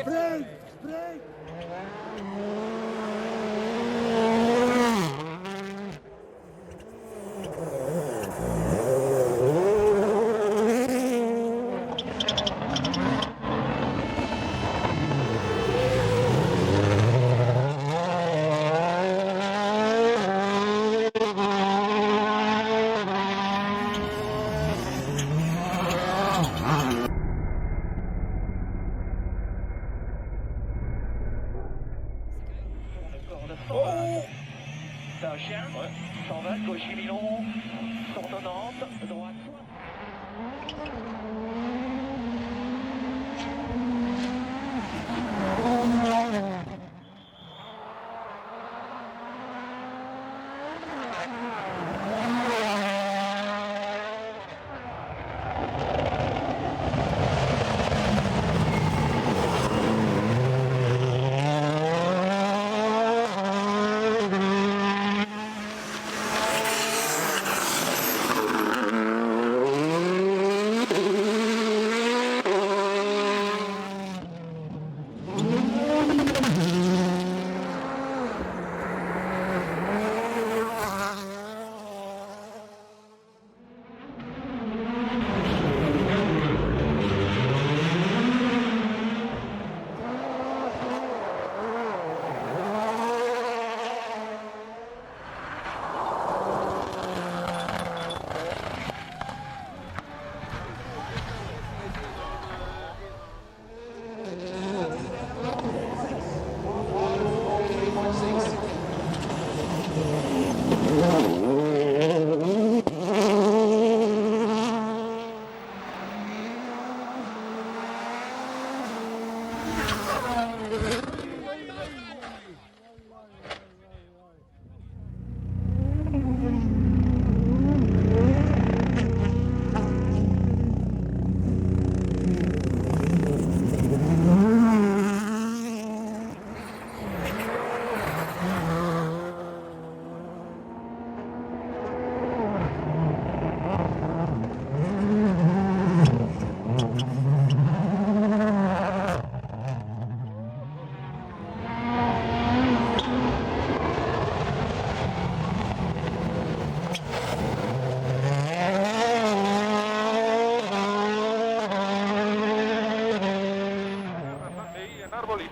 Break! Break! C'est un chien, ouais. 120, gauche Milon, 190, droite.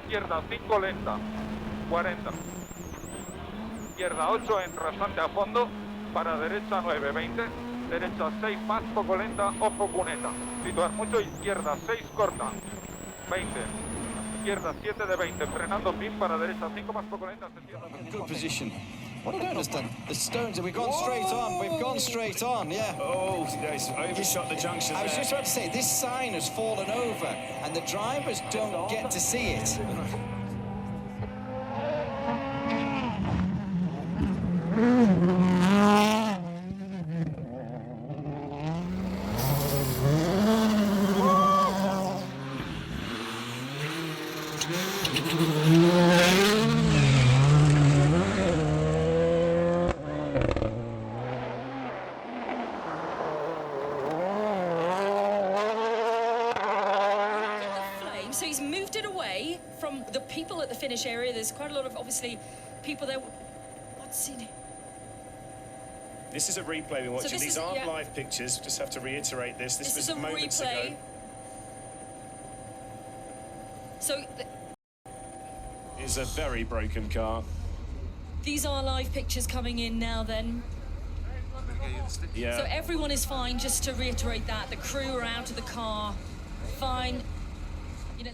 Izquierda 5 lenta, 40. Izquierda 8 en rasante a fondo, para derecha 9, 20. Derecha 6 más, poco lenta, ojo cuneta. Situar mucho, izquierda 6 corta, 20. Izquierda 7 de 20, frenando fin para derecha 5 más, poco lenta. Good position. What I don't understand, the stones, we've gone straight on, we've gone straight on, yeah. Oh, it's overshot the junction. I was just about to say, this sign has fallen over, and the drivers don't get to see it. So he's moved it away from the people at the finish area. There's quite a lot of, obviously, people there. What's in it? This is a replay we're watching. These aren't live pictures. Just have to reiterate this. This was moments ago. So it's a very broken car. These are live pictures coming in now then. Yeah. So everyone is fine, just to reiterate that. The crew are out of the car. Fine. You know,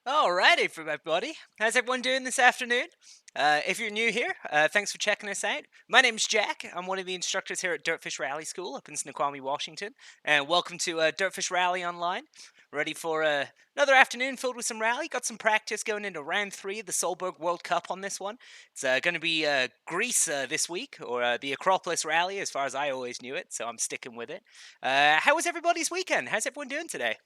Alrighty, everybody. How's everyone doing this afternoon? If you're new here, thanks for checking us out. My name's Jack. I'm one of the instructors here at DirtFish Rally School up in Snoqualmie, Washington. And welcome to DirtFish Rally Online. Ready for another afternoon filled with some rally. Got some practice going into round 3 of the Solberg World Cup on this one. It's going to be Greece this week, or the Acropolis Rally as far as I always knew it, so I'm sticking with it. How was everybody's weekend? How's everyone doing today?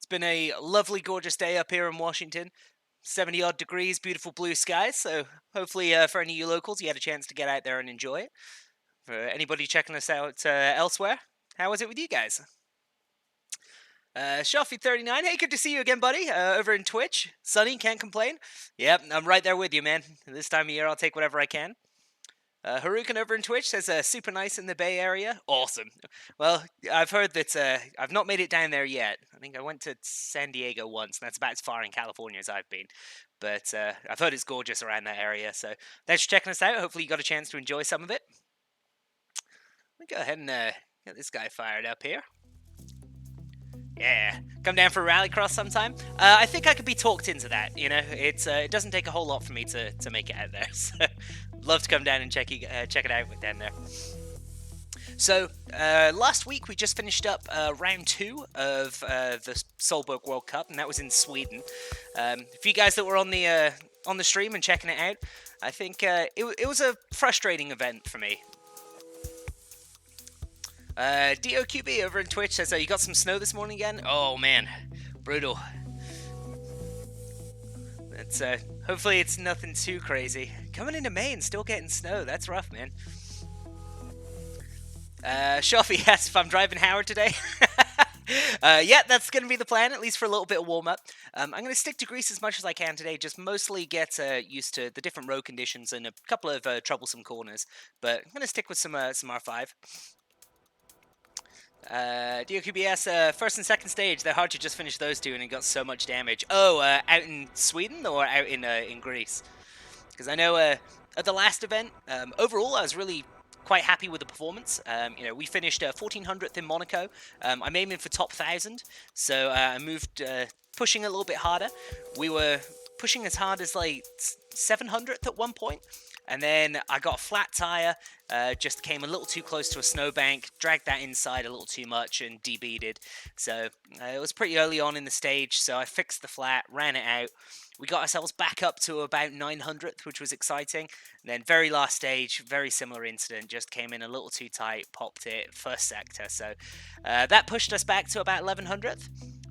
Been a lovely, gorgeous day up here in Washington. 70-odd degrees, beautiful blue skies. So hopefully for any of you locals, you had a chance to get out there and enjoy it. For anybody checking us out elsewhere, how was it with you guys? Shuffy39, hey, good to see you again, buddy. Over in Twitch. Sunny, can't complain. Yep, I'm right there with you, man. This time of year, I'll take whatever I can. Harukin over in Twitch says super nice in the Bay Area. Awesome. Well, I've heard that I've not made it down there yet. I think I went to San Diego once, and that's about as far in California as I've been. But I've heard it's gorgeous around that area. So thanks for checking us out. Hopefully you got a chance to enjoy some of it. Let me go ahead and get this guy fired up here. Yeah, come down for a rallycross sometime. I think I could be talked into that. You know, it doesn't take a whole lot for me to make it out there. So, love to come down and check it out down there. So last week we just finished up round 2 of the Solberg World Cup, and that was in Sweden. For you guys that were on the stream and checking it out, I think it was a frustrating event for me. DOQB over in Twitch says, you got some snow this morning again? Oh man, brutal. That's hopefully it's nothing too crazy. Coming into May and still getting snow, that's rough, man. Shoffy asks if I'm driving Howard today. Yeah, that's going to be the plan, at least for a little bit of warm-up. I'm going to stick to Greece as much as I can today, just mostly get used to the different road conditions and a couple of troublesome corners. But I'm going to stick with some R5. DOQBS, first and second stage, they're hard to just finish those two and it got so much damage. Oh, out in Sweden or out in Greece? Because I know at the last event, overall I was really quite happy with the performance. You know, we finished 1400th in Monaco. I'm aiming for top 1000, so I moved pushing a little bit harder. We were pushing as hard as like 700th at one point. And then I got a flat tire, just came a little too close to a snowbank, dragged that inside a little too much and debeaded. So it was pretty early on in the stage, so I fixed the flat, ran it out. We got ourselves back up to about 900th, which was exciting. And then very last stage, very similar incident, just came in a little too tight, popped it, first sector. So that pushed us back to about 1100th.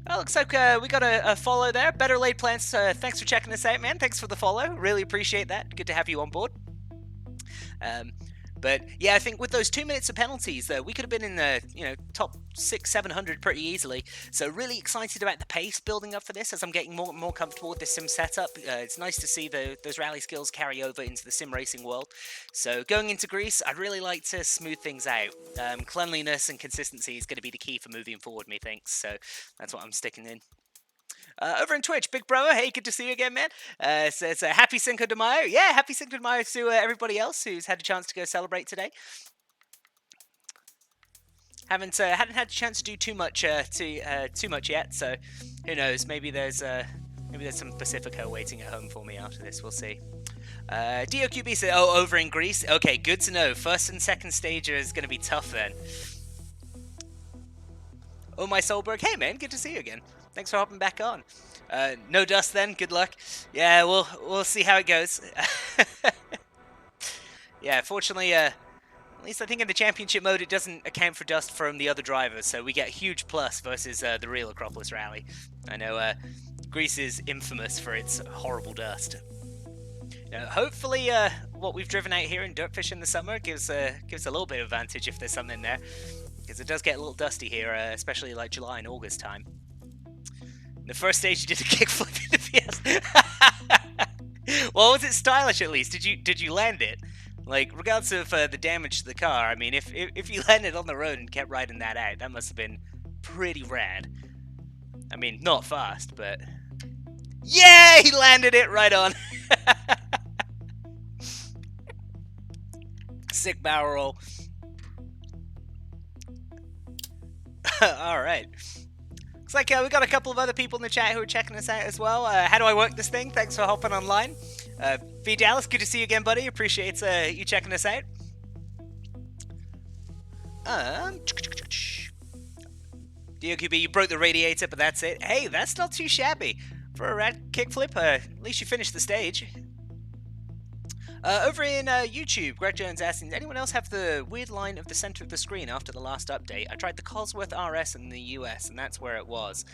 Well, looks like we got a follow there. Better laid plans. Thanks for checking us out, man. Thanks for the follow. Really appreciate that. Good to have you on board. But yeah, I think with those 2 minutes of penalties, we could have been in the top 600-700 pretty easily. So really excited about the pace building up for this as I'm getting more and more comfortable with this sim setup. It's nice to see those rally skills carry over into the sim racing world. So going into Greece, I'd really like to smooth things out. Cleanliness and consistency is going to be the key for moving forward, methinks. So that's what I'm sticking in. Over in Twitch, Big Brother, hey, good to see you again, man. Says happy Cinco de Mayo. Yeah, happy Cinco de Mayo to everybody else who's had a chance to go celebrate today. Hadn't had a chance to do too much yet, so who knows? Maybe there's Maybe there's some Pacifico waiting at home for me after this. We'll see. DOQB said, oh, over in Greece. Okay, good to know. First and second stage is going to be tough then. Oh, my Solberg. Hey, man. Good to see you again. Thanks for hopping back on. No dust then. Good luck. Yeah, we'll see how it goes. Yeah, fortunately, at least I think in the championship mode, it doesn't account for dust from the other drivers, so we get a huge plus versus the real Acropolis Rally. I know Greece is infamous for its horrible dust. Hopefully, what we've driven out here in DirtFish in the summer gives a little bit of advantage if there's something there, because it does get a little dusty here, especially like July and August time. In the first stage, you did a kickflip in the PS. Well, was it stylish at least? Did you land it? Like, regardless of the damage to the car, I mean, if you landed on the road and kept riding that out, that must have been pretty rad. I mean, not fast, but... Yeah, he landed it right on! Sick barrel roll. Alright. Looks like we got a couple of other people in the chat who are checking us out as well. How do I work this thing? Thanks for hopping online. V Dallas, good to see you again, buddy. Appreciate you checking us out. DOQB, you broke the radiator, but that's it. Hey, that's not too shabby. For a rad kickflip, at least you finished the stage. Over in YouTube, Greg Jones asking, does anyone else have the weird line of the center of the screen after the last update? I tried the Cosworth RS in the US, and that's where it was.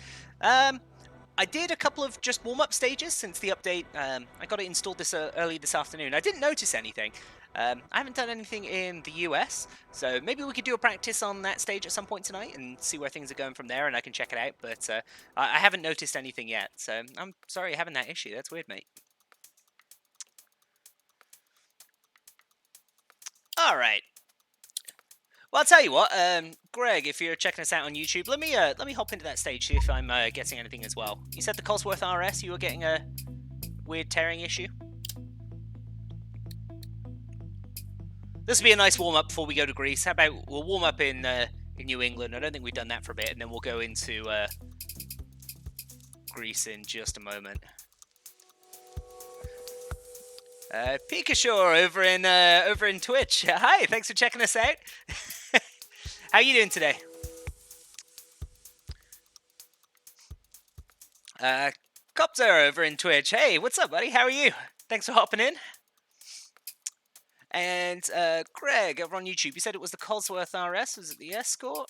I did a couple of just warm-up stages since the update. I got it installed early this afternoon. I didn't notice anything. I haven't done anything in the US, so maybe we could do a practice on that stage at some point tonight and see where things are going from there, and I can check it out, but I haven't noticed anything yet, so I'm sorry you're having that issue. That's weird, mate. Alright. Well, I'll tell you what, Greg, if you're checking us out on YouTube, let me hop into that stage, see if I'm getting anything as well. You said the Cosworth RS, you were getting a weird tearing issue? This will be a nice warm-up before we go to Greece. How about we'll warm up in New England? I don't think we've done that for a bit, and then we'll go into Greece in just a moment. Pikachu over in Twitch. Hi, thanks for checking us out. How are you doing today? Copter over in Twitch. Hey, what's up, buddy? How are you? Thanks for hopping in. And Greg over on YouTube. You said it was the Cosworth RS. Was it the Escort?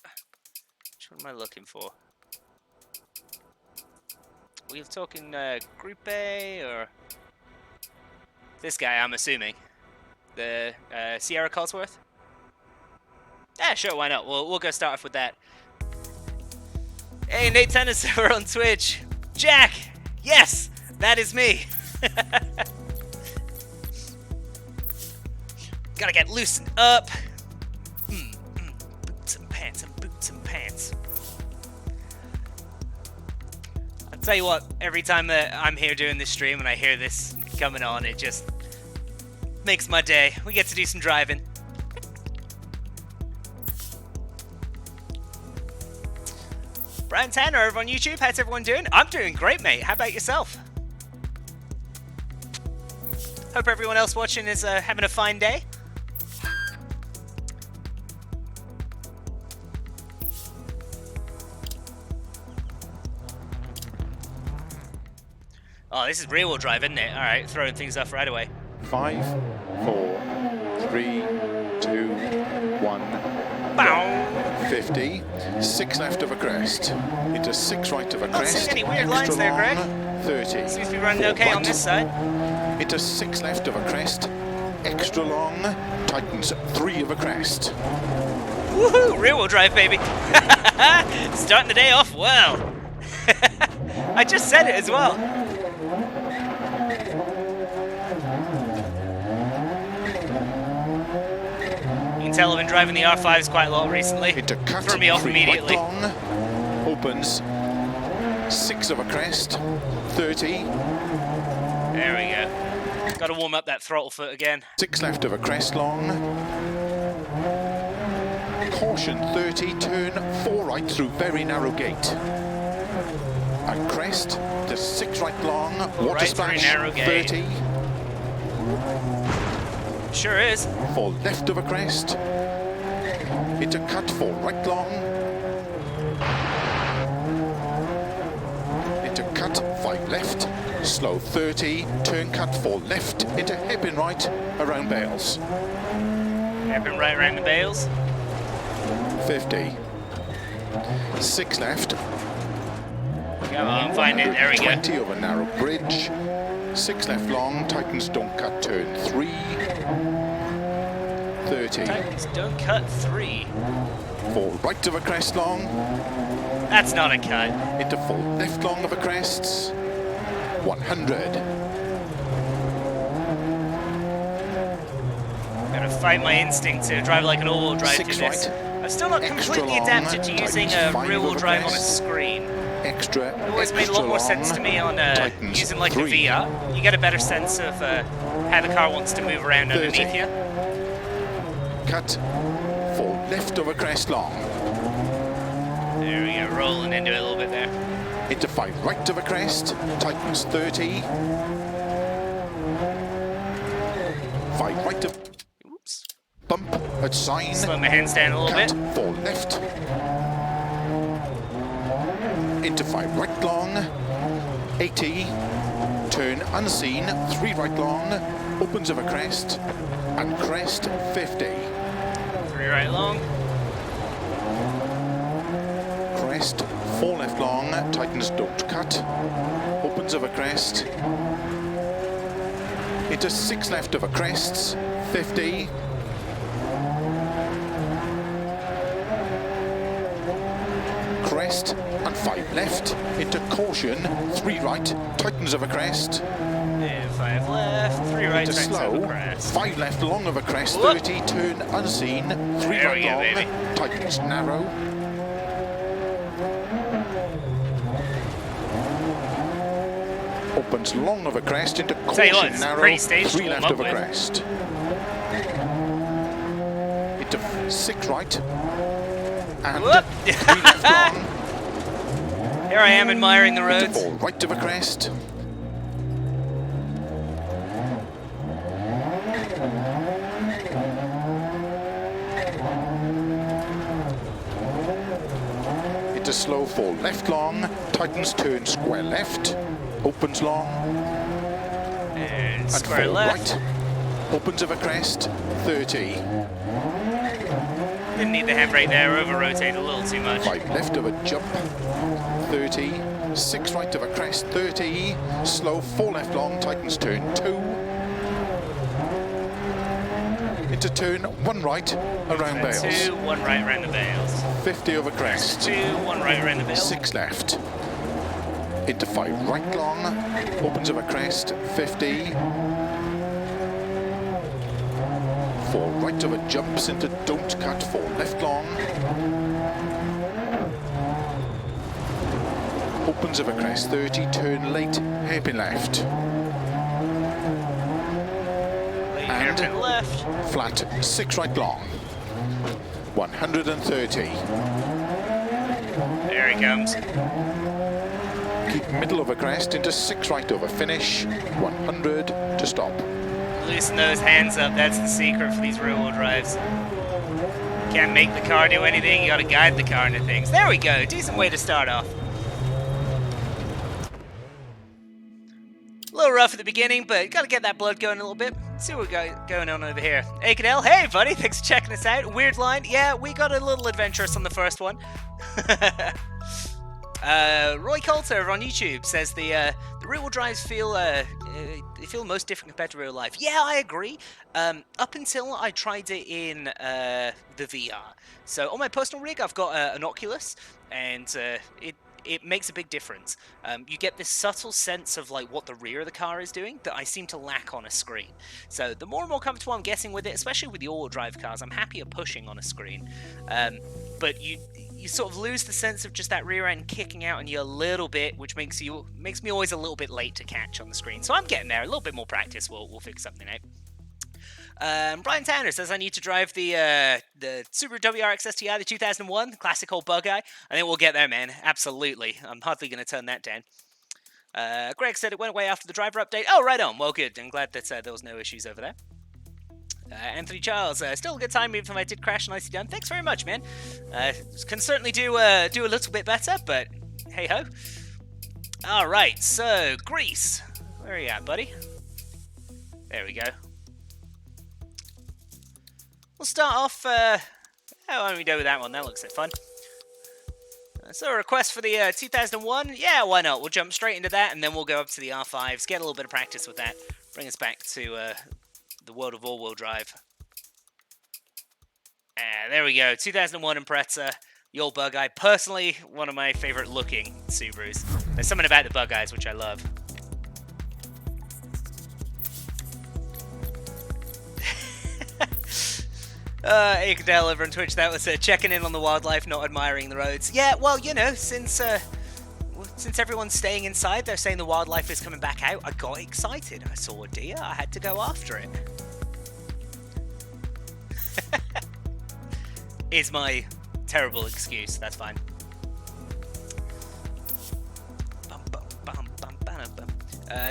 Which one am I looking for? Were you talking Group A or this guy? I'm assuming the Sierra Cosworth. Yeah, sure. Why not? We'll go start off with that. Hey, Nate Tennis over on Twitch. Jack. Yes, that is me. Gotta get loosened up. Boots and pants and boots and pants. I'll tell you what, every time that I'm here doing this stream and I hear this coming on, it just makes my day. We get to do some driving. Brian Tanner over on YouTube, how's everyone doing? I'm doing great, mate. How about yourself? Hope everyone else watching is having a fine day. Oh, this is rear-wheel drive, isn't it? All right, throwing things off right away. 5, 4, 3, 2, 1. Bow. 50. 6 left of a crest. Into 6 right of a Not crest. seeing any weird lines there, Greg. 30. Seems to be running okay on this side. Into 6 left of a crest. Extra long. Tightens 3 of a crest. Woohoo! Rear-wheel drive, baby. Starting the day off well. I just said it as well. You can tell I've been driving the R5s quite a lot recently. Into cut. Threw me off 3 immediately. Right long. Opens 6 of a crest. 30. There we go. Got to warm up that throttle foot again. 6 left of a crest long. Caution 30, turn 4 right through very narrow gate. and crest to 6 right long, water right, splash, very narrow gate. 30, Sure is. 4 left of a crest, into cut 4 right long, into cut 5 left, slow 30, turn cut 4 left, into hairpin right, around bales, Hairpin right around the bales. 50, 6 left, Come on, find it. There we go. 20 over narrow bridge, 6 left long, tightens don't cut turn 3, 30, Tightens don't cut 3. 4 right of a crest long, That's not a cut. into 4 left long of a crest, 100, Gotta fight my instinct to drive like an all-wheel drive 6 through this. right, I'm still not extra completely long, adapted to using tightens a 5 rear-wheel over drive on a crest. screen. extra, It always made a extra lot more sense long, to me on tightens using like 3, the VR. You get a better sense of how the car wants to move around 30. underneath you. cut 4 left of a crest long, There we go, rolling into it a little bit there. into 5 right of a crest, tightens 30, 5 right of Oops. bump at sign, Slow my hands down a little cut bit. 4 left, into 5 right long, 80, turn unseen, 3 right long, opens of a crest, and crest 50, 3 right long. crest 4 left long, tightens don't cut, opens of a crest, into 6 left of a crest, 50, crest and 5 left, into caution, 3 right, tightens of a crest, And 5 left, 3 right, into tightens slow, over crest. 5 left long of a crest, Whoop. 30, turn unseen, 3 There we right go, long, baby. tightens narrow, opens long of a crest into Tell you what, caution it's a narrow, pretty stage to 3 warm left up of a with. crest, into 6 right, and Whoop. 3 left long, Here I am admiring the into roads. 4 right of a crest, into slow 4 left long, tightens turn square left, opens long, And and square 4 left. right, opens of a crest, 30, Didn't need the handbrake there, over-rotate a little too much. 5 left of a jump, 30, 6 right of a crest, 30, slow 4 left long, tightens turn 2, into turn 1 right, around bales, 2, 1 right around the bales. 50 over crest, 2, 1 right around the bales. 6 left, into 5 right long, opens of a crest, 50, 4 right of a jumps into don't cut, 4 left long, opens of a crest, 30, turn late, hairpin left, Late and- hairpin left. flat 6 right long, 130, There he comes. keep middle of a crest into 6 right over finish, 100 to stop. Loosen those hands up, that's the secret for these rear-wheel drives. Can't make the car do anything, you gotta guide the car into things. There we go, decent way to start off. A little rough at the beginning, but gotta get that blood going a little bit. See what we got going on over here. Hey Cadell, hey buddy, thanks for checking us out. Weird line, yeah, we got a little adventurous on the first one. Roy Coulter over on YouTube says the rear-wheel drives feel they feel most different compared to real life. Yeah, I agree. Up until I tried it in the VR. So on my personal rig, I've got an Oculus, and it makes a big difference. You get this subtle sense of like what the rear of the car is doing that I seem to lack on a screen. So the more and more comfortable I'm getting with it, especially with the all-wheel drive cars, I'm happier pushing on a screen. But you sort of lose the sense of just that rear end kicking out on you a little bit, which makes me always a little bit late to catch on the screen. So I'm getting there. A little bit more practice will figure something out. Brian Tanner says I need to drive the Subaru WRX STI, the 2001, classic old bug eye. I think we'll get there, man. Absolutely. I'm hardly going to turn that down. Greg said it went away after the driver update. Oh, right on. Well, good. I'm glad that there was no issues over there. Anthony Charles, still a good time even if I did crash. Nicely done. Thanks very much, man. Can certainly do a little bit better, but hey ho. All right, so Greece. Where are you at, buddy? There we go. We'll start off. Why don't we go with that one? That looks like fun. So a request for the 2001? Yeah, why not? We'll jump straight into that, and then we'll go up to the R5s, get a little bit of practice with that, bring us back to the world of all-wheel drive. There we go. 2001 Impreza, the old bug eye. Personally, one of my favorite looking Subarus. There's something about the bug eyes which I love. Aikadell over on Twitch, that was checking in on the wildlife, not admiring the roads. Yeah, well, you know, since everyone's staying inside, they're saying the wildlife is coming back out. I got excited. I saw a deer. I had to go after it. Is my terrible excuse. That's fine.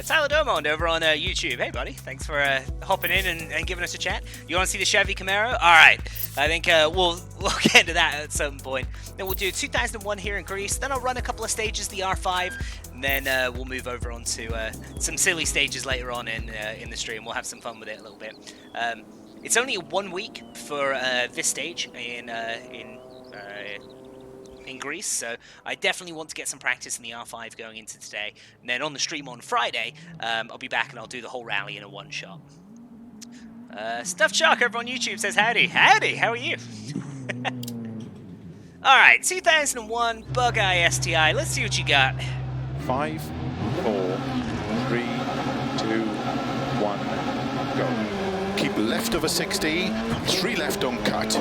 Tyler Domond over on YouTube. Hey, buddy. Thanks for hopping in and giving us a chat. You want to see the Chevy Camaro? All right. I think we'll get into that at some point. Then we'll do 2001 here in Greece. Then I'll run a couple of stages, the R5. And then we'll move over onto some silly stages later on in the stream. We'll have some fun with it a little bit. It's only 1 week for this stage in Greece, so I definitely want to get some practice in the R5 going into today. And then on the stream on Friday, I'll be back and I'll do the whole rally in a one shot. Stuffed Shark over on YouTube says howdy. Howdy, how are you? Alright, 2001 Bug Eye STI. Let's see what you got. 5, 4, 3, 2, 1, go. Keep left over 60, 3 left on cut.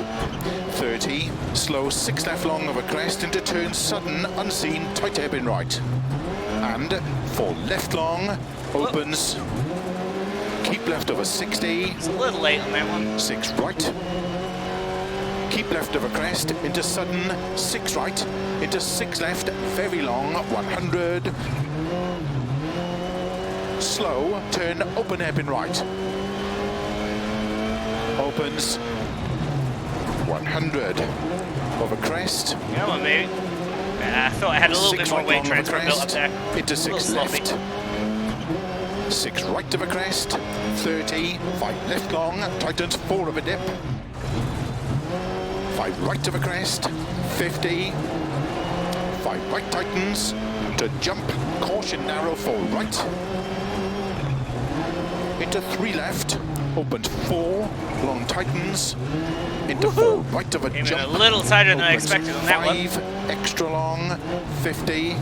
30, slow 6 left long over crest into turn sudden, unseen, tight hairpin right. And 4 left long, opens. Keep left over 60. It's a little late on that one. 6 right. Keep left over crest into sudden, 6 right, into 6 left, very long, 100. Slow, turn, open hairpin right. Opens 100 over crest. Come on, baby. I thought I had a little bit more weight transfer built up there. Into 6 left. 6 right over crest. 30. 5 left long. Tightens 4 over dip. 5 right over crest. 50. 5 right tightens. To jump. Caution narrow 4 right. Into 3 left. Opened 4, long tightens, into 4 right of a Came jump. in a little tighter than I expected on that one. 5, extra long, 50,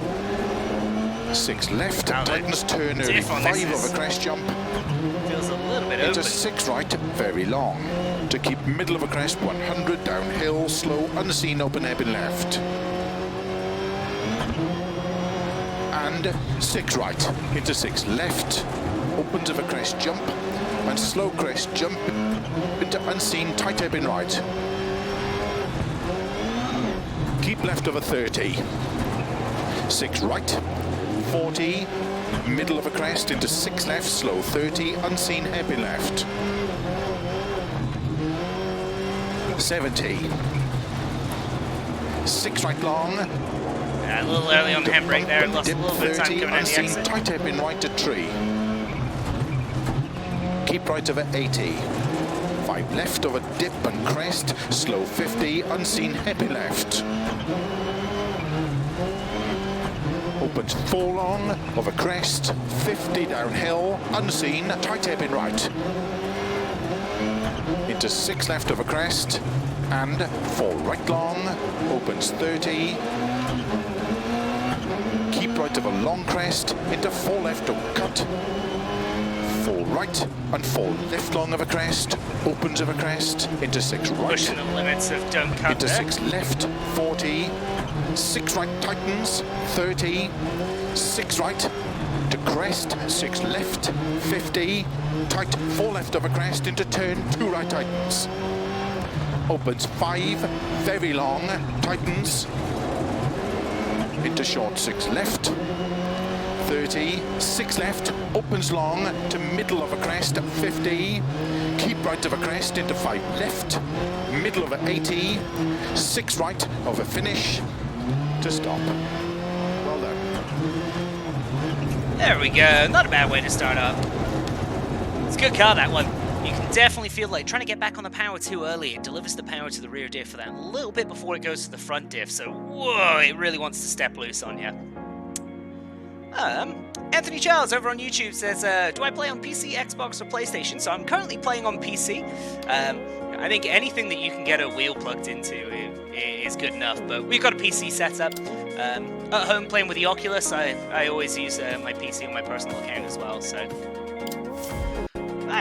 6 left, Now tightens, turn early, 5 over crest jump. Feels a little bit Into open. 6 right, very long. To keep middle of a crest, 100, downhill, slow, unseen, open hairpin left. And 6 right, into 6 left, opens of a crest jump. And slow crest jump into unseen, tight hairpin right. Keep left over 30. 6 right, 40, middle of a crest into 6 left, slow 30, unseen hairpin left. 70. 6 right long. A little early on the handbrake there. Lost a little bit of time 30, coming out the unseen, exit. tight hairpin right to tree. Keep right over 80. 5 left over dip and crest. Slow 50, unseen hairpin left. Opens 4 long over crest. 50 downhill, unseen, tight hairpin right. Into 6 left over crest. And 4 right long. Opens 30. Keep right over long crest. Into 4 left on cut. 4 right and 4 left long of a crest, opens of a crest, into 6 right, Pushing the limits of don't cut into there. 6 left, 40, 6 right tightens, 30, 6 right, into crest, 6 left, 50, tight, 4 left over crest, into turn, 2 right tightens. Opens 5, very long, tightens, into short, 6 left, 30, 6 left, opens long, to middle of a crest, 50, keep right of a crest, into 5 left, middle of a 80, 6 right of a finish, to stop. Well done. There we go. Not a bad way to start up. It's a good car, that one. You can definitely feel like trying to get back on the power too early. It delivers the power to the rear diff for that little bit before it goes to the front diff. So, whoa, it really wants to step loose on you. Anthony Charles over on YouTube says, do I play on PC, Xbox, or PlayStation? So I'm currently playing on PC. I think anything that you can get a wheel plugged into is good enough, but we've got a PC set up. At home playing with the Oculus, I always use my PC on my personal account as well, so...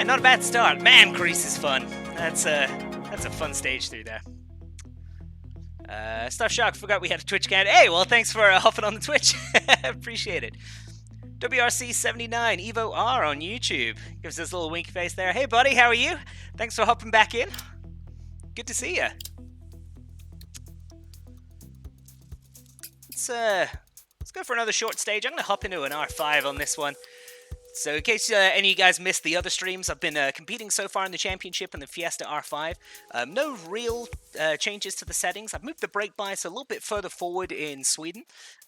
not a bad start. Man, Greece is fun. That's a fun stage through there. Stuff Shark, forgot we had a Twitch account. Hey, well, thanks for hopping on the Twitch. Appreciate it. WRC79 Evo R on YouTube gives us a little winky face there. Hey, buddy, how are you? Thanks for hopping back in. Good to see you. Let's go for another short stage. I'm going to hop into an R5 on this one. So in case any of you guys missed the other streams, I've been competing so far in the championship in the Fiesta R5. No real changes to the settings. I've moved the brake bias a little bit further forward in Sweden.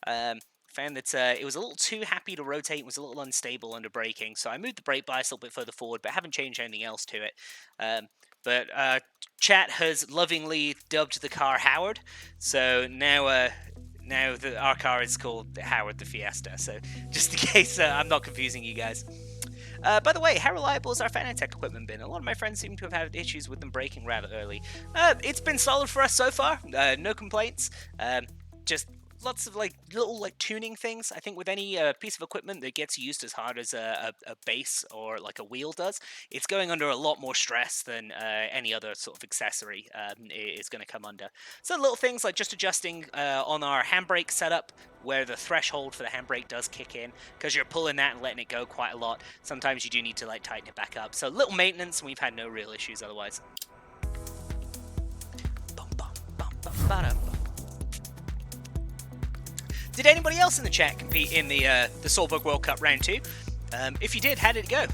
Found that it was a little too happy to rotate. It was a little unstable under braking. So I moved the brake bias a little bit further forward, but haven't changed anything else to it. But chat has lovingly dubbed the car Howard. So now our car is called Howard the Fiesta, so just in case I'm not confusing you guys. By the way, how reliable has our Fanatec equipment been? A lot of my friends seem to have had issues with them braking rather early. It's been solid for us so far, no complaints. Just lots of little tuning things. I think with any piece of equipment that gets used as hard as a base or like a wheel does, it's going under a lot more stress than any other sort of accessory is going to come under. So little things like just adjusting on our handbrake setup where the threshold for the handbrake does kick in, because you're pulling that and letting it go quite a lot. Sometimes you do need to tighten it back up. So little maintenance, and we've had no real issues otherwise. Did anybody else in the chat compete in the Solberg World Cup Round 2? If you did, how did it go?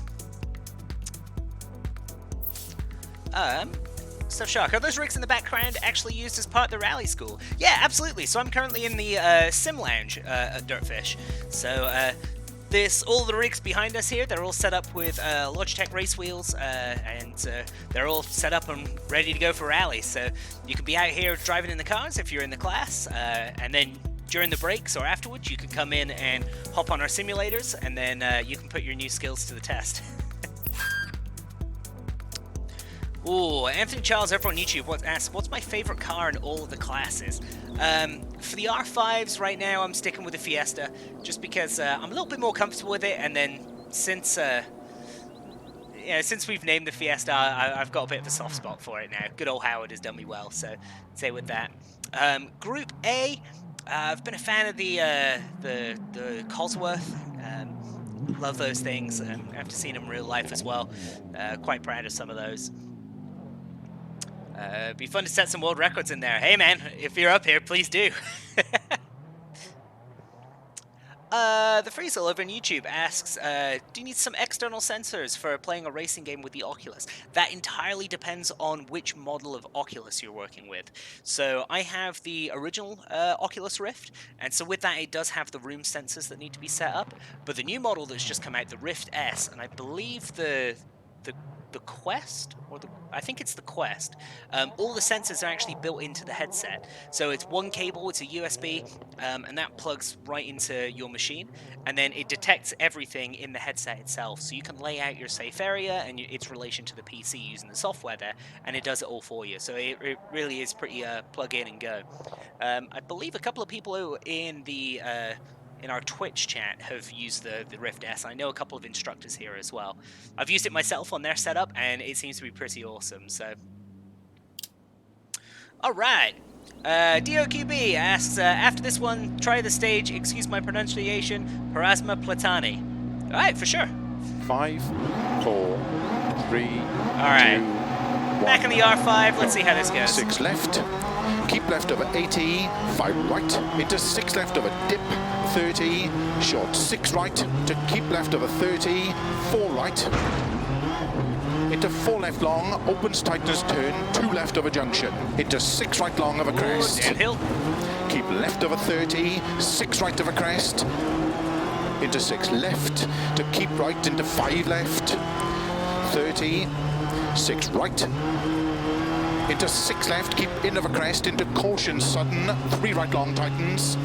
Stuff Shark, are those rigs in the background actually used as part of the rally school? Yeah, absolutely. So I'm currently in the sim lounge at DirtFish. So all the rigs behind us here, they're all set up with Logitech race wheels, and they're all set up and ready to go for rallies. So you can be out here driving in the cars if you're in the class, and then during the breaks or afterwards, you can come in and hop on our simulators, and then you can put your new skills to the test. Ooh, Anthony Charles over on YouTube asks, what's my favorite car in all of the classes? For the R5s right now, I'm sticking with the Fiesta, just because I'm a little bit more comfortable with it, and then since we've named the Fiesta, I've got a bit of a soft spot for it now. Good old Howard has done me well, so say with that. Group A, I've been a fan of the Cosworth. Love those things. After seeing them in real life as well, quite proud of some of those. It'd be fun to set some world records in there. Hey man, if you're up here, please do. The Freezel over on YouTube asks, do you need some external sensors for playing a racing game with the Oculus? That entirely depends on which model of Oculus you're working with. So I have the original Oculus Rift, and so with that it does have the room sensors that need to be set up, but the new model that's just come out, the Rift S, and I believe the Quest, or I think it's the Quest, all the sensors are actually built into the headset. So it's one cable, it's a USB, and that plugs right into your machine, and then it detects everything in the headset itself. So you can lay out your safe area and its relation to the PC using the software there, and it does it all for you. So it really is pretty plug in and go. I believe a couple of people in the in our Twitch chat have used the Rift S. I know a couple of instructors here as well. I've used it myself on their setup, and it seems to be pretty awesome, so... Alright. DOQB asks, after this one, try the stage, excuse my pronunciation, Parasma Platani. All right, for sure. 5, 4, 3, All right. 2, 1. Back in the R5. Let's see how this goes. 6 left. Keep left over 80. 5 right. Into 6 left over dip. 30. Short 6 right. To keep left over 30. 4 right. Into 4 left long. Opens, tightens, turn. 2 left over junction. Into 6 right long over crest. Downhill. Keep left over 30. 6 right over crest. Into 6 left. To keep right into 5 left. 30. 6 right. Into 6 left, keep in over crest, into caution sudden, 3 right long tightens,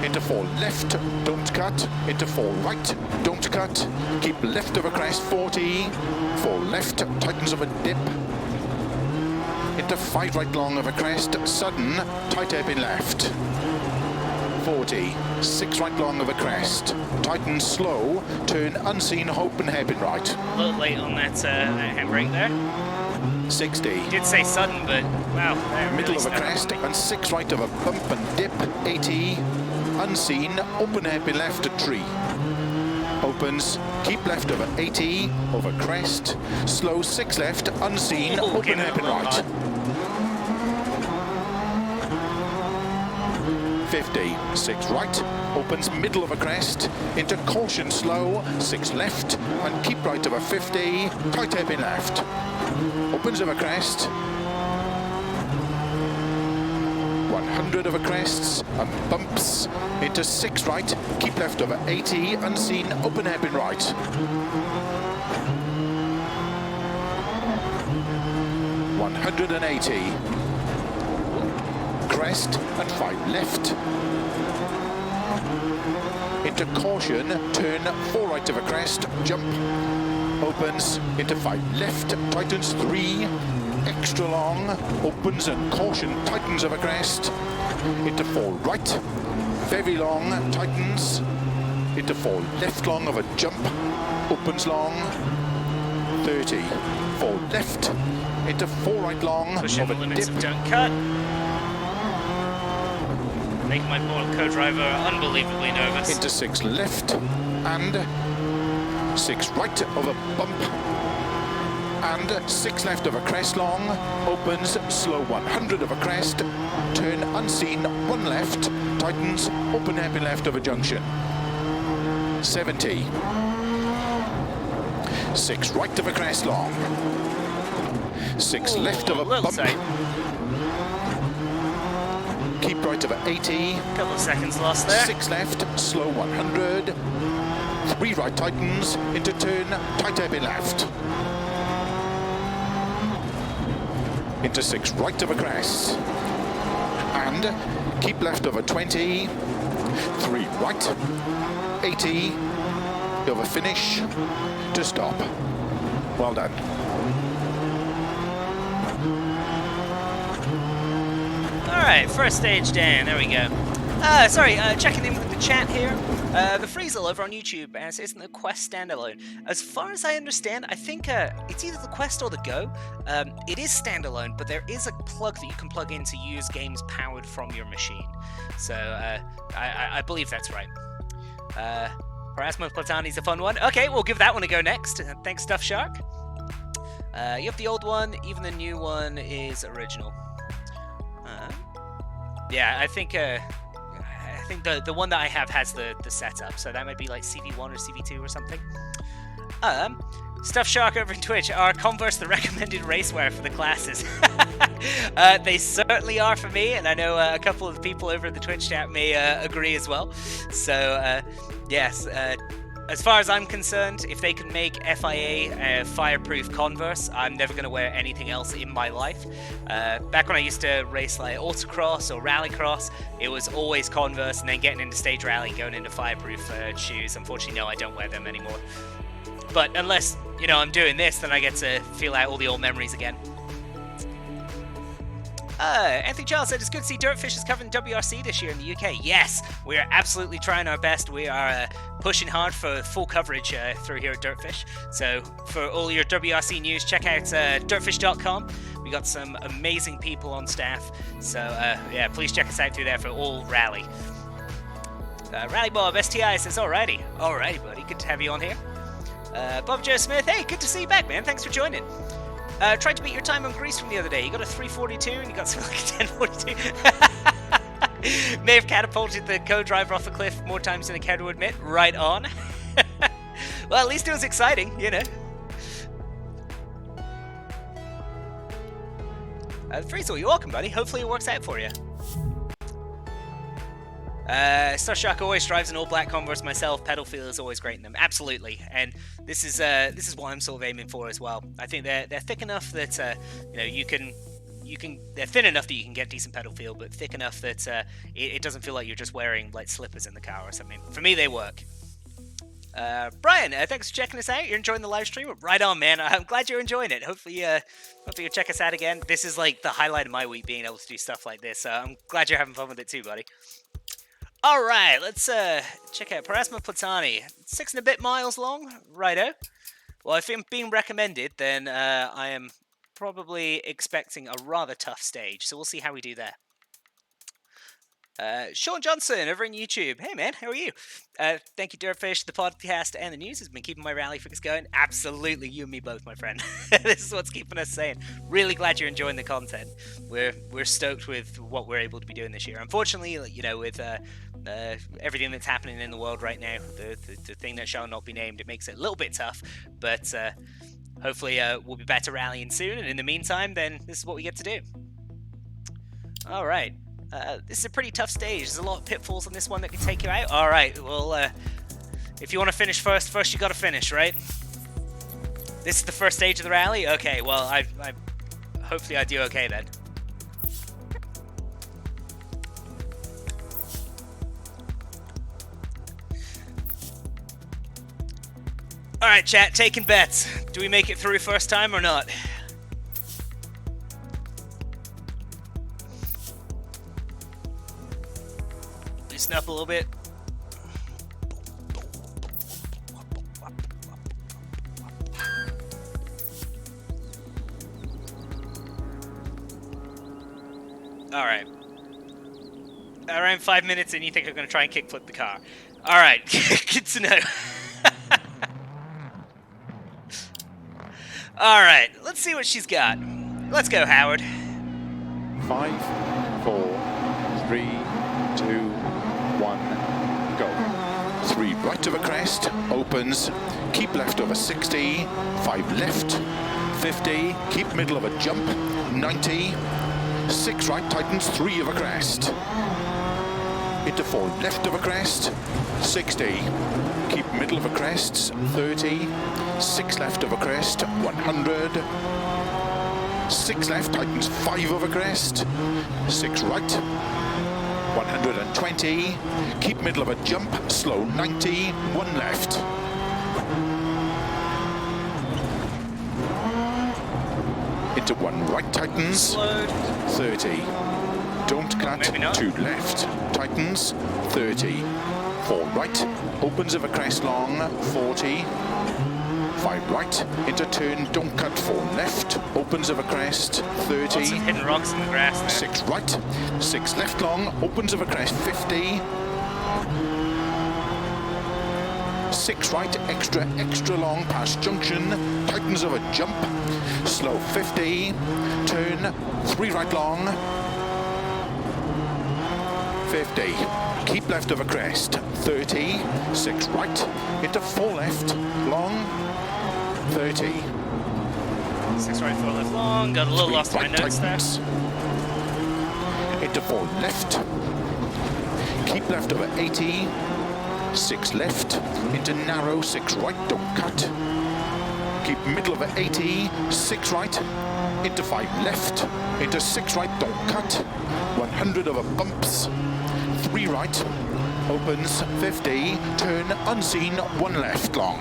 into 4 left, don't cut, into 4 right, don't cut, keep left over crest, 40, 4 left, tightens over dip, into 5 right long over crest, sudden, tight hairpin left, 40, 6 right long over crest, tighten slow, turn unseen, open hairpin right. A little late on that handbrake there. 60. You did say sudden, but wow. Middle of a crest and 6 right of a bump and dip, 80, unseen, open hairpin left to tree. Opens, keep left over 80, over crest, slow 6 left, unseen, open hairpin right. 50, 6 right, opens middle of a crest, into caution slow, 6 left, and keep right over 50, tight hairpin left. Opens over crest, 100 over crests and bumps, into 6 right, keep left over 80, unseen, open hairpin right. 180. Crest and 5 left. Into caution, turn 4 right of a crest, jump. Opens into 5 left, tightens 3, extra long, opens and caution, tightens of a crest, into 4 right, very long, tightens, into 4 left long of a jump, opens long, 30, 4 left, into 4 right long Pushing of the a limits dip, of don't cut. Making my poor co-driver unbelievably nervous. into 6 left, and 6 right of a bump, and 6 left of a crest long, opens, slow 100 of a crest, turn unseen, 1 left, tightens, open hairpin left of a junction. 70. 6 right of a crest long, 6 left of a little bump, tight. keep right of a 80, Couple of seconds lost there. 6 left, slow 100, 3 right tightens, into turn, tight hairpin left. Into 6 right of a crest. And keep left over 20, 3 right, 80, over finish, to stop. Well done. Alright, first stage down, there we go. Checking in with the chat here. The Friesel over on YouTube says, isn't the Quest standalone? As far as I understand, I think it's either the Quest or the Go. It is standalone, but there is a plug that you can plug in to use games powered from your machine. So I believe that's right. Erasmus Platani's a fun one. Okay, we'll give that one a go next. Thanks, Stuff Shark. You have the old one, even the new one is original. Yeah, I think the one that I have has the setup, so that might be like CV1 or CV2 or something. Stuff Shark over in Twitch, are Converse the recommended racewear for the classes? They certainly are for me, and I know a couple of people over in the Twitch chat may agree as well. So yes, as far as I'm concerned, if they can make FIA fireproof Converse, I'm never going to wear anything else in my life. Back when I used to race like autocross or rallycross, it was always Converse, and then getting into stage rally, going into fireproof shoes. Unfortunately, no, I don't wear them anymore. But unless, you know, I'm doing this, then I get to feel out all the old memories again. Anthony Giles said, it's good to see DirtFish is covering WRC this year in the UK. Yes, we are absolutely trying our best. We are pushing hard for full coverage through here at DirtFish. So for all your WRC news, check out dirtfish.com. We got some amazing people on staff. So yeah, please check us out through there for all rally. Rally Bob STI says, alrighty, buddy, good to have you on here. Bob Joe Smith, hey, good to see you back, man. Thanks for joining. Tried to beat your time on Greece from the other day. You got a 3:42 and you got something like a 10:42. May have catapulted the co-driver off a cliff more times than I care to admit. Right on. Well, at least it was exciting, you know. Friesel, you're welcome, buddy. Hopefully it works out for you. Starshock always drives an all-black Converse myself. Pedal feel is always great in them. Absolutely, and this is what I'm sort of aiming for as well. I think they're thick enough that you know you can they're thin enough that you can get decent pedal feel, but thick enough that it doesn't feel like you're just wearing like slippers in the car or something. For me, they work. Brian, thanks for checking us out. You're enjoying the live stream? Right on, man. I'm glad you're enjoying it. Hopefully you'll check us out again. This is like the highlight of my week, being able to do stuff like this. I'm glad you're having fun with it too, buddy. All right, let's check out Parasma Platani. 6 and a bit miles long, righto. Well, if I'm being recommended, then I am probably expecting a rather tough stage, so we'll see how we do there. Sean Johnson over on YouTube. Hey man, how are you? Thank you, DirtFish. The podcast and the news has been keeping my rally figures going. Absolutely, you and me both, my friend. This is what's keeping us sane. Really glad you're enjoying the content. We're stoked with what we're able to be doing this year. Unfortunately, you know, with everything that's happening in the world right now, the thing that shall not be named, it makes it a little bit tough. But hopefully, we'll be back to rallying soon. And in the meantime, then this is what we get to do. All right. This is a pretty tough stage. There's a lot of pitfalls on this one that can take you out. All right, well, if you want to finish first you got to finish, right? This is the first stage of the rally? Okay, well, hopefully I do okay then. All right, chat, taking bets. Do we make it through first time or not? Loosen up a little bit. Alright. Around 5 minutes and you think I'm going to try and kickflip the car. Alright, good to know. Alright, let's see what she's got. Let's go, Howard. 5, 4, 3, 2, 1, go. 3 right of a crest, opens, keep left over 60, 5 left, 50, keep middle of a jump, 90, 6 right tightens, 3 of a crest, into 4 left of a crest, 60, keep middle of a crest, 30, 6 left of a crest, 100, 6 left tightens, 5 of a crest, 6 right, 120, keep middle of a jump, slow 90, 1 left. Into 1 right tightens, 30. Don't cut, 2 left, tightens, 30. 4 right, opens of a crest long, 40. 5 right, into turn, don't cut, 4 left, opens of a crest, 30. Lots of hidden rocks in the grass there. 6 right, 6 left long, opens of a crest, 50. 6 right, extra long, past junction, tightens of a jump, slow 50, turn, 3 right long, 50. Keep left of a crest, 30, 6 right, into 4 left, long, 30. 6 right, 4 left long. Got a little lost in my notes there. Into 4 left. Keep left over 80. 6 left. Into narrow, 6 right, don't cut. Keep middle over 80. 6 right. Into 5 left. Into 6 right, don't cut. 100 over bumps. 3 right. Opens, 50. Turn, unseen, 1 left long.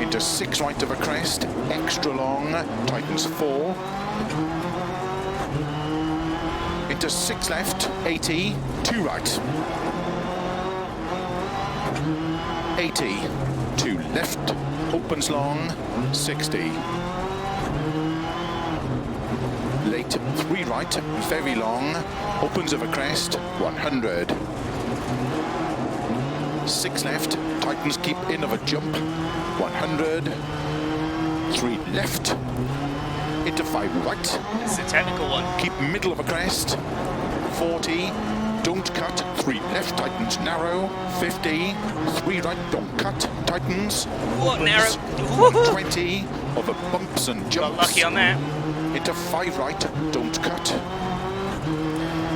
Into 6 right of a crest, extra long, tightens 4. Into 6 left, 80, 2 right. 80, 2 left, opens long, 60. Late, 3 right, very long, opens of a crest, 100. 6 left, tightens, keep in of a jump, 100, 3 left, into 5 right, This is a technical one. keep middle of a crest, 40, don't cut, 3 left, tightens narrow, 50, 3 right, don't cut, tightens, What, narrow? 120 over bumps and Got jumps, lucky on that. into 5 right, don't cut,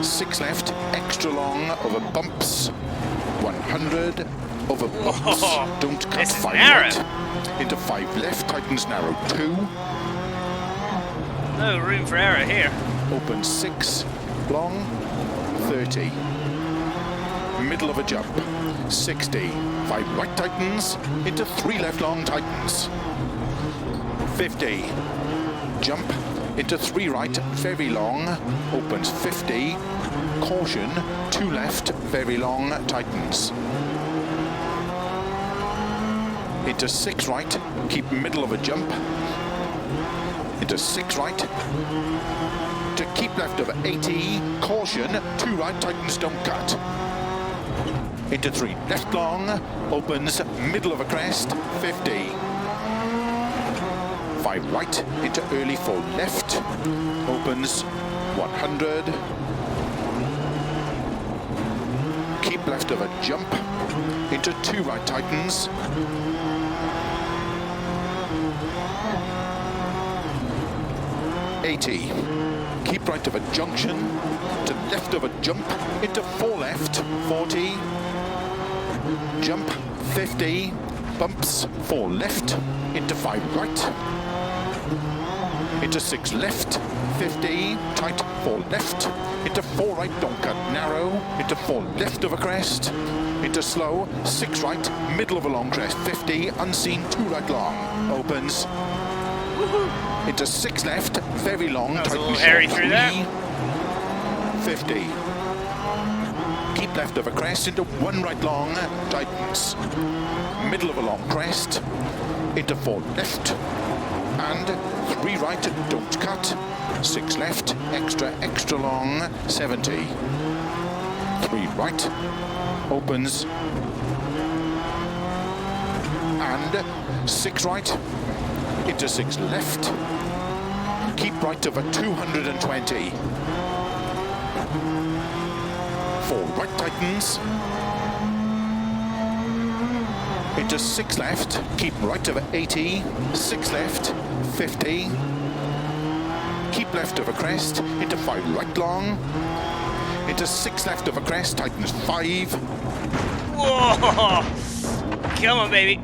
6 left, extra long over bumps, 100 over bumps, Whoa, don't cut, this is 5 narrow. right, into 5 left, tightens narrow 2, No room for error here. open 6, long, 30, middle of a jump, 60, 5 right tightens, into 3 left long tightens, 50, jump, into 3 right, very long, opens 50, caution, 2 left, very long, tightens, into 6 right, keep middle of a jump, into 6 right, to keep left over 80, caution, 2 right, tightens, don't cut, into 3 left long, opens middle of a crest, 50, 5 right, into early 4 left, opens 100, keep left of a jump, into 2 right, tightens, 80, keep right of a junction, to left of a jump, into 4 left, 40, jump, 50, bumps, 4 left, into 5 right, into 6 left, 50, tight, 4 left, into 4 right, don't cut, narrow, into 4 left of a crest, into slow, 6 right, middle of a long crest, 50, unseen, 2 right long, opens, into 6 left, very long, That was a tight little and hairy short, through that. 50. Keep left of a crest, into 1 right long, tightens. Middle of a long crest, into 4 left, and 3 right, don't cut. 6 left, extra long, 70. 3 right, opens, and 6 right, into 6 left, keep right over 220, 4 right tightens, into 6 left, keep right over 80, 6 left, 50, keep left over crest, into 5 right long, into 6 left over crest, tightens 5, Whoa! Come on, baby.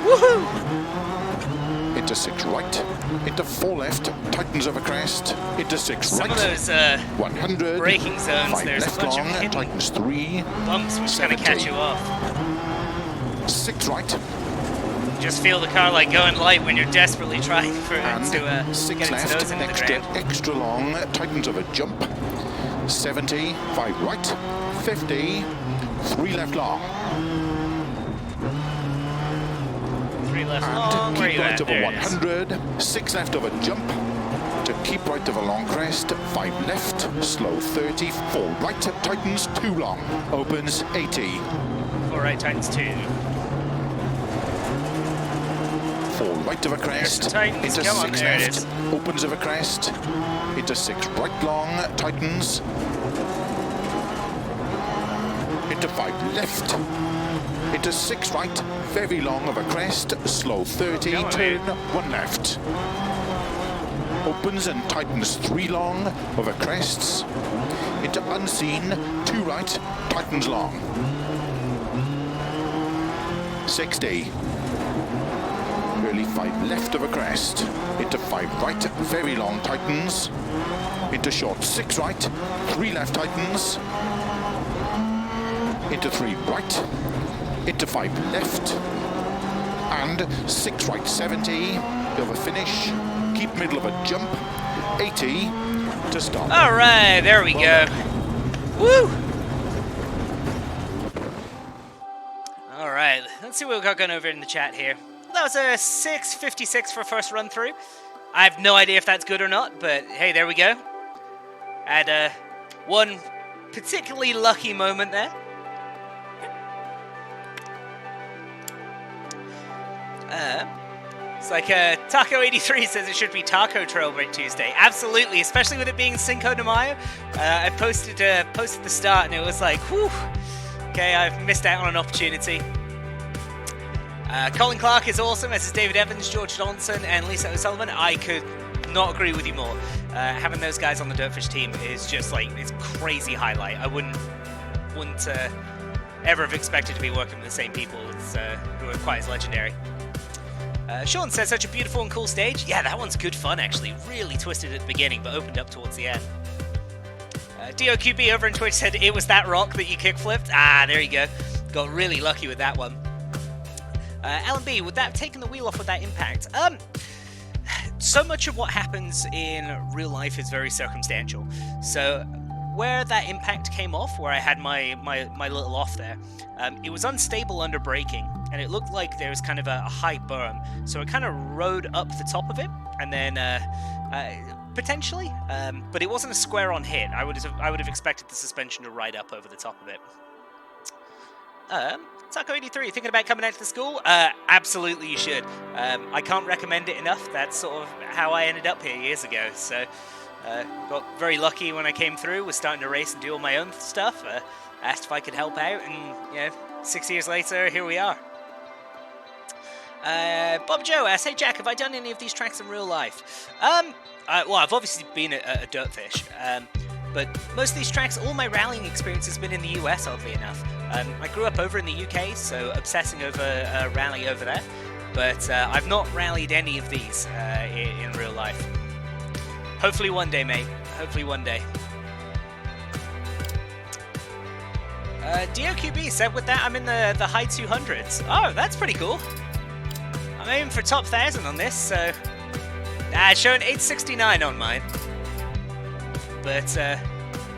Woohoo! into 6 right, into 4 left, tightens over crest, into 6 Some right, of those 100, braking zones, 5 there's a left bunch of long, hidden tightens 3, bumps which kind of catch 70. you off. 6 right, Just feel the car like going light when you're desperately trying for it and to 6 get its left, nose into the ground. extra long, tightens of a jump, 70, 5 right, 50, 3 left long, 3 left and long, where are keep you right at? of a There it is. 100, 6 left of a jump, to keep right of a long crest, 5 left, slow 30, 4 right, tightens 2 long, opens 80, 4 right tightens 2. 4 right of a crest, the tightens, into come on, 6 there it left, is. opens of a crest, into 6 right long, tightens, into 5 left, into 6 right, very long of a crest, slow 30, Come on, turn man. 1 left, opens and tightens 3 long of a crests, into unseen, 2 right, tightens long, 60, early 5 left of a crest, into 5 right, very long tightens, into short 6 right, 3 left tightens, into 3 right, into 5 left, and 6 right 70, over finish, keep middle of a jump, 80 to stop. All right, there we go. Woo! All right, let's see what we've got going over in the chat here. That was a 6:56 for first run through. I have no idea if that's good or not, but hey, there we go. Had one particularly lucky moment there. It's like Taco83 says it should be Taco Trail Break Tuesday. Absolutely, especially with it being Cinco de Mayo. I posted the start and it was like, whew, okay, I've missed out on an opportunity. Colin Clark is awesome, as is David Evans, George Johnson, and Lisa O'Sullivan. I could not agree with you more. Having those guys on the DirtFish team is just like, it's crazy highlight. I wouldn't ever have expected to be working with the same people who are quite as legendary. Sean says, such a beautiful and cool stage. Yeah, that one's good fun, actually. Really twisted at the beginning, but opened up towards the end. DOQB over on Twitch said, it was that rock that you kickflipped. Ah, there you go. Got really lucky with that one. Alan B, would that have taken the wheel off with that impact? So much of what happens in real life is very circumstantial. So where that impact came off, where I had my little off there, it was unstable under braking, and it looked like there was kind of a high berm. So it kind of rode up the top of it, and then potentially, but it wasn't a square-on hit. I would have expected the suspension to ride up over the top of it. Taco83, thinking about coming out to the school? Absolutely you should. I can't recommend it enough. That's sort of how I ended up here years ago. So, got very lucky when I came through, was starting to race and do all my own stuff. Asked if I could help out, and 6 years later, here we are. Bob Joe asks, hey Jack, have I done any of these tracks in real life? Well, I've obviously been at DirtFish, but most of these tracks, all my rallying experience has been in the US, oddly enough. I grew up over in the UK, so obsessing over rally over there, but I've not rallied any of these in real life. Hopefully one day, mate. Hopefully one day. DOQB said with that I'm in the high 200s. Oh, that's pretty cool. I'm aiming for top 1,000 on this, so... it's showing 869 on mine. But,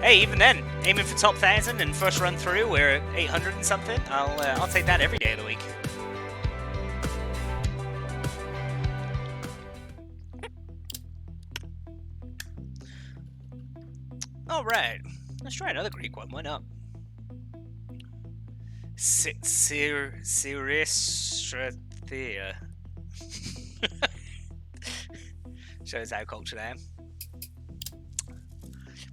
hey, even then, aiming for top 1,000 and first run through, we're at 800 and something. I'll take that every day of the week. Alright, let's try another Greek one, why not? Siristrathea. Shows how cultured I am.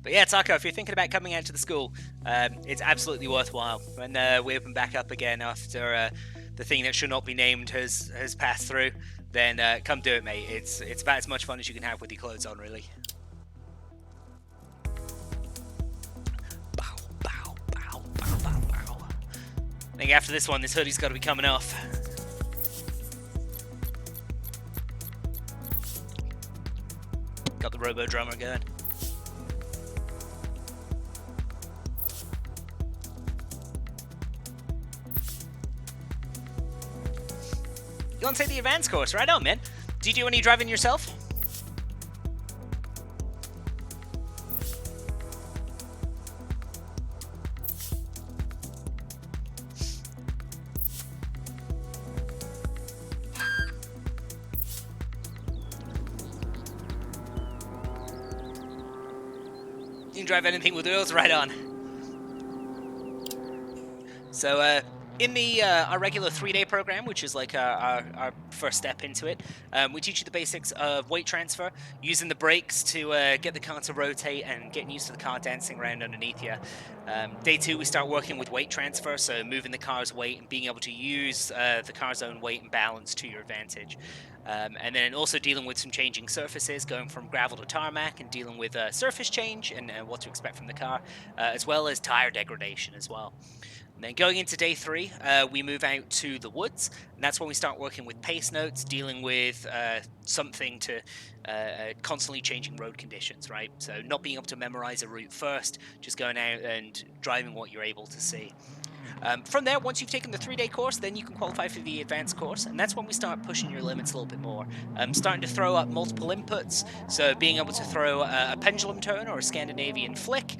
But yeah, Taco, if you're thinking about coming out to the school, it's absolutely worthwhile. When we open back up again after the thing that should not be named has passed through, then come do it, mate. It's about as much fun as you can have with your clothes on, really. Bow, bow, bow, bow, bow, bow. I think after this one, this hoodie's got to be coming off. Got the Robo Drummer going. You want to take the advanced course? Right on, man. Do you do any driving yourself? You can drive anything with wheels? Right on. So, in the our regular 3-day program, which is like our first step into it, we teach you the basics of weight transfer, using the brakes to get the car to rotate and getting used to the car dancing around underneath you. Day 2, we start working with weight transfer, so moving the car's weight and being able to use the car's own weight and balance to your advantage. And then also dealing with some changing surfaces, going from gravel to tarmac, and dealing with surface change and what to expect from the car, as well as tire degradation as well. And then going into day 3, we move out to the woods, and that's when we start working with pace notes, dealing with something to constantly changing road conditions, right? So not being able to memorize a route first, just going out and driving what you're able to see. From there, once you've taken the 3-day course, then you can qualify for the advanced course, and that's when we start pushing your limits a little bit more. Starting to throw up multiple inputs, so being able to throw a pendulum turn or a Scandinavian flick,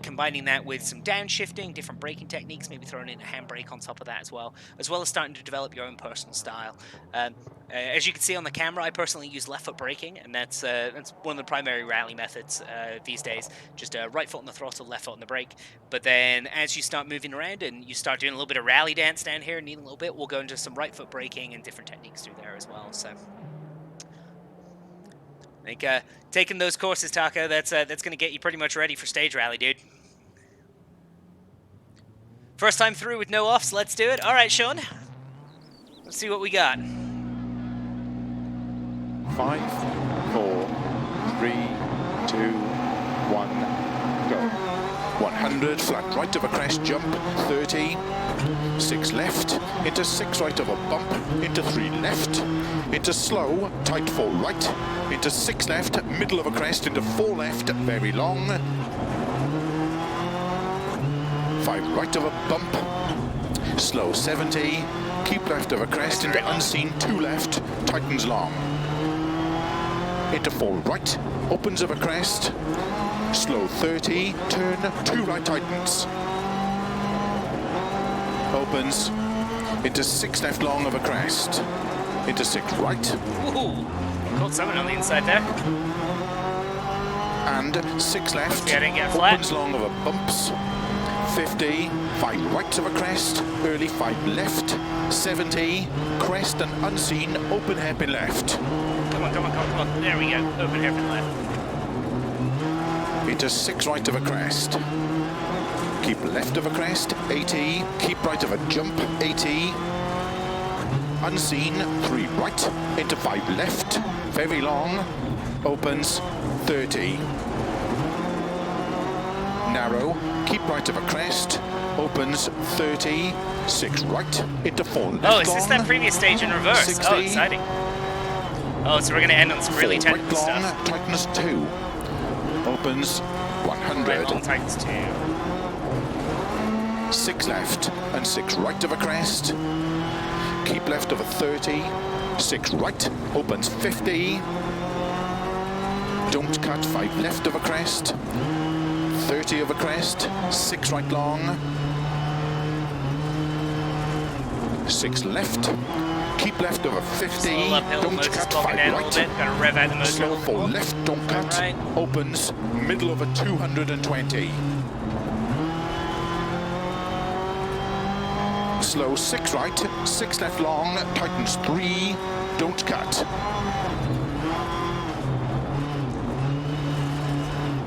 combining that with some downshifting, different braking techniques, maybe throwing in a handbrake on top of that as well as starting to develop your own personal style. As you can see on the camera, I personally use left foot braking, and that's one of the primary rally methods these days. Just right foot on the throttle, left foot on the brake. But then as you start moving around and you start doing a little bit of rally dance down here, needing a little bit, we'll go into some right foot braking and different techniques through there as well. So I think taking those courses, Taco, that's going to get you pretty much ready for stage rally, dude. First time through with no offs, let's do it. All right, Sean, let's see what we got. 5, 4, 3, 2, 1, go. 100, flat right of a crest jump, 30, 6 left, into 6 right of a bump, into 3 left, into slow, tight 4 right, into 6 left, middle of a crest, into 4 left, very long, 5 right of a bump, slow 70, keep left of a crest, into unseen 2 left, tightens long. Into 4 right, opens of a crest, slow 30, turn 2 right tightens. Opens, into 6 left long of a crest, into 6 right. Ooh, caught someone on the inside there. And 6 left, Getting it flat. opens long of a bumps, 50, 5 right of a crest, early 5 left, 70, crest and unseen, open hairpin left. Come on, come on, come on, come on. There we go. Open hairpin left. Into 6 right of a crest. Keep left of a crest, 80. Keep right of a jump, 80. Unseen, 3 right. Into 5 left. Very long. Opens, 30. Narrow. Keep right of a crest. Opens, 30. 6 right. Into 4 left. Oh, is this that previous stage in reverse? 60. Oh, exciting. Oh, so we're going to end on some really 4 technical right long, stuff. tightens 2. Opens, 100. Right long tightens 2. 6 left and 6 right of a crest. Keep left of a 30. 6 right, opens 50. Don't cut, 5 left of a crest. 30 of a crest. 6 right long. 6 left. Keep left of a 50. Slow uphill, Don't Moses cut, blocking 5 down a right. little bit. Got to rev out the motor a Slow little 4 more. left, don't cut. Right. Opens, middle of a 220. Slow 6 right, 6 left long, tightens 3, don't cut.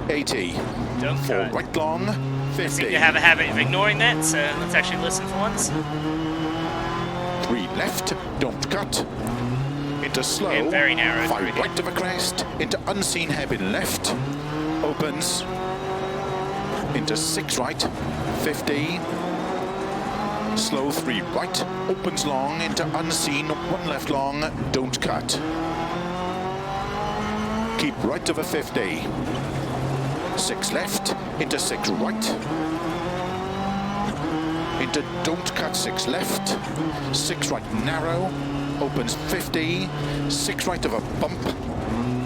80. Don't 4 cut. right long, 50. Seem to have a habit of ignoring that, so let's actually listen for once. 3 left, don't cut. Into slow, And very narrow 5 through here. right of a crest, into unseen hairpin left, opens, into 6 right, 50, slow 3 right, opens long, into unseen, 1 left long, don't cut. Keep right of a 50, 6 left, into 6 right, into don't cut 6 left, 6 right narrow, opens 50, 6 right of a bump,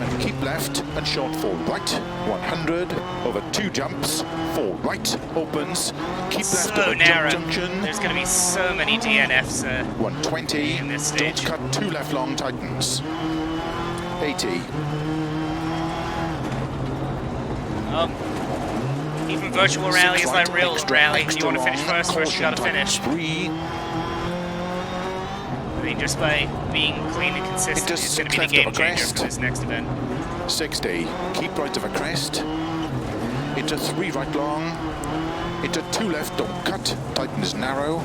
and keep left and short 4 right, 100, over 2 jumps, 4 right, opens, keep left So of a narrow. jump junction, There's going to be so many DNFs. 120, in this don't stage. cut 2 left long tightens, 80, Even virtual rally is like real rally. You want to finish first, you got to finish. 3, I mean, just by being clean and consistent, Into it's going to 6 be the left game of a changer crest. for this next event. 60, keep right of a crest, into 3 right long, into 2 left, don't cut, tightens narrow,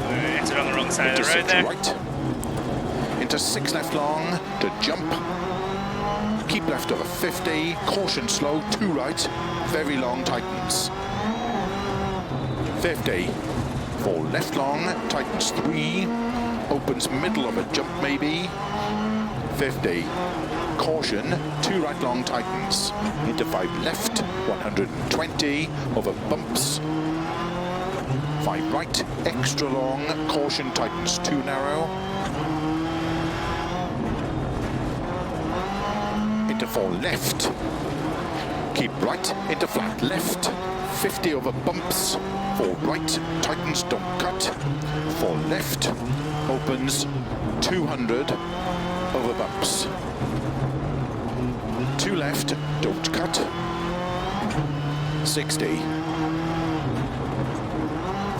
Entered on the wrong side of into the road 6 there. right, into 6 left long, to jump, keep left of a 50, caution slow, 2 right, very long, tightens, 50, 4 left long, tightens 3, opens middle of a jump maybe, 50, caution, 2 right long tightens, into 5 left, 120, over bumps, 5 right, extra long, caution tightens 2 narrow, into 4 left, keep right, into flat left, 50 over bumps, 4 right, tightens don't cut, 4 left, opens, 200 over bumps. 2 left, don't cut. 60.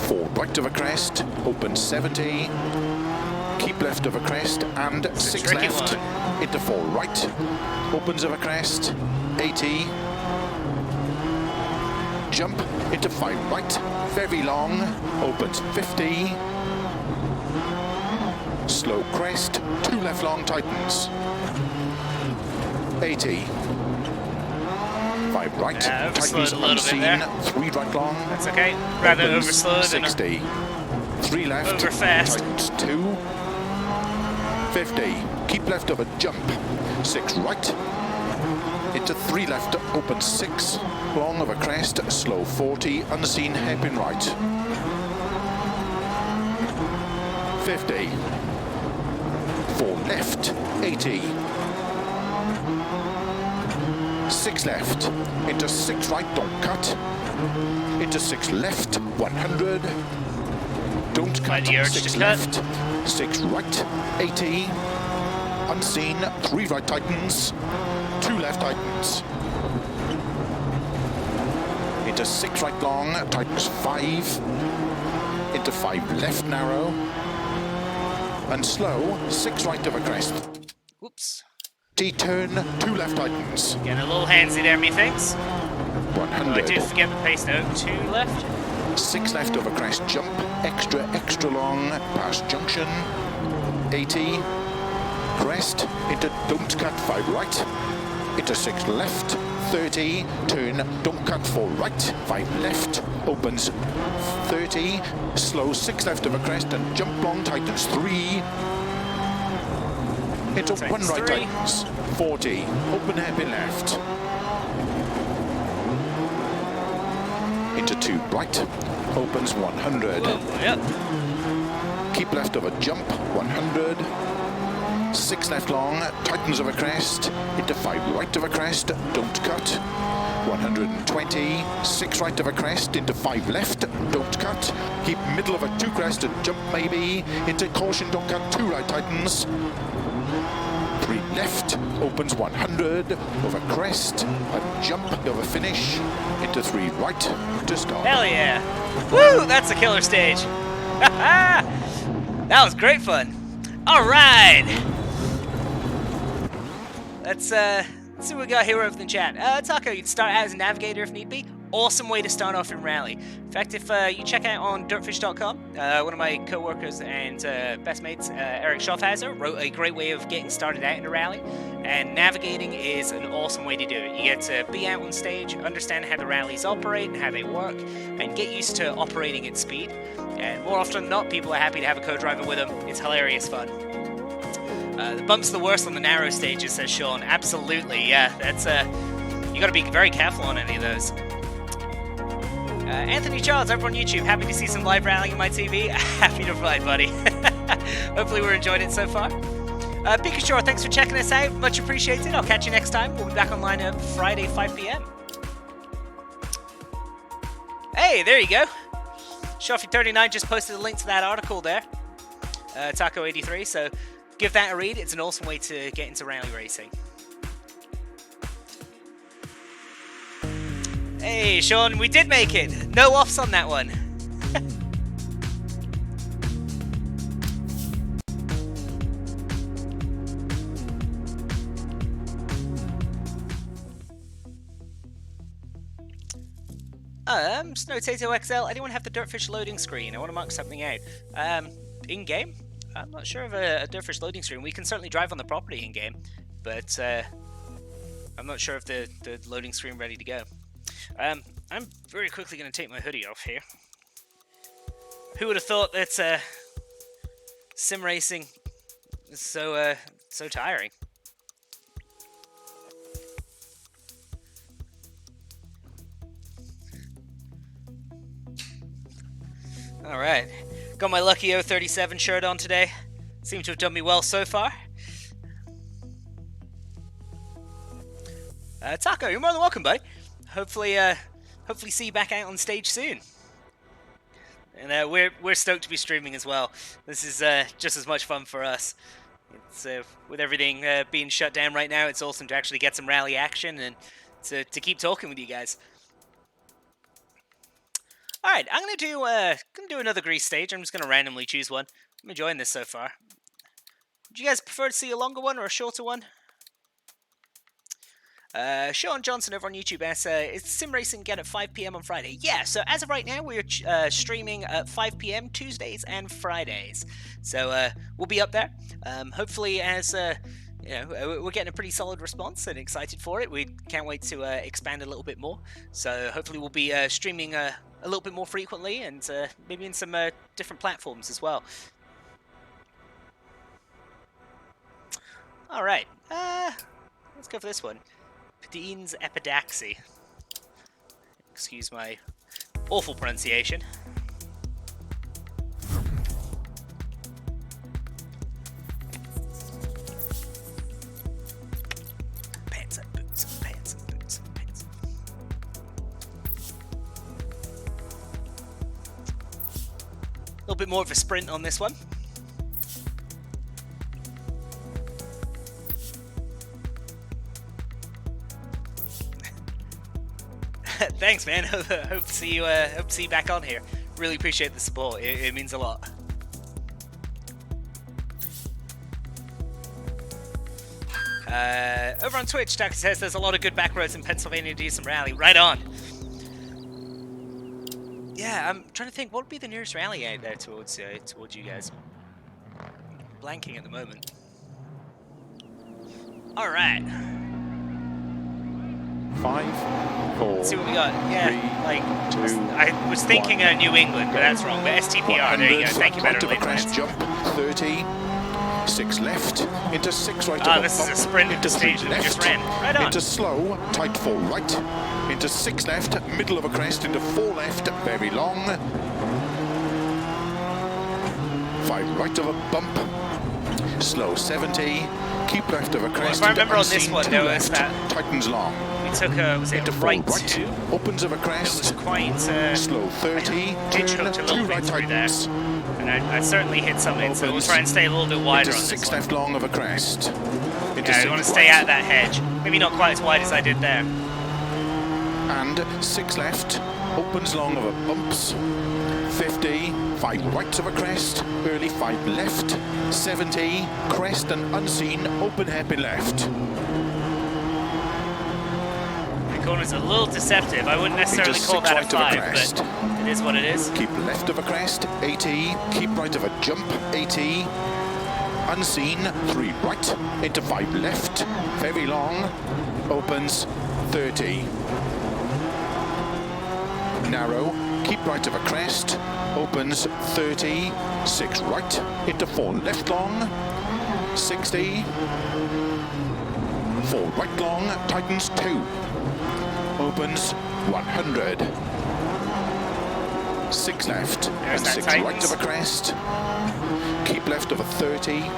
4 right of a crest, open 70. Keep left of a crest and 6 left. Into 4 right, opens of a crest, 80. Jump into 5 right, very long, opens 50. Slow crest, 2 left long, tightens. 80. 5 right, tightens unseen, 3 right long. That's okay. Rather opens overslowed 60. 3 left, over fast. tightens 2. 50. Keep left of a jump. 6 right. Into 3 left, open 6. Long of a crest, slow 40, unseen, hairpin right. 50. 4 left, 80. 6 left. Into 6 right, don't cut. Into 6 left, 100. Don't cut, the urge 6 to left. 6 right, 80. Unseen, 3 right tightens. 2 left tightens. Into 6 right long, tightens 5. Into 5 left narrow. And slow, 6 right of a crest. Whoops. T-turn, 2 left tightens. Getting a little handsy there, methinks. 100. I did forget the pace note. 2 left. 6 left of a crest jump, extra long, past junction. 80. Crest, into don't cut 5 right. Into 6 left, 30. Turn, don't cut 4 right. 5 left, opens 30. Slow 6 left of a crest and jump long, tightens 3. Into 1 right, 3. tightens 40. Open hairpin left. Into 2 right, opens 100. Whoa, yep. Keep left of a jump, 100. 6 left long, tightens of a crest. Into 5 right of a crest, don't cut. 120. 6 right of a crest, into 5 left, don't cut. Keep middle of a 2 crest and jump maybe. Into caution, don't cut, 2 right tightens. 3 left, opens 100, over crest, a jump, over finish, into 3 right, to stop. Hell yeah. Woo, that's a killer stage. That was great fun. All right. Let's see what we got here over the chat. Taco, you'd start out as a navigator if need be. Awesome way to start off in rally. In fact, if you check out on DirtFish.com, one of my co-workers and best mates, Eric Schaffhauser, wrote a great way of getting started out in a rally. And navigating is an awesome way to do it. You get to be out on stage, understand how the rallies operate and how they work, and get used to operating at speed. And more often than not, people are happy to have a co-driver with them. It's hilarious fun. The bump's the worst on the narrow stages, says Sean. Absolutely, yeah. That's you got to be very careful on any of those. Anthony Charles, over on YouTube, happy to see some live rallying on my TV. Happy to provide, buddy. Hopefully we're enjoying it so far. Pikachu, thanks for checking us out. Much appreciated. I'll catch you next time. We'll be back online Friday, 5 p.m. Hey, there you go. Shoffy39 just posted a link to that article there. Taco83, so give that a read. It's an awesome way to get into rally racing. Hey, Sean, we did make it. No offs on that one. Snowtato XL, anyone have the DirtFish loading screen? I want to mark something out. In-game? I'm not sure of a DirtFish loading screen. We can certainly drive on the property in-game, but I'm not sure if the loading screen ready to go. I'm very quickly going to take my hoodie off here. Who would have thought that sim racing is so tiring? All right, got my lucky 037 shirt on today. Seem to have done me well so far. Taco, you're more than welcome, buddy. Hopefully see you back out on stage soon. And we're stoked to be streaming as well. This is just as much fun for us. It's with everything being shut down right now, it's awesome to actually get some rally action and to keep talking with you guys. All right, I'm gonna do another Greece stage. I'm just gonna randomly choose one. I'm enjoying this so far. Would you guys prefer to see a longer one or a shorter one? Sean Johnson over on YouTube asks, is Sim Racing again at 5 PM on Friday? Yeah, so as of right now, we're streaming at 5 PM Tuesdays and Fridays. So we'll be up there. Hopefully, as you know, we're getting a pretty solid response and excited for it. We can't wait to expand a little bit more. So hopefully, we'll be streaming a little bit more frequently and maybe in some different platforms as well. All right, let's go for this one. Pedine's Epidaxy. Excuse my awful pronunciation. Pants and boots and pants and boots and pants. A little bit more of a sprint on this one. Thanks, man. Hope to see you back on here. Really appreciate the support. It means a lot. Over on Twitch, Tucker says there's a lot of good back roads in Pennsylvania to do some rally. Right on. Yeah, I'm trying to think what would be the nearest rally out there towards you guys. Blanking at the moment. All right. 5, 4. Let's see what we got. Yeah, 3, 2, I was thinking New England, but that's wrong. But STPR, there you go. Thank you, right better of a crest jump, 30, 6 left, into 6 right of a this is a bump, sprint into stage 3 that we left, just ran. Right on. into slow, tight 4 right, into 6 left, middle of a crest, into 4 left, very long, 5 right of a bump, slow 70, keep left of a crest. If I remember on this unseen, one, 2 there was left, that tightens long. we took was it Into a 4 right right, 2? opens of a It crest, was quite slow 30, ditch turn, hooked a 2 little right bit through there, tightens. and I certainly hit something. So we'll Opens try and stay a little bit wider into on 6 this one. left long of a crest. Into Yeah, 6 we want to stay right. out of that hedge. Maybe not quite as wide as I did there. And 6 left, opens long of a bumps. 50, 5 right of a crest, early 5 left. 70, crest and unseen, open hairpin left. The corner's a little deceptive. I wouldn't necessarily Into call 6 that a right of a 5, crest. but it is what it is. Keep left of a crest, 80, keep right of a jump, 80. Unseen, 3 right, into 5 left, very long, opens 30. Narrow, keep right of a crest, opens 30, 6 right, into 4 left long, 60, 4 right long, tightens 2, opens 100. 6 left, There's and that 6 right tightens. of a crest, keep left of a 30,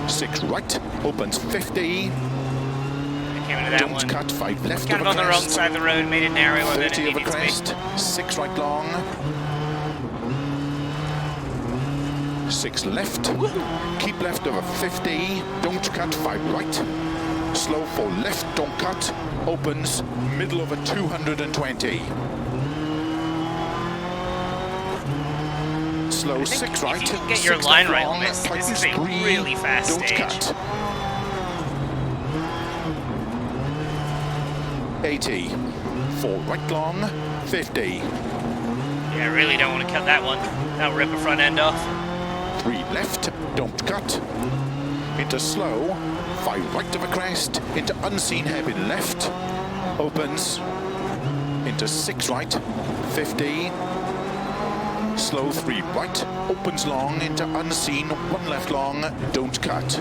6 right, opens 50, I came into that don't one. cut 5 left Kind of of a on the wrong crest, side of the road, made it narrower than it 30 of a needed to be. crest, 6 right long, 6 left, keep left of a 50, don't cut 5 right, slow 4 left, don't cut, opens middle of a 220. Slow I think 6 right, if you can get your 6 line left right on long, this is tightens a 3, really fast don't stage. cut. 80, 4 right long, 50, Yeah, I really don't want to cut that one. That'll rip a front end off. 3 left, don't cut, into slow, 5 right of a crest, into unseen hairpin left, opens, into 6 right, 50, slow 3 right, opens long, into unseen, 1 left long, don't cut,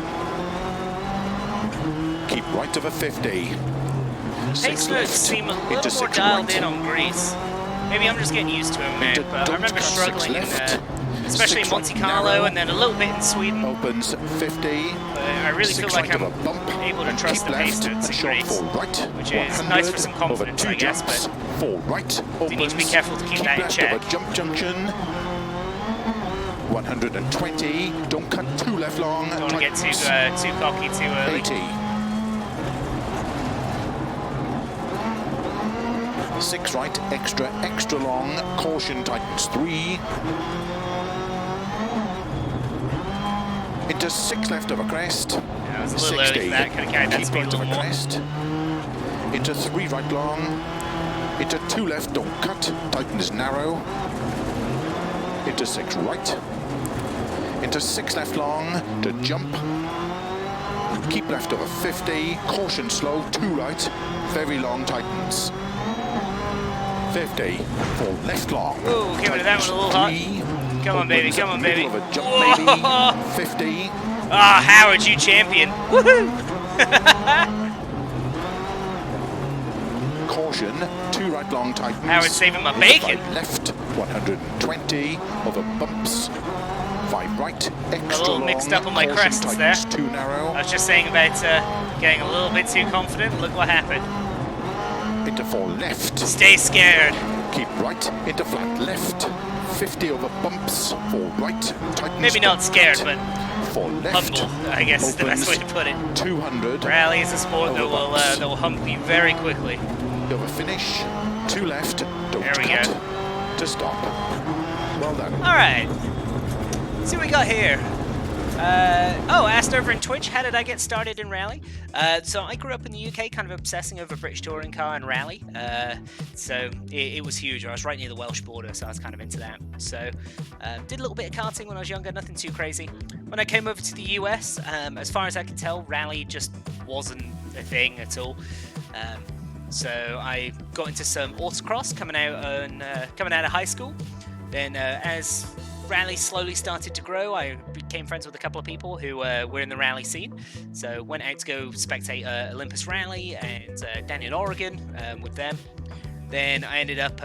keep right of a 50, 6 Pace modes left, seem a into little more 6 dialed right, in on Greece. Maybe I'm just getting used to him, man. Into But I don't remember cut 6 struggling in, left, especially in 6 Monte right Carlo narrow, and then a little bit in Sweden. opens 50, But I really feel 6 like right I'm of a bump, able to and trust keep the pace left, modes and in short Greece, 4 right, which is nice for some 100 over confidence, 2 I guess, jumps, but 4 right, do need to be opens, careful to keep that in left check. of a jump junction, 120. Don't cut too left long. Don't want to get too cocky too early. 80. 6 right, extra long. Caution tightens 3. Into 6 left over crest. Yeah, I was a little early for that. Could have carried that Keep speed a right little over more. crest. Into 3 right long. Into 2 left, don't cut. Tightens narrow. Into 6 right. Into 6 left long to jump. Keep left over 50. Caution slow, 2 right. Very long tightens. 50 for left long. Ooh, came into that one a little hot. 3. Come on, baby. Come on, baby. Middle of a jump, Whoa. maybe. 50. Ah, Howard, you champion. Woohoo! Caution, 2 right long tightens. Howard saving my Into bacon. 5 left, 120 over bumps. 5 right, extra little long. mixed up on my Caution crests there. tightens, 2 narrow. I was just saying about getting a little bit too confident. Look what happened. Into 4 left. Stay scared. Keep right, into flat left. 50 over bumps. 4 right, tightens. Maybe not scared, right. but 4 left. humble, I guess is the best way to put it. 200. Rally is a sport that will hump you very quickly. Over finish. 2 left. Don't There we cut. go. To stop. Well done. All right. Let's see what we got here. Asked over in Twitch, how did I get started in rally? So I grew up in the UK, kind of obsessing over British touring car and rally. So it was huge. I was right near the Welsh border, so I was kind of into that. So did a little bit of karting when I was younger, nothing too crazy. When I came over to the US, as far as I can tell, rally just wasn't a thing at all. So I got into some autocross coming out of high school. Then as rally slowly started to grow, I became friends with a couple of people who were in the rally scene. So went out to go spectate Olympus Rally and down in Oregon with them. Then I ended up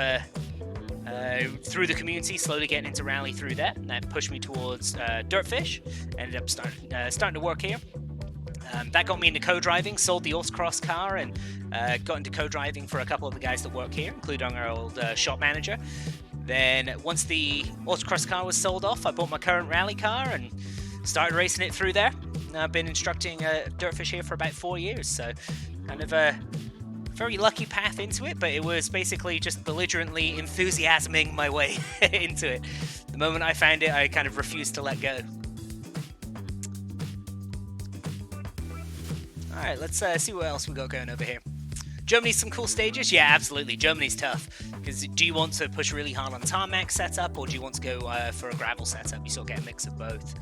through the community, slowly getting into rally through that. And that pushed me towards DirtFish. Ended up starting to work here. That got me into co-driving, sold the autocross car, and got into co-driving for a couple of the guys that work here, including our old shop manager. Then once the autocross car was sold off, I bought my current rally car and started racing it through there. Now I've been instructing DirtFish here for about 4 years, so kind of a very lucky path into it, but it was basically just belligerently enthusiasming my way into it. The moment I found it, I kind of refused to let go. Alright, let's see what else we got going over here. Germany's some cool stages? Yeah, absolutely. Germany's tough. Because do you want to push really hard on tarmac setup, or do you want to go for a gravel setup? You sort of get a mix of both.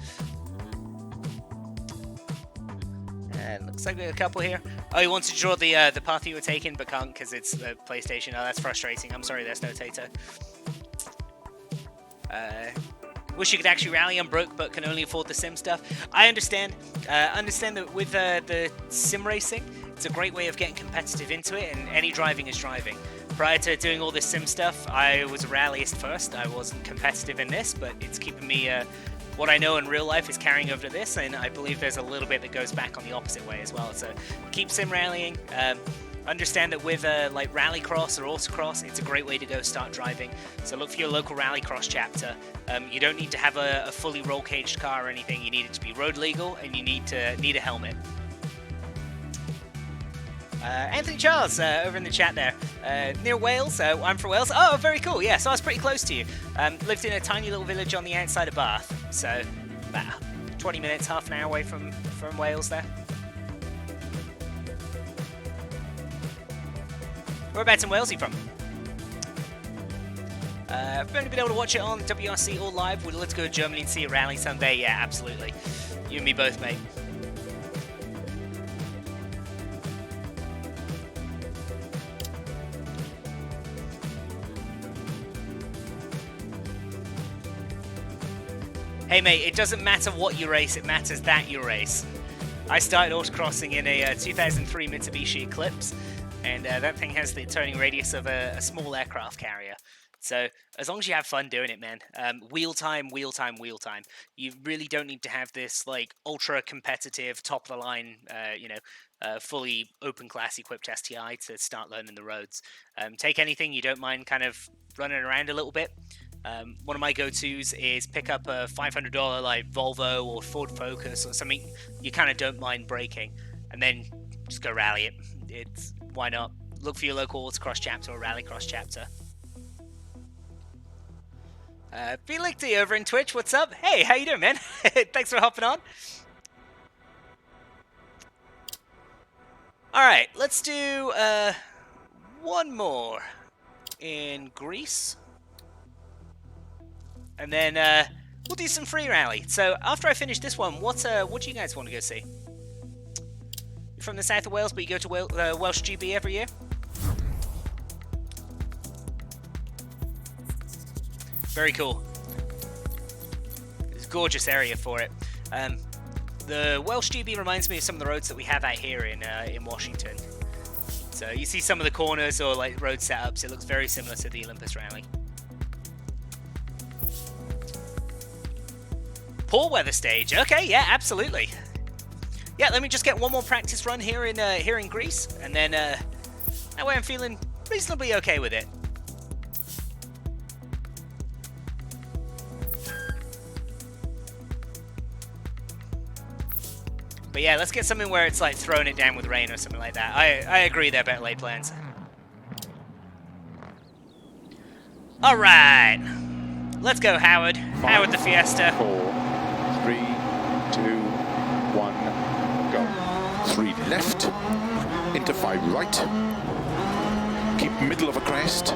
And looks like we have a couple here. Oh, you want to draw the path you were taking, but can't because it's the PlayStation. Oh, that's frustrating. I'm sorry, there's no Tato. Wish you could actually rally. I'm broke, but can only afford the sim stuff. I understand. Understand that with the sim racing, it's a great way of getting competitive into it, and any driving is driving. Prior to doing all this sim stuff, I was a rallyist first. I wasn't competitive in this, but it's keeping me. What I know in real life is carrying over to this, and I believe there's a little bit that goes back on the opposite way as well. So keep sim rallying. Understand that with like rallycross or autocross, it's a great way to go start driving. So look for your local rallycross chapter. You don't need to have a fully roll caged car or anything. You need it to be road legal, and you need a helmet. Anthony Charles over in the chat there. Near Wales. I'm from Wales. Oh, very cool. Yeah, so I was pretty close to you. Lived in a tiny little village on the outside of Bath. So about 20 minutes, half an hour away from Wales there. Whereabouts in Wales are you from? I've only been able to watch it on WRC or live. Would you love to go to Germany and see a rally someday? Yeah, absolutely. You and me both, mate. Hey mate, it doesn't matter what you race, it matters that you race. I started autocrossing in a 2003 Mitsubishi Eclipse, and that thing has the turning radius of a small aircraft carrier. So as long as you have fun doing it, man. Wheel time. You really don't need to have this like ultra competitive, top of the line, fully open class equipped STI to start learning the roads. Take anything you don't mind kind of running around a little bit. One of my go-tos is pick up a $500 like Volvo or Ford Focus or something you kind of don't mind breaking, and then just go rally it. It's why not? Look for your local autocross chapter or rallycross chapter. Felixy over in Twitch, what's up? Hey, how you doing, man? Thanks for hopping on. All right, let's do one more in Greece. And then we'll do some free rally. So after I finish this one, what do you guys want to go see? You're from the south of Wales, but you go to Welsh GB every year? Very cool. It's a gorgeous area for it. The Welsh GB reminds me of some of the roads that we have out here in Washington. So you see some of the corners or like road setups. It looks very similar to the Olympus Rally. Poor weather stage. Okay, yeah, absolutely. Yeah, let me just get one more practice run here in Greece, and then that way I'm feeling reasonably okay with it. But yeah, let's get something where it's like throwing it down with rain or something like that. I agree they're better laid plans. All right, let's go, Howard. 5, Howard the Fiesta. 4, 3, 2, 1, go. 3 left, into 5 right. Keep middle of a crest.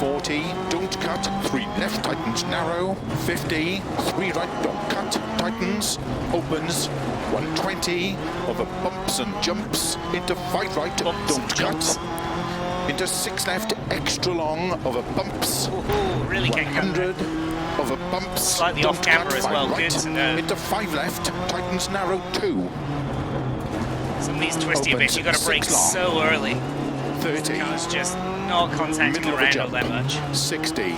40, don't cut, 3 left, tightens narrow, 50, 3 right, don't cut, tightens, opens, 120, over bumps and jumps, into 5 right, don't cut, into 6 left, extra long, over bumps, Really can't cut 100, over bumps, Slightly don't off camber cut, as 5 well, right, good to know. into 5 left, tightens narrow, 2, Some of these twisty Opens, bits, you got to brake 6 long. so early. 30, It's just not contacting middle the of a round all jump, that much. 60,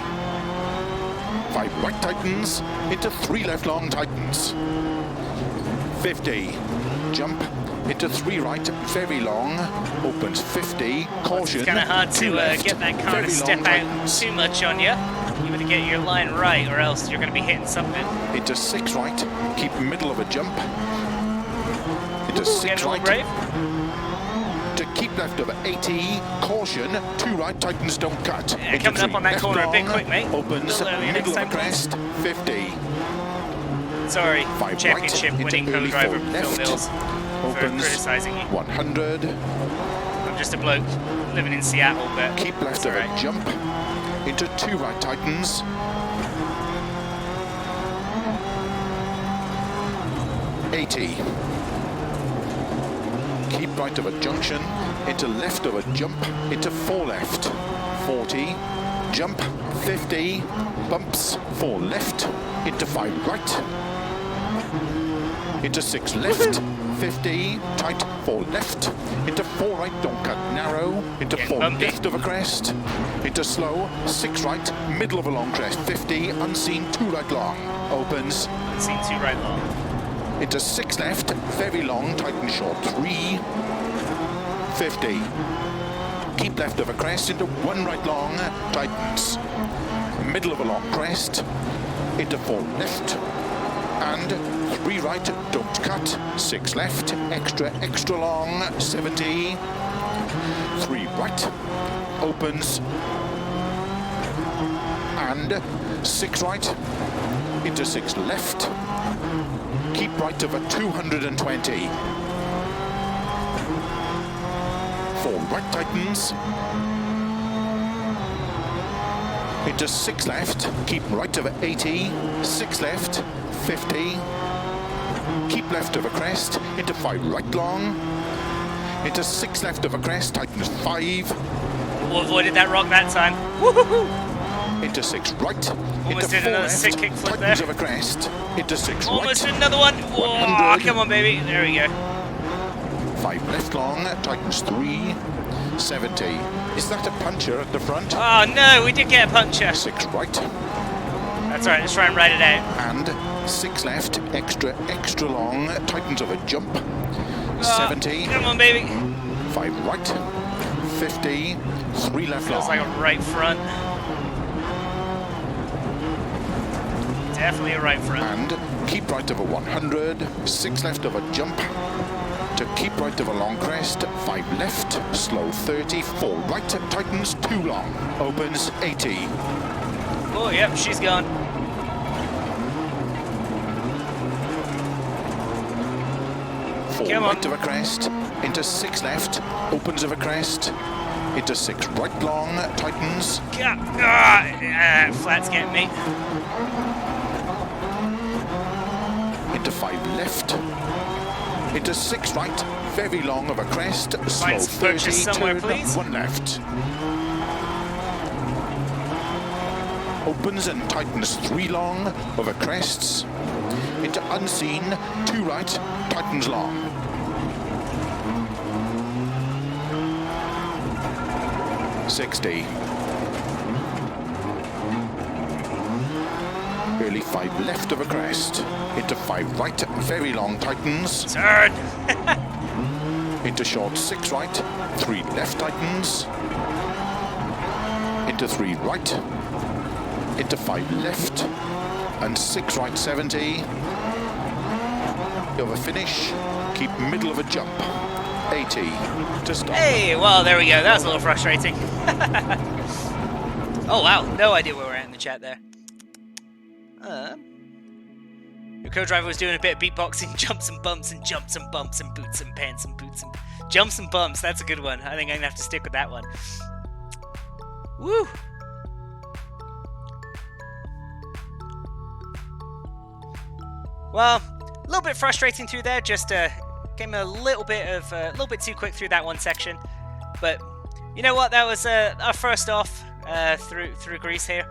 5 right tightens, into 3 left long tightens, 50, jump, into 3 right, very long, opens 50, caution, It's kind of hard 2 to left, get that car very to long step out tightens, too much on you. You better get your line right, or else you're going to be hitting something. into 6 right, keep middle of a jump, into Ooh, 6 getting a little right, brave. to keep left over 80, caution, 2 right, tightens, don't cut, Yeah, into coming up 3 on that left corner a bit long, quick, mate. opens, A little earlier middle next of a time, please. crest, 50, Sorry, 5 championship right, winning into early co-driver 4 Phil left, Mills for opens, criticising you. 100, I'm just a bloke living in Seattle, but keep left it's of a alright. jump, into 2 right tightens, 80, keep right of a junction, into left of a jump, into 4 left, 40, jump, 50, bumps, 4 left, into 5 right, into 6 left, 50, tight, 4 left, into 4 right, don't cut, narrow, into Getting 4 bumpy. left of a crest, into slow, 6 right, middle of a long crest, 50, unseen, 2 right long, opens, Seen 2 right long. into 6 left, very long, tighten short, 3, 50, keep left of a crest, into 1 right long, tightens, middle of a long crest, into 4 left, and 3 right, don't cut, 6 left, extra long, 70, 3 right, opens, and 6 right, into 6 left, keep right of a 220, 4 right tightens, into 6 left, keep right of a 80, 6 left, 50, keep left of a crest, into 5 right long, into 6 left of a crest, tightens 5, We'll avoided that rock that time. Woohoo! into 6 right, Almost into did 4 another left, sick kick flip tightens there. of a crest, into 6 Almost right, another one. Whoa, 100. come on, baby. There we go. 5 left long, tightens 3, 70. Is that a puncher at the front? Oh no, we did get a puncher. 6 right, That's alright, let's try and ride it out. and 6 left, extra long, tightens of a jump, 70, Come on, baby. 5 right, 50, 3 left Feels long, like a right front. Definitely a right front. And keep right over 100, 6 left of a jump, to keep right of a long crest, 5 left, slow 30, 4 right, tightens 2 long, opens 80. Oh, yep, she's gone. Come on. Right of a crest, into 6 left, opens of a crest, into 6 right long, tightens. Flat's getting me. Into 5 left, into 6 right, very long of a crest, slow Find some purchase 30, somewhere, turn please. 1 left. Opens and tightens 3 long over crests, into unseen, 2 right, tightens long. .60. Early 5 left of a crest, into 5 right, very long tightens. Turn. Into short 6 right, 3 left tightens. Into 3 right, into 5 left, and 6 right 70. Over finish, keep middle of a jump. 80 to stop. Hey, well, there we go. That was a little frustrating. Oh, wow. No idea where we're at in the chat there. Your co-driver was doing a bit of beatboxing, jumps and bumps and jumps and bumps and boots and pants and boots and jumps and bumps. That's a good one. I think I'm gonna have to stick with that one. Woo! Well, a little bit frustrating through there. Just came a little bit too quick through that one section. But you know what? That was our first off through Greece here.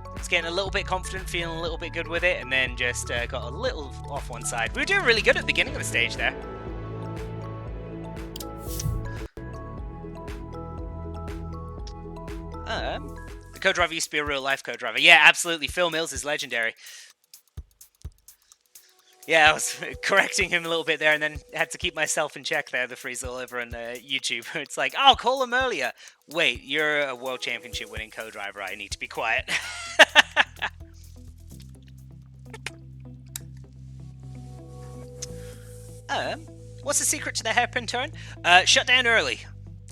I was getting a little bit confident, feeling a little bit good with it, and then just got a little off one side. We were doing really good at the beginning of the stage there. The co-driver used to be a real life co-driver. Yeah, absolutely. Phil Mills is legendary. Yeah, I was correcting him a little bit there and then had to keep myself in check there, the freeze all over on YouTube. It's like, oh, call him earlier. Wait, you're a world championship winning co-driver. I need to be quiet. What's the secret to the hairpin turn? Shut down early.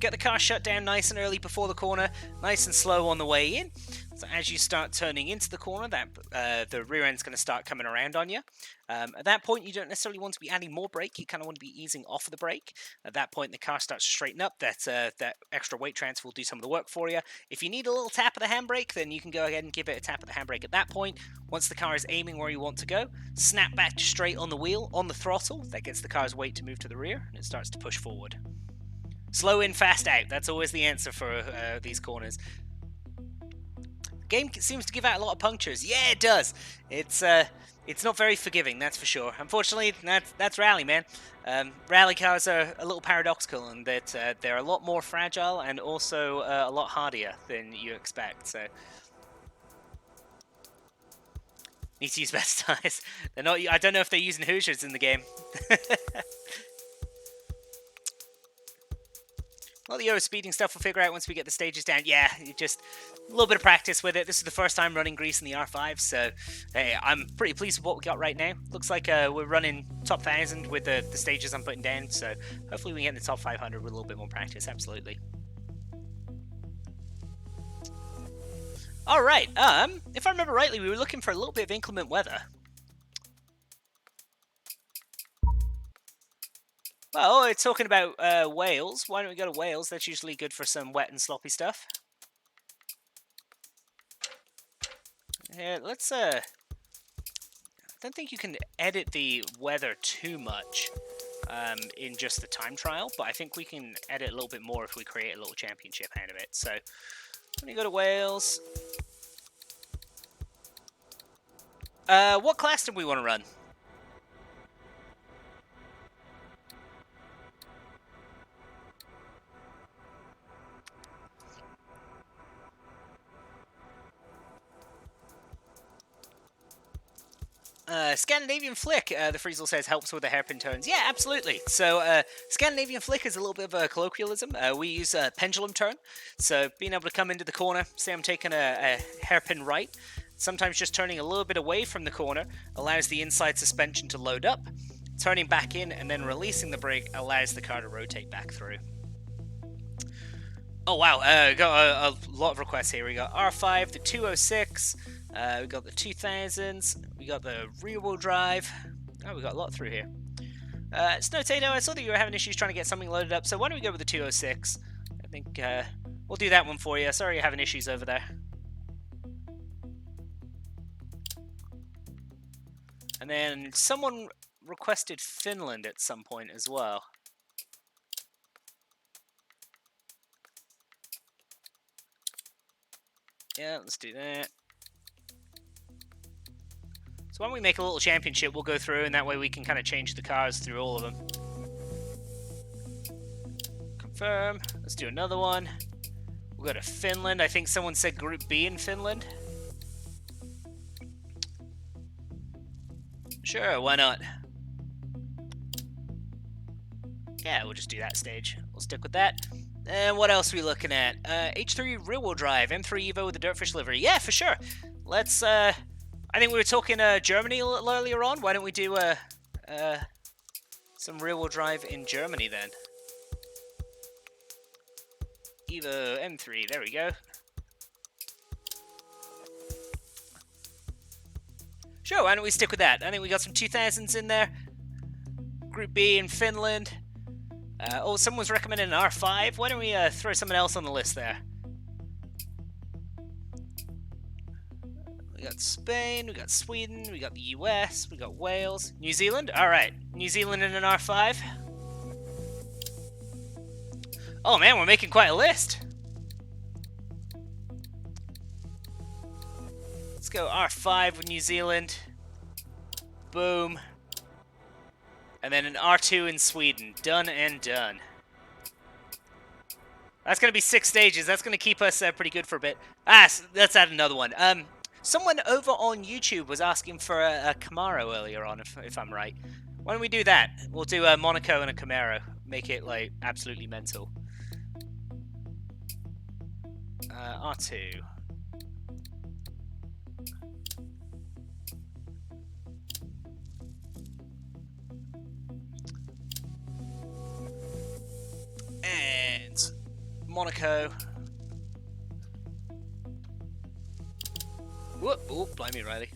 Get the car shut down nice and early before the corner, nice and slow on the way in. So as you start turning into the corner, that the rear end's going to start coming around on you. At that point, you don't necessarily want to be adding more brake. You kind of want to be easing off of the brake. At that point, the car starts to straighten up. That extra weight transfer will do some of the work for you. If you need a little tap of the handbrake, then you can go ahead and give it a tap of the handbrake at that point. Once the car is aiming where you want to go, snap back straight on the wheel, on the throttle. That gets the car's weight to move to the rear, and it starts to push forward. Slow in, fast out. That's always the answer for these corners. Game seems to give out a lot of punctures. Yeah, it does. It's not very forgiving, that's for sure. Unfortunately, that's rally, man. Rally cars are a little paradoxical in that they're a lot more fragile and also a lot hardier than you expect. So need to use better tires. They're not. I don't know if they're using Hoosiers in the game. Well, the Euro speeding stuff we'll figure out once we get the stages down. Yeah, just a little bit of practice with it. This is the first time running Greece in the R5, so hey, I'm pretty pleased with what we got right now. Looks like we're running top 1,000 with the stages I'm putting down, so hopefully we can get in the top 500 with a little bit more practice, absolutely. Alright, if I remember rightly, we were looking for a little bit of inclement weather. Well, it's talking about Wales. Why don't we go to Wales? That's usually good for some wet and sloppy stuff. Yeah, let's I don't think you can edit the weather too much in just the time trial, but I think we can edit a little bit more if we create a little championship out of it. So, when you go to Wales, what class do we want to run? Scandinavian Flick, the Friesel says, helps with the hairpin turns. Yeah, absolutely. So, Scandinavian Flick is a little bit of a colloquialism. We use a pendulum turn. So, being able to come into the corner, say I'm taking a hairpin right, sometimes just turning a little bit away from the corner allows the inside suspension to load up. Turning back in and then releasing the brake allows the car to rotate back through. Oh wow, got a lot of requests here. We got R5, the 206, we got the 2000s, we got the rear-wheel drive. Oh, we got a lot through here. Snowtato, I saw that you were having issues trying to get something loaded up, so why don't we go with the 206? I think we'll do that one for you. Sorry you're having issues over there. And then someone requested Finland at some point as well. Yeah, let's do that. So why don't we make a little championship, we'll go through, and that way we can kind of change the cars through all of them. Confirm. Let's do another one. We'll go to Finland. I think someone said Group B in Finland. Sure, why not? Yeah, we'll just do that stage. We'll stick with that. And what else are we looking at? H3 rear-wheel drive, M3 Evo with the DirtFish livery. Yeah, for sure. Let's, I think we were talking Germany a little earlier on. Why don't we do some rear-wheel drive in Germany then? Evo M3, there we go. Sure, why don't we stick with that? I think we got some 2000s in there. Group B in Finland. Oh, someone's recommending an R5. Why don't we throw someone else on the list there? We got Spain, we got Sweden, we got the US, we got Wales. New Zealand? Alright, New Zealand in an R5. Oh man, we're making quite a list. Let's go R5 with New Zealand. Boom. And then an R2 in Sweden. Done and done. That's going to be 6 stages. That's going to keep us pretty good for a bit. Let's add another one. Someone over on YouTube was asking for a Camaro earlier on, if I'm right. Why don't we do that? We'll do a Monaco and a Camaro. Make it, like, absolutely mental. R2. And Monaco. Whoop! Oh, blimey, Riley.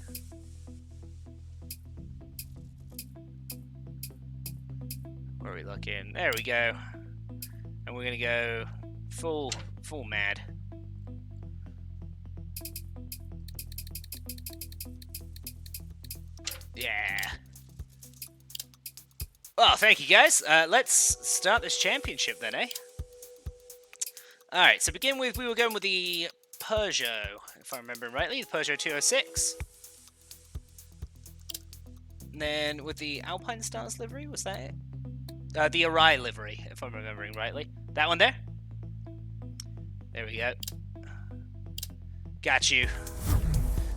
Where are we looking? There we go. And we're gonna go full mad. Yeah. Well, thank you guys. Let's start this championship then, eh? Alright, so to begin with, we were going with the Peugeot, if I remember rightly, the Peugeot 206. And then with the Alpine Stars livery, was that it? The Arai livery, if I'm remembering rightly. That one there? There we go. Got you.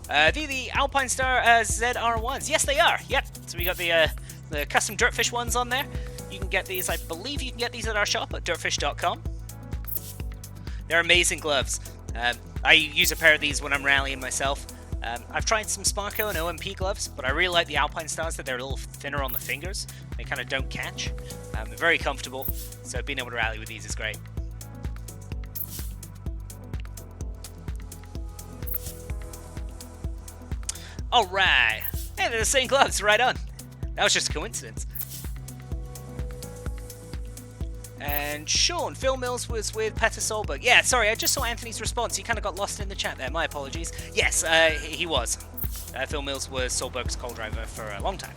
The Alpine Star ZR1s. Yes, they are. Yep. So we got the custom DirtFish ones on there. You can get these, I believe you can get these at our shop at dirtfish.com. They're amazing gloves. I use a pair of these when I'm rallying myself. I've tried some Sparco and OMP gloves, but I really like the Alpine Stars that they're a little thinner on the fingers. They kind of don't catch. They're very comfortable, so being able to rally with these is great. Alright! Hey, they're the same gloves, right on. That was just a coincidence. And Sean, Phil Mills was with Petter Solberg. Yeah, sorry, I just saw Anthony's response. He kind of got lost in the chat there. My apologies. Yes, he was. Phil Mills was Solberg's co-driver for a long time.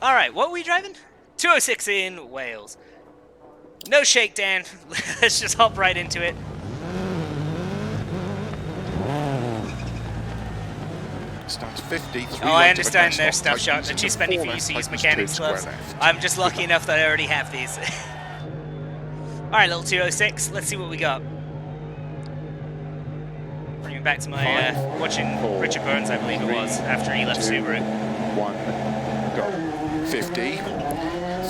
Alright, what were we driving? 206 in Wales. No shakedown. Let's just hop right into it. Starts 50. Oh, I understand their stuff shot. They're too spendy for you to use mechanics gloves. I'm just lucky enough that I already have these. Alright, little 206. Let's see what we got. Bring it back to my watching Richard Burns, I believe it was, after he left Subaru. 1, go. 50.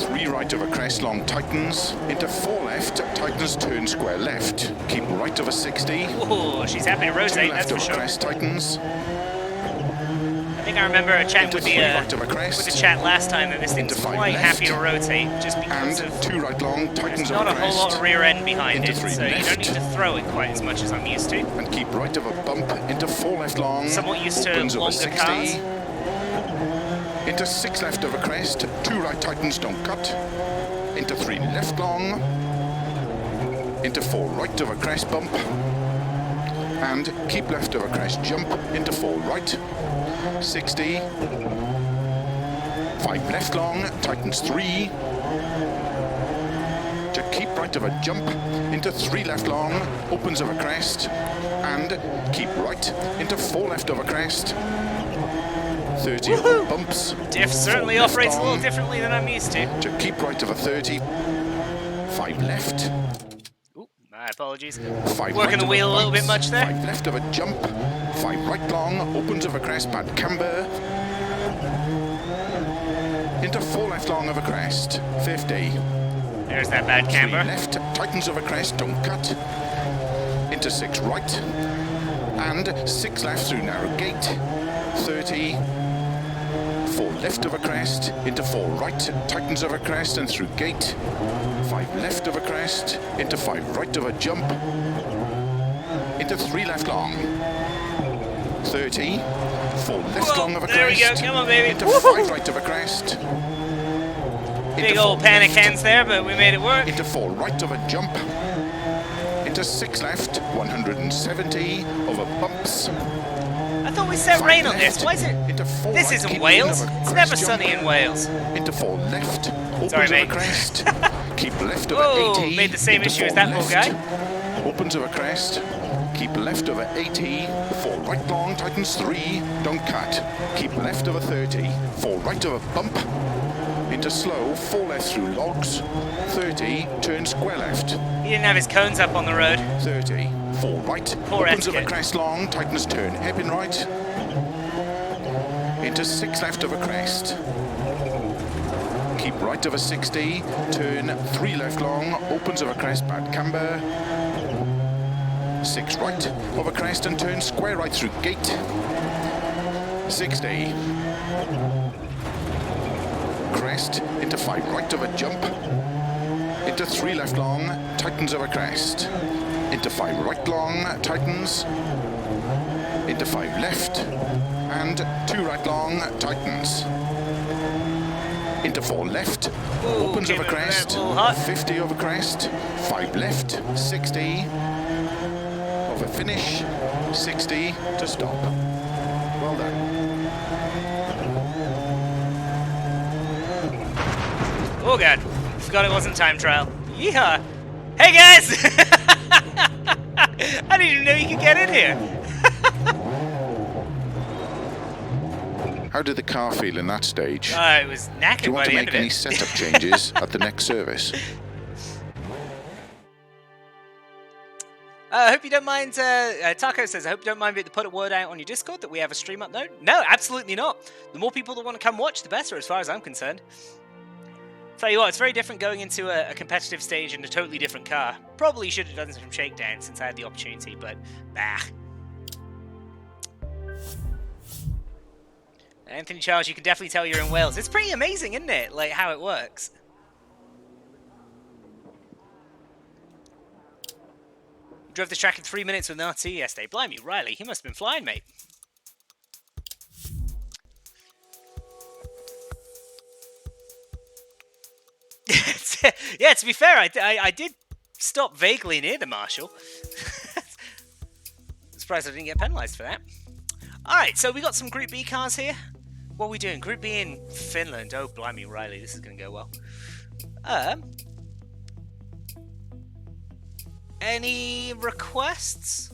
3 right over crest, long tightens. Into 4 left, tightens, turn square left. Keep right over 60. Oh, she's happy to 2 rotate, left that's for over sure. crest, tightens. I think I remember chatting Into with 3 right over the crest. chat last time that this thing's Into 5 quite left. happy to rotate, just because And of 2 right long, tightens not over a whole lot crest. of rear end behind Into it, 3 so you don't left. need to throw it quite as much as I'm used to. And keep right over bump. Into 4 left long. Somewhat used to opens over longer 60. cars. Into 6 left over crest. 2 right tightens, don't cut. Into 3 left long. Into 4 right over crest, bump. And keep left over crest, jump. Into 4 right. 60. 5 left long, tightens 3. To keep right over jump. Into 3 left long, opens over crest. And keep right. Into 4 left over crest. 30 over bumps. Diff certainly 4 left operates a little long. differently than I'm used to. To keep right over 30. 5 left. Ooh, my apologies. 5 Working right the over wheel a little bit bumps, much there. 5 left over jump. 5 right long, opens over crest, bad camber. Into 4 left long over crest. 50. There's that bad 3 camber. left, tightens over crest, don't cut. Into 6 right. And 6 left through narrow gate. 30. 4 left over crest. Into 4 right, tightens over crest and through gate. 5 left over crest. Into 5 right over jump. Into 3 left long. 30. 4 left Whoa, long over there we go, crest. come on, baby. Into Woohoo! 5 right over crest. Big Into old 4 panic left. hands there, but we made it work. Into 4 right over jump. Into 6 left, 170 over bumps. I thought we set 5 rain on left. this. Why is it? Into 4 This right, isn't keep Wales. in over It's crest never jump. sunny in Wales. Into 4 left, opens Sorry, over mate. crest. Keep left over Oh, 80. made the same into issue as 4 that poor left. guy. Opens over crest. Keep left over 80. 4 right long, tightens 3. Don't cut. Keep left over 30. 4 right over bump. Into slow, 4 left through logs. 30, turn square left. He didn't have his cones up on the road. 30, 4 right. Poor opens over etiquette. crest long, tightens turn, hairpin right. Into 6 left over crest. Keep right over 60, turn 3 left long, opens over crest, bad camber. 6 right over crest and turn square right through gate. 60. Crest into 5 right over jump. Into 3 left long, tightens over crest. Into 5 right long, tightens. Into 5 left. And 2 right long, tightens. Into 4 left, opens came over over there crest. a little hot. 50 over crest. 5 left, 60. Over finish, 60 to stop. Well done. Oh god, forgot it wasn't time trial. Yeehaw! Hey guys! I didn't even know you could get in here. How did the car feel in that stage? It was Do knackered you by want to the end make of any it. setup changes at the next service? I hope you don't mind, Taco says, I hope you don't mind me to put a word out on your Discord that we have a stream up now. No, absolutely not. The more people that want to come watch, the better, as far as I'm concerned. Tell you what, it's very different going into a competitive stage in a totally different car. Probably should have done some shakedown since I had the opportunity, but bah. Anthony Charles, you can definitely tell you're in Wales. It's pretty amazing, isn't it? Like, how it works. You drove this track in 3 minutes with an RT yesterday. Blimey, Riley, he must have been flying, mate. Yeah, to be fair, I did stop vaguely near the marshal. Surprised I didn't get penalised for that. Alright, so we got some Group B cars here. What are we doing? Group B in Finland. Oh, blimey, Riley, this is going to go well. Any requests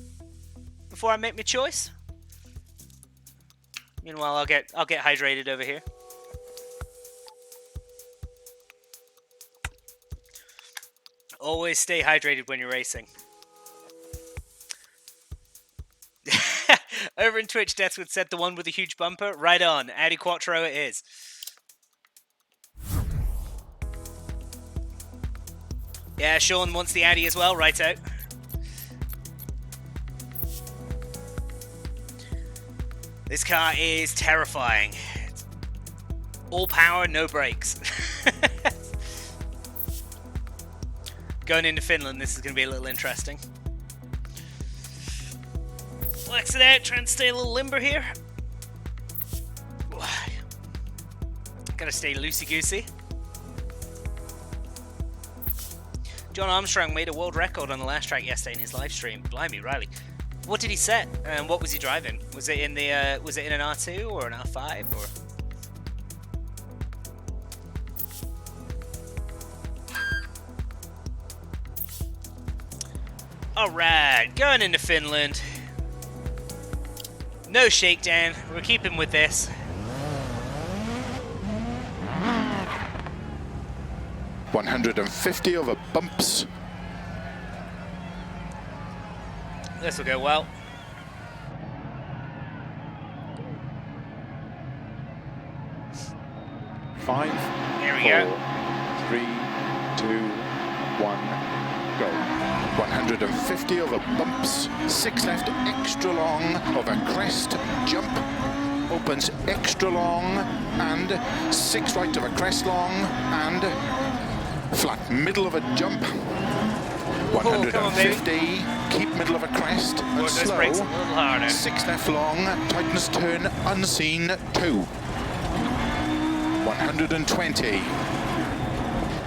before I make my choice? Meanwhile, I'll get hydrated over here. Always stay hydrated when you're racing. Over in Twitch, Deathwood said the one with the huge bumper. Right on. Audi Quattro it is. Yeah, Sean wants the Audi as well, right out. This car is terrifying. It's all power, no brakes. Going into Finland, this is going to be a little interesting. Flex it out, trying to stay a little limber here. Gotta stay loosey-goosey. John Armstrong made a world record on the last track yesterday in his live stream. Blimey, Riley. What did he set? And what was he driving? Was it in the was it in an R2 or an R5 or? Alright, going into Finland. No shakedown. We're keeping with this. $150 over bumps. This will go well. Five, There we four, go. 3, 2, 1, go. 150 over bumps, 6 left extra long over crest, jump, opens extra long, and 6 right over crest long, and flat middle of a jump. come on, 150, keep middle of a crest, and Work those slow. brakes a little harder. 6 left long, tightens turn, unseen, 2. 120.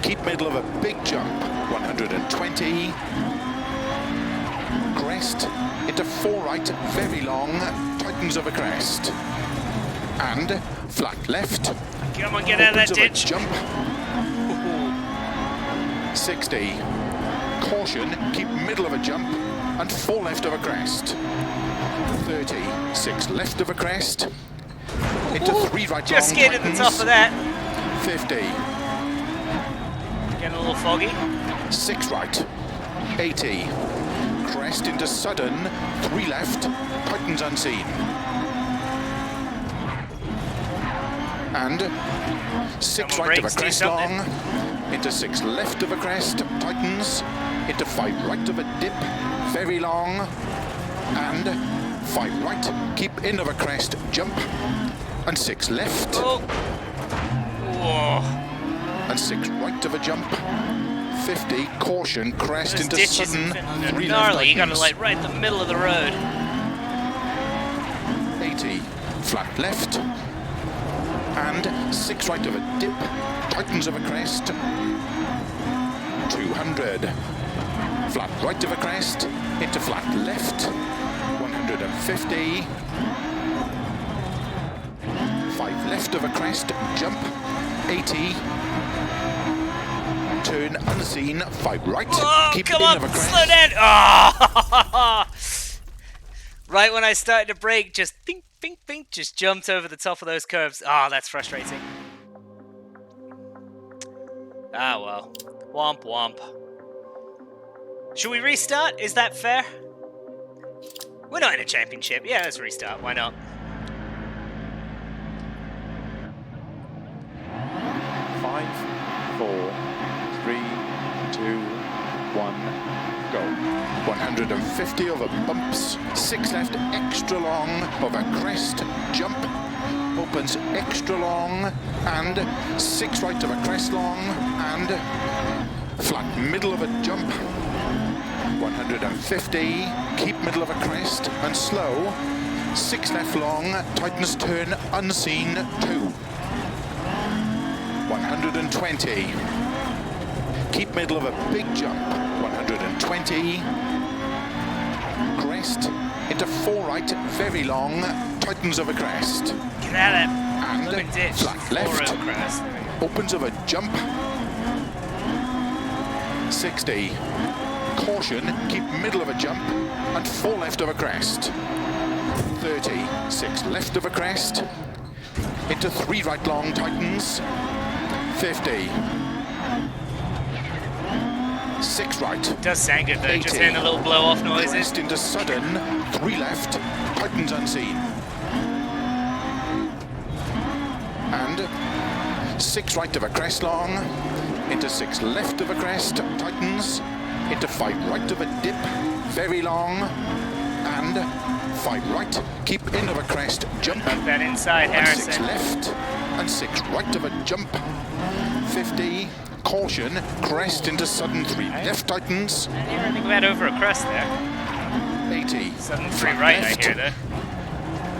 Keep middle of a big jump, 120. Crest, into 4 right, very long, tightens over crest. And flat left. Come on, get out of that opens over ditch. jump. 60. Caution, keep middle of a jump, and 4 left of a crest. 30. 6 left of a crest. Into 3 right Just long, get at the top tightens. of that. 50. Getting a little foggy. 6 right. 80. Crest into sudden, 3 left, tightens unseen. And 6 Come on, right of a brakes, do crest something. long, into 6 left of a crest, tightens, into 5 right of a dip, very long, and 5 right, keep in of a crest, jump, and 6 left, Oh. Whoa. and 6 right of a jump, 50, caution, crest Those into ditches in sudden, Finland are 3 left, gnarly. You gotta tightens. like right in the middle of the road. 80, flat left, and 6 right of a dip, tightens of a crest, 200, flat right of a crest, into flat left, 150, 5 left of a crest, jump, 80, turn unseen, 5 right, Oh, keep come in on, of a crest. slow down. Oh. Right when I started to brake, just think, just jumped over the top of those curves. Ah, that's frustrating. Ah, well. Womp womp. Should we restart? Is that fair? We're not in a championship. Yeah, let's restart. Why not? Five, 4, 3, 2, 1, go. 150 over bumps, 6 left extra long over crest, jump, opens extra long, and 6 right over crest long, and flat middle of a jump. 150, keep middle of a crest, and slow, 6 left long, tightens turn, unseen, 2. 120. Keep middle of a big jump. 120. Crest into 4 right, very long, tightens of a crest. Get out of that And flipping ditch. flat left. Four-row crest. There we go. Opens of a jump. 60. Caution, keep middle of a jump, and 4 left of a crest. 30. 6 left of a crest. Into 3 right long, tightens. 50. 6 right. Does sound good though, 80. just hearing the little blow off noises. Crest into sudden, 3 left, tightens unseen. And 6 right of a crest long, into 6 left of a crest, tightens, into 5 right of a dip, very long, and 5 right, keep in of a crest, jump, Back that inside, and 6 Harrison. left, and 6 right of a jump, 50, caution, crest into sudden 3 left, tightens, I didn't even think we had over a crest there. 80, Sudden 3 flat right, left, I hear there.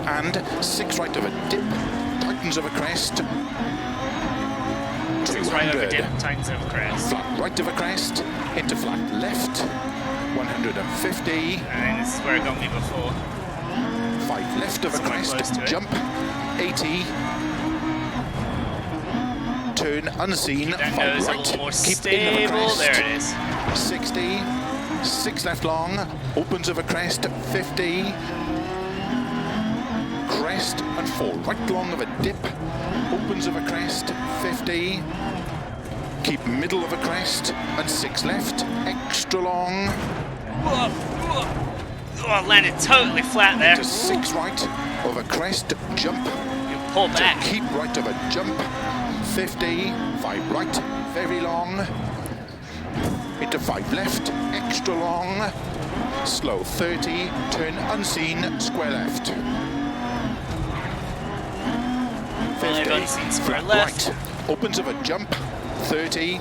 and 6 right of a dip, tightens of a crest, 6 right over 200. dip, tightens over crest. Flat right of a crest, into flat left, 150, And this is where it got me before. 5 left of a Somewhere close crest, to it. jump, 80, turn unseen, That 5 nose a right, little more keep in of a stable. crest, There it is. 60, 6 left long, opens of a crest, 50, crest and 4 right long of a dip, opens of a crest, 50, keep middle of a crest and 6 left, extra long, Whoa, whoa. Oh, landed totally flat there. into 6 right of a crest, jump, You pull to back. keep right of a jump, 50, 5 right, very long, into 5 left, extra long, slow 30, turn unseen, square left. Fully 50, unseen, square flat left. right, opens of a jump, 30,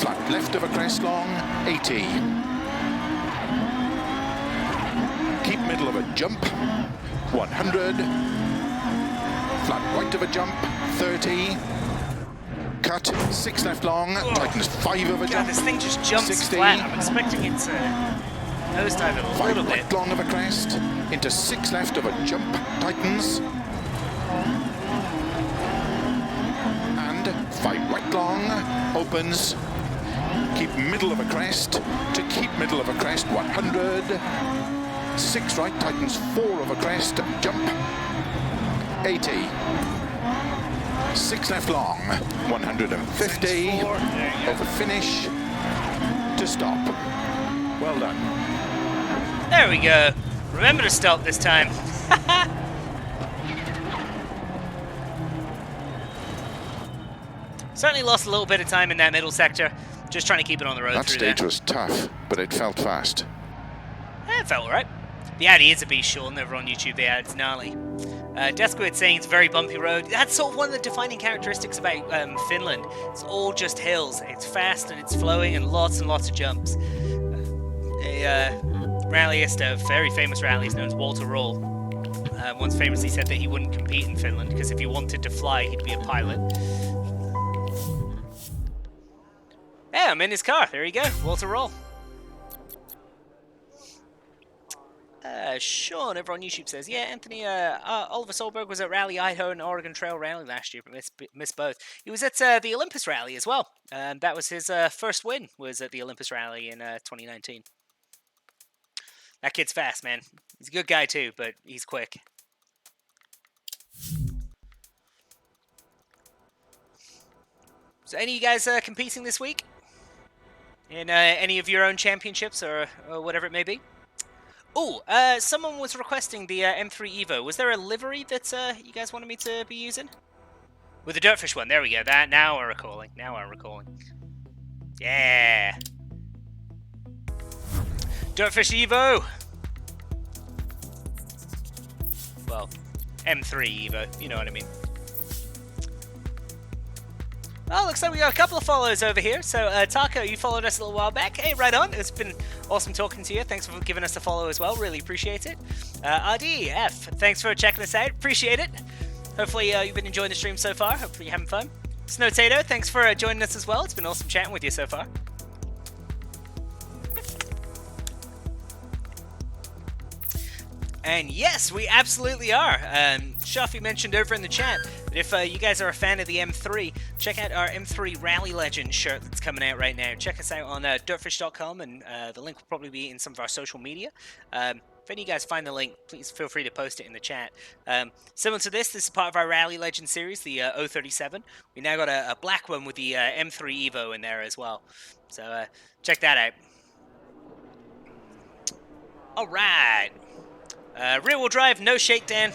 flat left of a crest long, 80. Keep middle of a jump, 100, flat right of a jump, 30, cut, 6 left long, tightens 5 of a God, jump, this thing just jumps 60, flat. I'm expecting it to nosedive a 5 little bit. right long of a crest, into 6 left of a jump, tightens, and 5 right long, opens, keep middle of a crest, to keep middle of a crest, 100, 6 right, tightens 4 of a crest, jump, 80, 6 left long, 150, over finish, to stop. Well done. There we go. Remember to stop this time. Certainly lost a little bit of time in that middle sector. Just trying to keep it on the road That through stage there. was tough, but it felt fast. It felt alright. The Addy is a beast, Sean. Over on YouTube, the Ad's gnarly. Desquid saying it's a very bumpy road. That's sort of one of the defining characteristics about Finland. It's all just hills. It's fast and it's flowing and lots of jumps. A rallyist of very famous rallies known as Walter Roll once famously said that he wouldn't compete in Finland because if he wanted to fly, he'd be a pilot. Yeah, I'm in his car. There you go. Walter Roll. Sean over on YouTube says, yeah, Anthony, Oliver Solberg was at Rally Idaho and Oregon Trail Rally last year, but missed both. He was at the Olympus Rally as well. That was his first win, was at the Olympus Rally in 2019. That kid's fast, man. He's a good guy too, but he's quick. So any of you guys competing this week? In any of your own championships or whatever it may be? Oh, someone was requesting the M3 Evo. Was there a livery that you guys wanted me to be using? With the DirtFish one. There we go. That now I'm recalling. Now I'm recalling. Yeah. DirtFish Evo. Well, M3 Evo. You know what I mean. Well, looks like we got a couple of follows over here. So, Taco, you followed us a little while back. Hey, right on. It's been awesome talking to you. Thanks for giving us a follow as well. Really appreciate it. RDF, thanks for checking us out. Appreciate it. Hopefully, you've been enjoying the stream so far. Hopefully, you're having fun. Snowtato, thanks for joining us as well. It's been awesome chatting with you so far. And yes, we absolutely are. Shafi mentioned over in the chat that if you guys are a fan of the M3, check out our M3 Rally Legend shirt that's coming out right now. Check us out on dirtfish.com, and the link will probably be in some of our social media. If any of you guys find the link, please feel free to post it in the chat. Similar to this is part of our Rally Legend series, the 037. We now got a black one with the M3 Evo in there as well. So check that out. All right. Rear-wheel drive, no shakedown.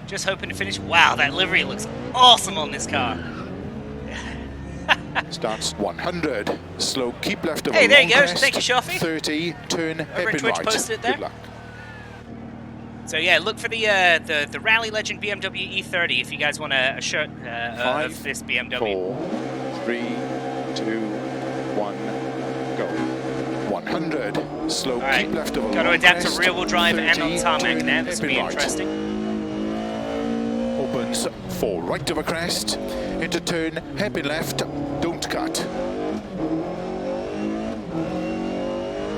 Just hoping to finish. Wow, that livery looks awesome on this car. Starts 100. Slow, keep left of Hey, a there long you go. crest. Thank you, Shoffy. 30, turn, Over hairpin Twitch right. posted it there. Good luck. So yeah, look for the Rally Legend BMW E30 if you guys want a shirt of this BMW. 4, 3, 2, 1, go. 100. Slow, All right, keep left of a got to long adapt crest. to rear-wheel drive and on 30, tarmac turn, now. This will be hairpin right. interesting. Opens 4 right of a crest. Into turn, hairpin left. Don't cut.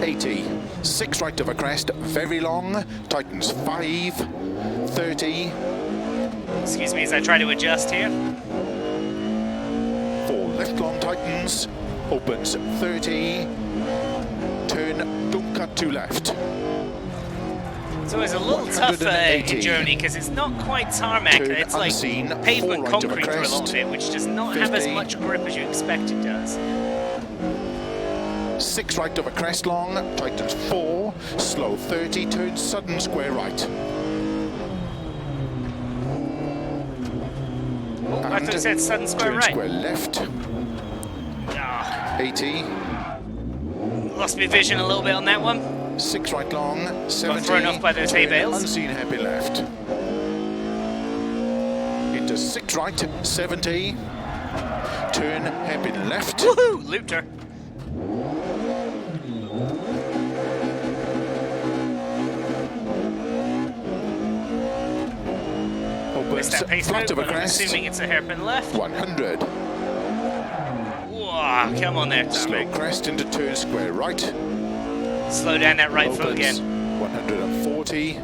80. 6 right of a crest. Very long. Tightens 5. 30. Excuse me as I try to adjust here. 4 left long tightens. Opens 30. Turn, don't cut to left. It's always a little tough in 180. Germany because it's not quite tarmac. Turn It's like unseen, pavement 4 right of a concrete for a lot crest. of it, which does not have as 50. much grip as you expect it does. 6 right of a crest long. Tightens 4. Slow 30. Turn sudden square right. Oh, I thought it said sudden square turn right. square left. Ah, 80. lost my vision a little bit on that one. 6 right long. 70. thrown off by those hay turn bales. Unseen hairpin left. Into 6 right. 70. Turn hairpin left. Woohoo! Looped her. Missed Opens that pace flat loop, of a but I'm crest. assuming it's a hairpin left. 100. Whoa, come on there, Slow tarmac. crest into turn square right. Slow down that right foot Opens again. 140.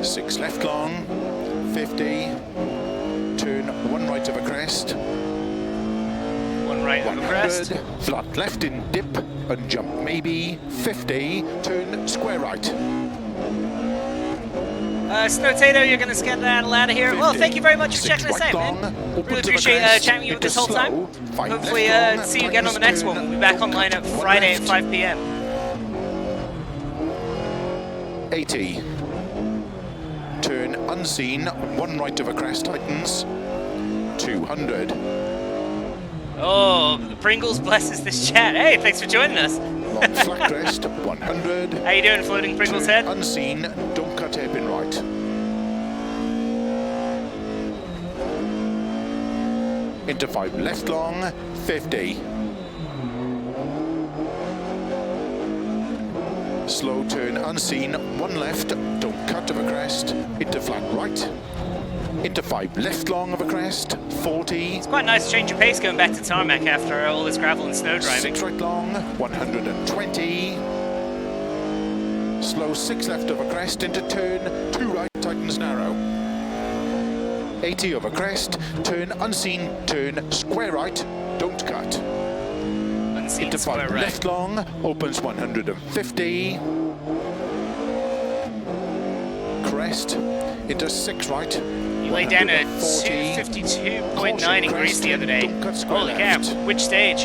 6 left long. 50. Turn 1 right of a crest. One right of the crest. 100. Flat left in dip and jump maybe. 50. Turn square right. Snowtato, you're going to get that out of here. 50. Well, thank you very much for 6 checking us right out, long. man. Opens Really of a appreciate crest. chatting with you Into this whole slow. time. 5 Hopefully, left long. see you again on the next Tightens one. We'll be turn. back Don't online cut. at 1 Friday at left. 5 p.m. 80. Turn unseen, 1 right of a crest tightens. 200. Oh, the Pringles blesses this chat. Hey, thanks for joining us. Long flat crest, 100. How you doing, floating Pringles Turn head? unseen, don't cut hairpin right. Into 5 left long, 50. Slow turn unseen, 1 left, don't cut of a crest. Into flat right. Into 5 left long of a crest, 40. It's quite nice to change your pace going back to tarmac after all this gravel and snow driving. 6 right long, 120. Slow 6 left of a crest into turn, 2 right, tightens narrow. 80 of a crest, turn unseen, turn square right, don't cut. Unseen Into square 5 right. left long, opens 150. Crest, into 6 right. You laid down a 140. 252.9 in Greece the other day. Don't cut square Holy cow, left. which stage?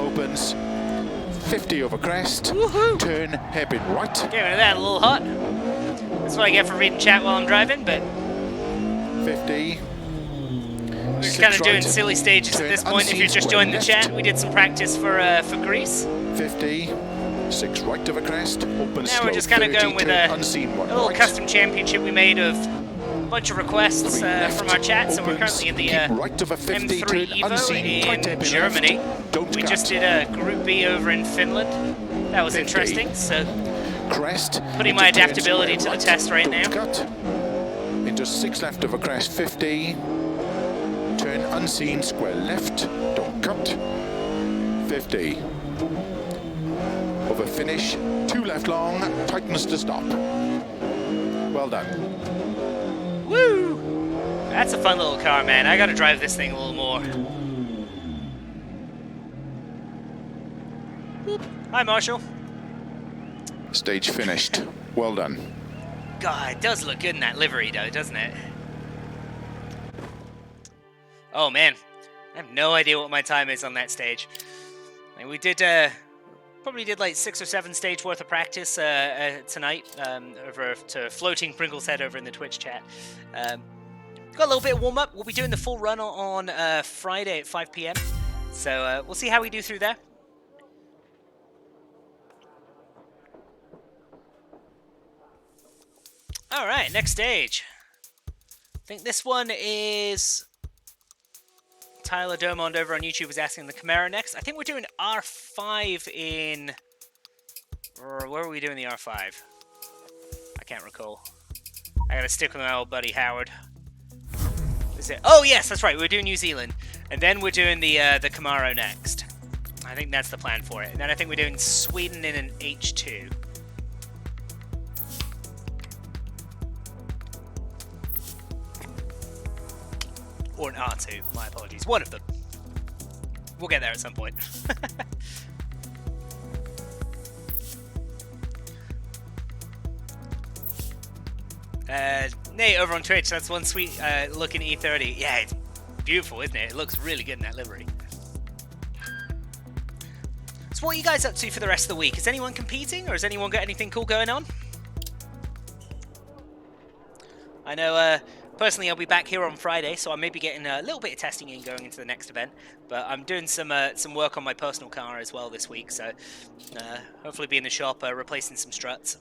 Opens 50 over crest. Woohoo! Turn hairpin right. Getting rid of that a little hot. That's what I get for reading chat while I'm driving, but 50. we're Six kind of doing right. silly stages at Turn this point. If unseen you're just square joining the left. chat, we did some practice for Greece. 50. 6 right of a crest. Open Now slow. we're just kind of 30, going with turn a unseen one little right. custom championship we made of a bunch of requests 3 left. from our chats, and we're Opens. currently in the Keep right of a 50. M3 Turn unseen. Evo Tight in hairpin Germany. left. Don't We cut. just did a Group B over in Finland. That was 50. interesting. So Crest. Putting into my turn adaptability square to the test right Don't now. Cut. Into 6 left of a crest. 50. Turn unseen. Square left. Don't cut. 50. Over finish. 2 left long. Tightens to stop. Well done. woo! That's a fun little car, man. I gotta drive this thing a little more. Boop. Hi, Marshall. Stage finished. Well done. God, it does look good in that livery, though, doesn't it? Oh, man. I have no idea what my time is on that stage. And we did, probably did like 6 or 7 stage worth of practice tonight over to Floating Pringles Head over in the Twitch chat. got a little bit of warm up. We'll be doing the full run on Friday at 5 p.m. So we'll see how we do through there. All right, next stage. I think this one is Tyler Domond over on YouTube was asking the Camaro next. I think we're doing R5 in... Or where are we doing the R5? I can't recall. I gotta stick with my old buddy Howard. Is it? Oh yes, that's right. We're doing New Zealand, and then we're doing the Camaro next. I think that's the plan for it. And then I think we're doing Sweden in an H2. Or an R2. My apologies. One of them. We'll get there at some point. Nate over on Twitch, that's one sweet looking E30. Yeah, it's beautiful, isn't it? It looks really good in that livery. So what are you guys up to for the rest of the week? Is anyone competing, or has anyone got anything cool going on? I know, personally, I'll be back here on Friday, so I may be getting a little bit of testing in going into the next event. But I'm doing some work on my personal car as well this week, so hopefully be in the shop replacing some struts.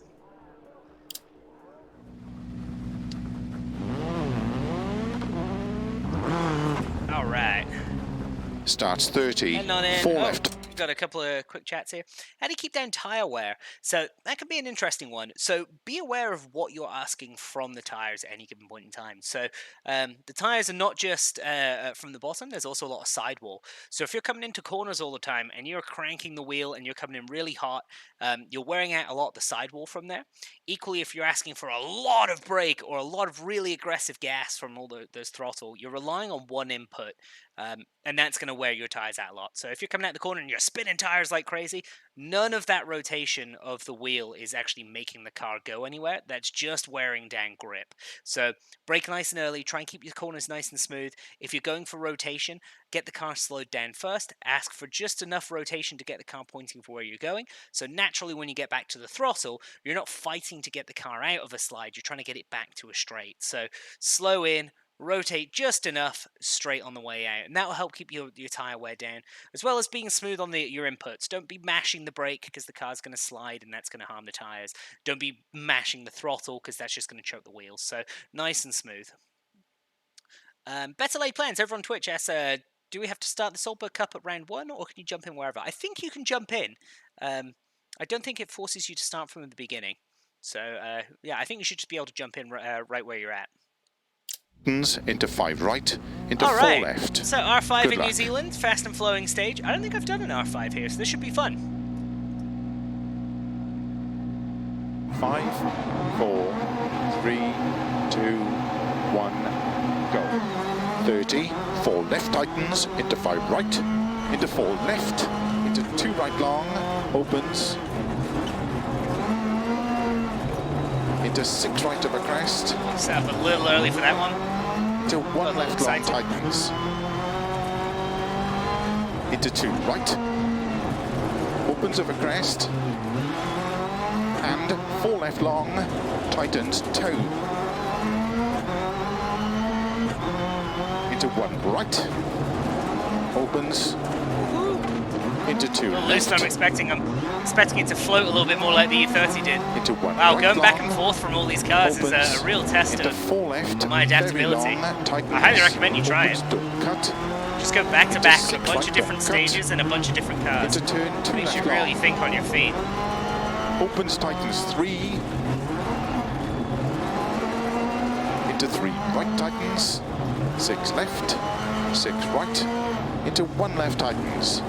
All right. Starts 30, Heading on in. 4 Oh, left. got a couple of quick chats here. How do you keep down tire wear? So that could be an interesting one. So be aware of what you're asking from the tires at any given point in time. So the tires are not just from the bottom. There's also a lot of sidewall. So if you're coming into corners all the time and you're cranking the wheel and you're coming in really hot, you're wearing out a lot of the sidewall from there. Equally, if you're asking for a lot of brake or a lot of really aggressive gas from all those throttle, you're relying on one input. And that's going to wear your tires out a lot. So if you're coming out the corner and you're spinning tires like crazy, none of that rotation of the wheel is actually making the car go anywhere. That's just wearing down grip. So brake nice and early. Try and keep your corners nice and smooth. If you're going for rotation, get the car slowed down first. Ask for just enough rotation to get the car pointing for where you're going. So naturally, when you get back to the throttle, you're not fighting to get the car out of a slide. You're trying to get it back to a straight. So slow in. Rotate just enough straight on the way out, and that will help keep your tire wear down, as well as being smooth on your inputs. Don't be mashing the brake because the car's going to slide and that's going to harm the tires. Don't be mashing the throttle because that's just going to choke the wheels. So nice and smooth. Better laid plans over on Twitch asks, do we have to start the Solberg Cup at round 1, or can you jump in wherever? I think you can jump in. I don't think it forces you to start from the beginning. So yeah, I think you should just be able to jump in right where you're at. Into 5 right, into 4 left. So R5 Good in luck. New Zealand, fast and flowing stage. I don't think I've done an R5 here, so this should be fun. 5, 4, 3, 2, 1, go. 30, 4 left tightens, into 5 right, into 4 left, into 2 right long, opens, into 6 right of a crest, Set up a little early for that one. into 1 left long tightens, into 2 right, opens of a crest, and 4 left long, tightens, toe, into 1 right, opens, into 2 A little loose than I'm expecting. I'm expecting it to float a little bit more like the E30 did. into 1 Wow, right going back long, and forth from all these cars is opens, a real test into of 4 left, my adaptability. very long, tightens, I highly recommend you try it. opens, don't cut, Just go back to back with a Into bunch 6 of different right, cut. stages and a bunch of different cars. into turn 2 Makes you left really long, think on your feet. opens, tightens 3, into 3 right tightens, 6 left, 6 right, into 1 left tightens,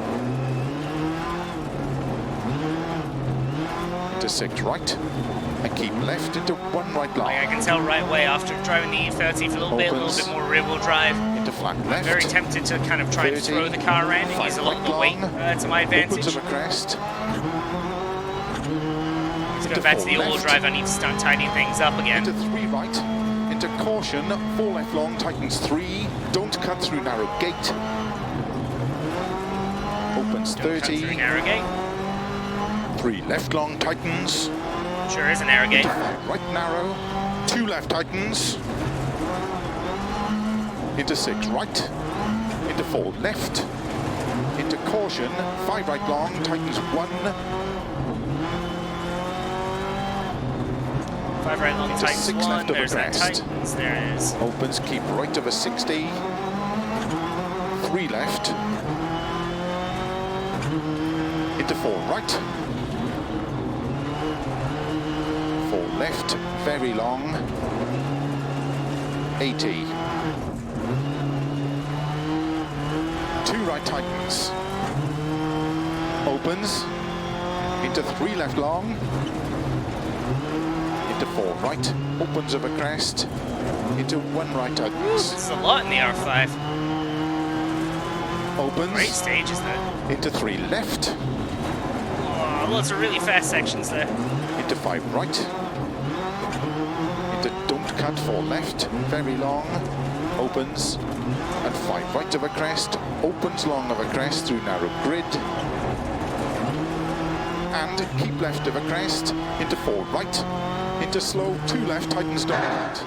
into 6 right, and keep left into 1 right long, Like I can tell right away after driving the E30 for a little Opens. bit more rear-wheel drive. into flat left, Very tempted to kind of try and 30, throw the car around and 5 use a lot right more weight long, to my opens advantage. of a crest, To go into back to 4 the all-wheel left, drive, I need to start tightening things up again. into 3 right, into caution, 4 left long, tightens 3, don't cut through narrow gate, opens Don't cut through 30, narrow gate. 3 left long, tightens, Sure is a narrow gate. right narrow, 2 left tightens, into 6 right, into 4 left, into caution, 5 right long, tightens 1, 5 right long, into tightens 6 1. left of a There's that crest. tightens. There it is. Opens, keep right of a 60, 3 left, into 4 right, 4 left, very long, 80, 2 right tightens, opens, into 3 left long, into 4 right, opens of a crest, into 1 right tightens, This is a lot in the R5. opens, Great stage, isn't it? into 3 left, Oh, lots of really fast sections there. into 5 right, into don't cut 4 left, very long, opens, and 5 right of a crest, opens long of a crest through narrow grid, and keep left of a crest, into 4 right, into slow, 2 left, tightens don't cut,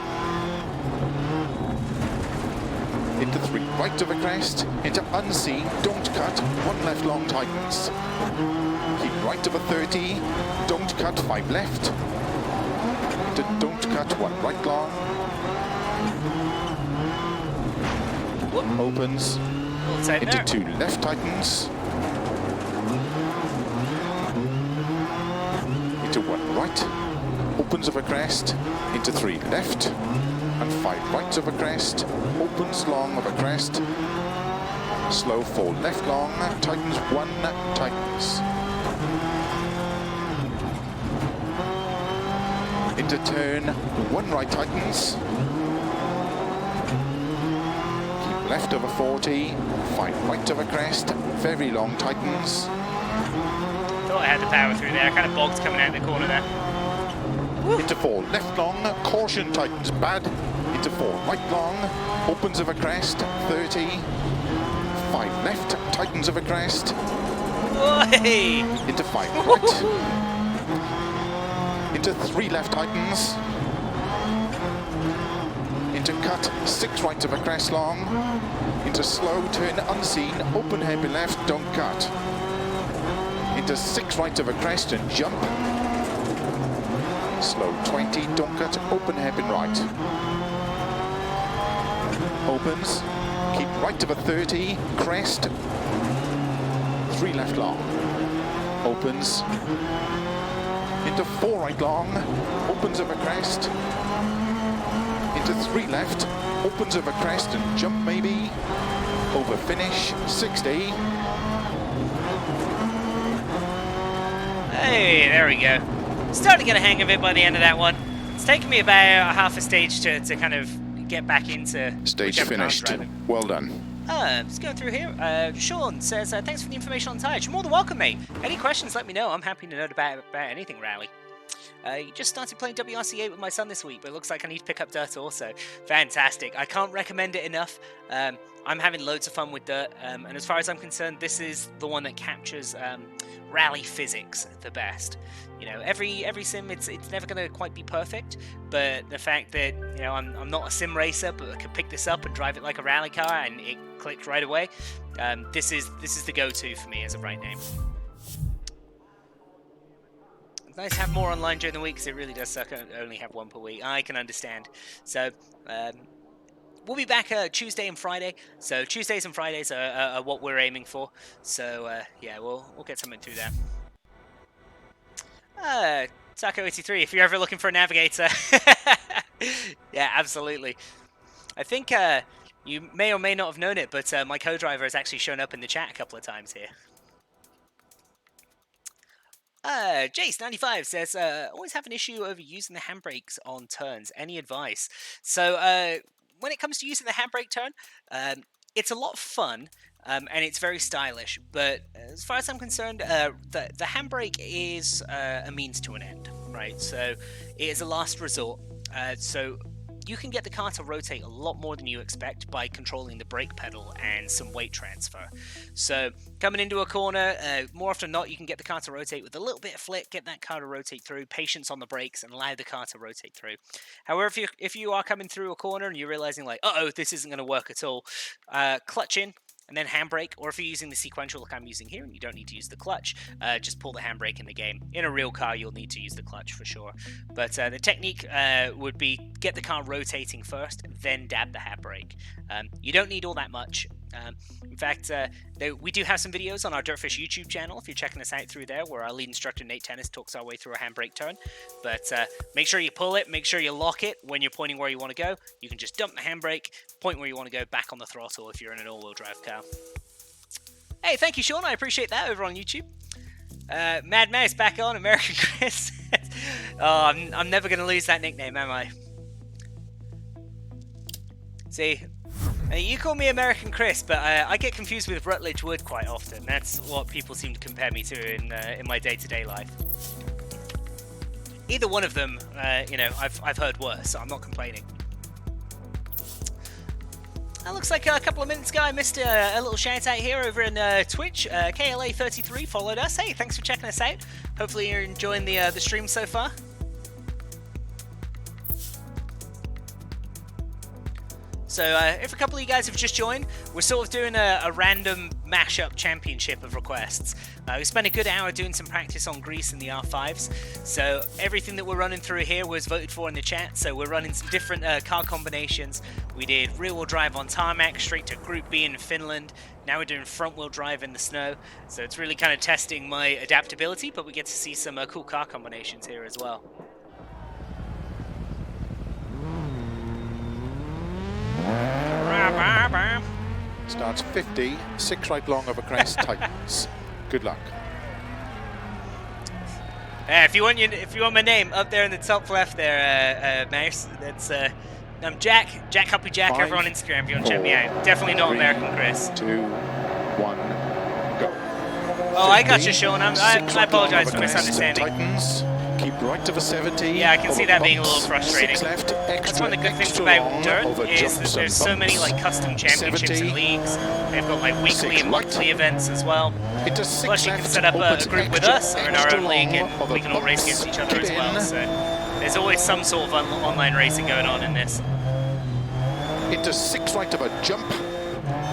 into 3 right of a crest, into unseen, don't cut, 1 left long tightens, keep right of a 30, don't cut 5 left, into don't cut 1 right long, opens, Little tight into there. 2 left tightens, into 1 right, opens of a crest, into 3 left, and 5 right of a crest, opens long of a crest, slow 4 left long, tightens 1, tightens. Into turn, 1 right tightens, keep left of a 40, 5 right of a crest, very long tightens, Thought I had the power through there. Kind of bogged coming out the corner there. into 4 left long, caution tightens bad, into 4 right long, opens of a crest, 30, 5 left, tightens of a crest, Oi! into 5 right, into 3 left tightens, into cut, 6 right of a crest long, into slow turn unseen, open hairpin left, don't cut, into 6 right of a crest and jump, slow 20, don't cut, open hairpin right, opens, keep right of a 30, crest, 3 left long, opens, into 4 right long, opens of a crest, into 3 left, opens of a crest and jump maybe, over finish, 60, Hey, there we go. Starting to get a hang of it by the end of that one. It's taken me about half a stage to kind of get back into stage whichever car I'm finished, driving. well done. Just going through here. Sean says, thanks for the information on Tide. You're more than welcome, mate. Any questions, let me know. I'm happy to know about anything rally. You just started playing WRC8 with my son this week, but it looks like I need to pick up Dirt also. Fantastic. I can't recommend it enough. I'm having loads of fun with Dirt, and as far as I'm concerned, this is the one that captures rally physics the best. You know, every sim, it's never going to quite be perfect, but the fact that, you know, I'm not a sim racer, but I can pick this up and drive it like a rally car, and it clicked right away. This is the go-to for me as of right now. It's nice to have more online during the week, because it really does suck. I only have one per week. I can understand. So, we'll be back Tuesday and Friday. So Tuesdays and Fridays are what we're aiming for. So yeah, we'll get something through that. Taco83, if you're ever looking for a navigator. Yeah, absolutely. I think you may or may not have known it, but my co-driver has actually shown up in the chat a couple of times here. Jace95 says, always have an issue over using the handbrakes on turns. Any advice? So, when it comes to using the handbrake turn, it's a lot of fun, and it's very stylish, but as far as I'm concerned, the handbrake is a means to an end, right? So, it is a last resort. So, you can get the car to rotate a lot more than you expect by controlling the brake pedal and some weight transfer. So coming into a corner, more often than not, you can get the car to rotate with a little bit of flick, get that car to rotate through, patience on the brakes, and allow the car to rotate through. However, if you are coming through a corner and you're realizing like, uh-oh, this isn't going to work at all, clutch in, and then handbrake, or if you're using the sequential like I'm using here and you don't need to use the clutch, just pull the handbrake in the game. In a real car, you'll need to use the clutch for sure. But the technique would be get the car rotating first, then dab the handbrake. You don't need all that much. In fact, we do have some videos on our DirtFish YouTube channel if you're checking us out through there, where our lead instructor Nate Tennis talks our way through a handbrake turn. But make sure you pull it, make sure you lock it when you're pointing where you want to go. You can just dump the handbrake, point where you want to go, back on the throttle if you're in an all-wheel drive car. Hey, thank you, Sean. I appreciate that over on YouTube. Mad Mouse back on, American Chris. Oh, I'm never going to lose that nickname, am I? See, you call me American Chris, but I get confused with Rutledge Wood quite often. That's what people seem to compare me to in my day-to-day life. Either one of them, you know, I've heard worse, so I'm not complaining. That looks like a couple of minutes ago I missed a little shout out here over in Twitch. KLA33 followed us. Hey, thanks for checking us out. Hopefully you're enjoying the stream so far. So if a couple of you guys have just joined, we're sort of doing a random mashup championship of requests. We spent a good hour doing some practice on Greece and the R5s. So everything that we're running through here was voted for in the chat. So we're running some different car combinations. We did rear-wheel drive on tarmac, straight to Group B in Finland. Now we're doing front-wheel drive in the snow. So it's really kind of testing my adaptability, but we get to see some cool car combinations here as well. Starts 50, 6 right long over crest, tightens. Good luck. If you want my name up there in the top left there, Mouse, that's I'm Jack Happy Jack 5, over on Instagram if you want to check me out. Definitely not 3, American Chris. 2, 1, go. Oh, I got you, Sean. I apologize for misunderstanding. Tightens. Keep right to the 70. Yeah, I can see that being a little bumps, frustrating. 6 left, extra, That's one of the good things extra about long, Dirt over is that jumps there's and so many bumps. like custom championships 70. and leagues. They've got like weekly 6 and monthly right. events as well. Into 6 Plus you can left, set up a opens group with extra, us or in our extra own league, long, and over we can all race bumps, against each other keep as well. in. So there's always some sort of online racing going on in this. Into 6 right of a jump.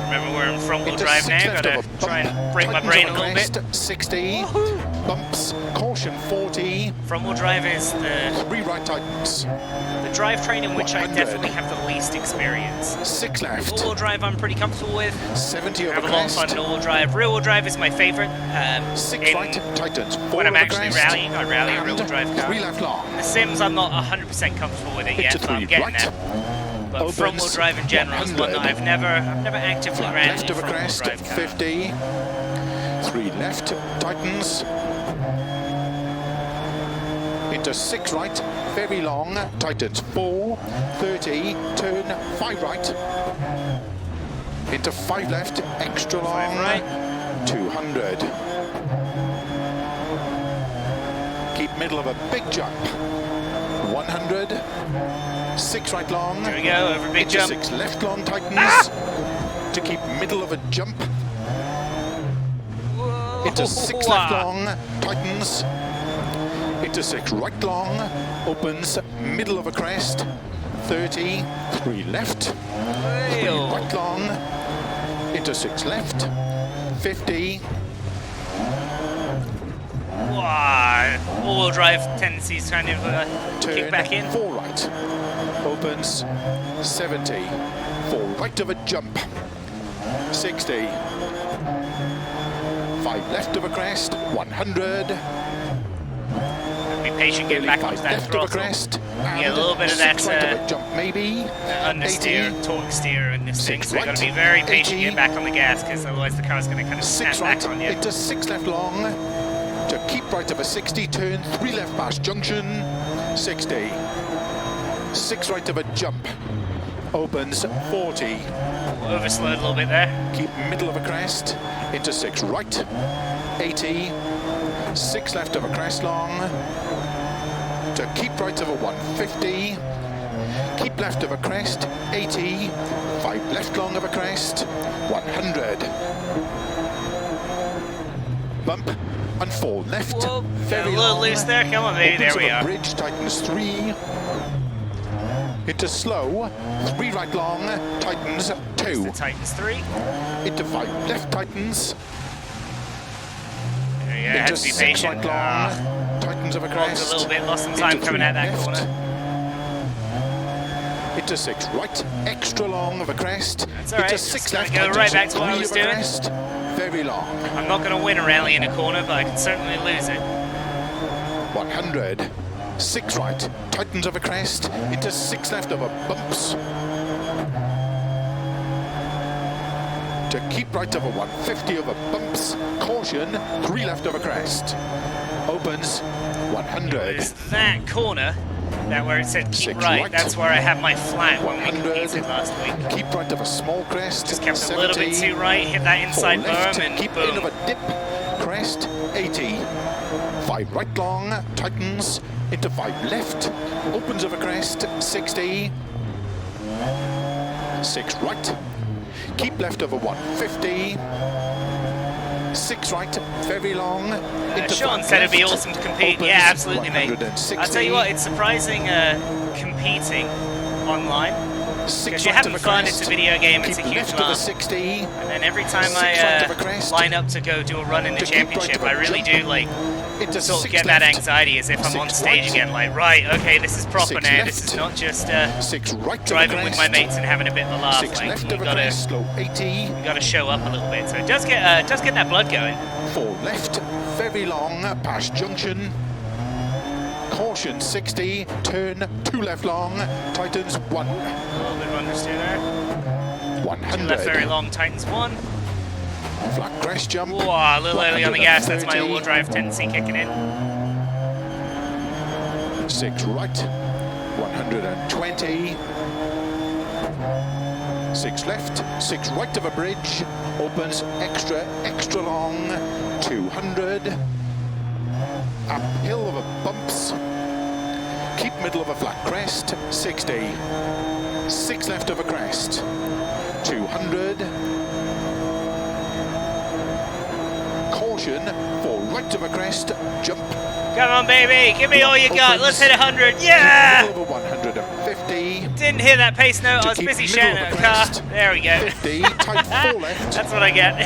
Remember, we're in front-wheel Into drive 6 now. left Gotta of a try bump, and break my tightens brain a over little bit. crest, 60, bumps, caution 40, Front-wheel drive is 3 right tightens, the drivetrain in which I 100. definitely have the least experience. 6 left, All-wheel drive I'm pretty comfortable with. 70 I over have a lot of crest, fun in all-wheel drive. Rear-wheel drive is my favorite. 6 right tightens, 4 When I'm over actually crest, rallying, I rally a rear-wheel drive car. 3 left long, The Sims, I'm not 100% comfortable with it yet, into but I'm 3 getting right, there. But opens, front-wheel drive in general is one that 100. I've never actively flat ran left any of a front-wheel crest, drive car. 50, 3 left tightens, into 6 right, very long, tightens 4, 30, turn 5 right, into 5 left, extra long, 5 right. 200. Keep middle of a big jump, 100, 6 right long, There we go, over a big into jump. 6 left long, tightens, to keep middle of a jump, into 6 left long, tightens, into 6 right long, opens, middle of a crest, 30, 3 left, 3 right long, into 6 left, 50, Wow. All-wheel drive tendencies kind of kick turn back in. 4 right, opens, 70, 4 right of a jump, 60, 5 left of a crest, 100, Be patient, get back 35 onto that left of a throttle. crest, Get a little bit of that 6 right of a jump maybe, understeer, 80, torque steer in this thing, 6 so you got to be right, very patient, 80. get back on the gas, because otherwise the car's going to kind of 6 snap right, back on you. into 6 left long, to keep right of a 60, turn 3 left past junction, 60, 6 right of a jump, opens 40, Overslowed a little bit there. keep middle of a crest, into 6 right, 80, 6 left of a crest long, to keep right of a 150, keep left of a crest, 80, 5 left long of a crest, 100. Bump and 4 left, Whoa, very a little long. loose there. Come on, baby. There Opens we of a are. bridge, tightens 3. Into slow, 3 right long, tightens 2. The Titans 3. Into 5 left, tightens. There you go. Had Into to be 6 patient. right long, tightens of a Walked crest. a little bit, lost some time Into coming 3 out that left. corner. Into 6 right, extra long of a crest. That's all right, Into just 6 gonna left, go right back tightens to what I 3 was of a doing. crest. Very long. I'm not going to win a rally in a corner, but I can certainly lose it. 100. 6 right, tightens of a crest. Into 6 left of a bumps. To keep right of a 150 of a bumps. Caution, 3 left of a crest. Opens 100. It's that corner, that where it said keep 6 right, right. that's where I had my flat when we 100. competed last week. Keep right of a small crest. Just kept 70. a little bit too right, hit that 4 inside left, berm, and keep boom. in of a dip, crest, 80. 5 right long, tightens, into 5 left, opens of a crest, 60. 6 right, keep left of a 150. 6 right, very long, into Sean 5 said it'd be left, awesome to compete. opens Yeah, absolutely, mate. 160. I'll tell you what, it's surprising competing online. 6 Because you're right having of a fun, crest, it's a video game, it's a keep huge left of a laugh. 60. And then every time 6 right of a I crest. line up to go do a run in the To keep right championship, of a I really jump. do like Into sort of 6 get that left. anxiety as if I'm 6 on stage right. again, like, right, okay, this is proper 6 now, left. this is not just 6 right of a driving with my crest. mates and having a bit of a laugh. 6 Like, left you of a gotta, crest, slow 80. you gotta show up a little bit. So it does get that blood going. 4 left, very long, past junction. Caution 60, turn 2 left long, tightens 1. A little bit of understeer there. 100. Left very long, tightens 1. Flat crest jump. Whoa, a little early on the gas, that's my 130. all-wheel drive tendency kicking in. 6 right, 120. 6 left, 6 right of a bridge, opens extra long, 200. Uphill of a bumps, keep middle of a flat crest, 60. 6 left of a crest, 200. Caution, 4 right of a crest, jump. Come on, baby, give me all you got. Let's hit 100. Keep Yeah! middle of a 150. Didn't hear that pace note. I was keep busy middle shouting of at the a car. crest. There we go. 50, tight 4 left. That's what I get.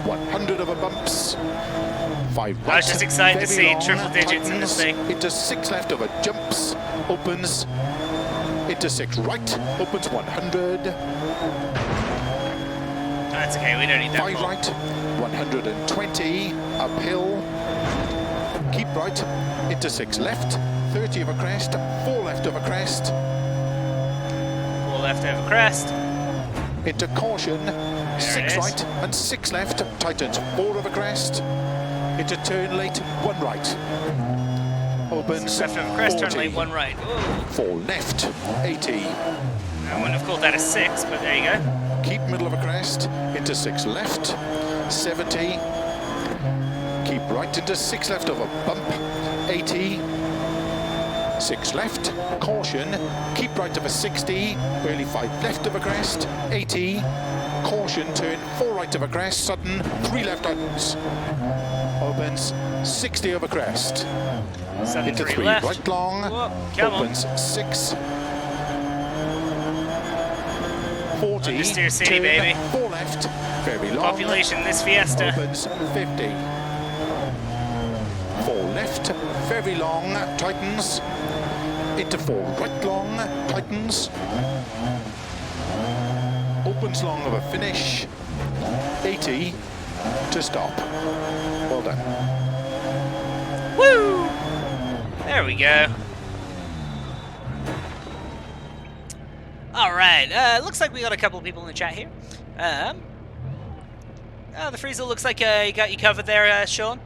100 of a bumps. 5 right. I was just excited to very see long, triple digits in this tightens, thing. Into 6 left of a jumps, opens. Into 6 right, opens 100. That's okay, we don't need that 5 more. right, 120, uphill. Keep right, into 6 left, 30 of a crest, 4 left of a crest. 4 left over crest. Into caution, it 6 is. right and 6 left, tightens 4 of a crest. Into turn late, 1 right. Opens 6 left over crest, 40. turn lane 1 right. Ooh. 4 left, 80. I wouldn't have called that a 6, but there you go. Keep middle of a crest, into 6 left, 70. Keep right into 6 left of a bump, 80. 6 left, caution, keep right of a 60, early 5 left of a crest, 80. Caution, turn 4 right of a crest, sudden, 3 left tightens. Opens 60 of a crest. Sudden Into 3 3 left. right long, Whoa, come on. opens 6. 40, Understeer city, turn baby. 4 left, very long. Population this Fiesta. Opens 50. 4 left, very long, tightens. Into 4 right long, tightens. Opens long of a finish. 80 to stop. Well done. Woo! There we go. All right. Looks like we got a couple of people in the chat here. The freezer looks like you got you covered there, Sean.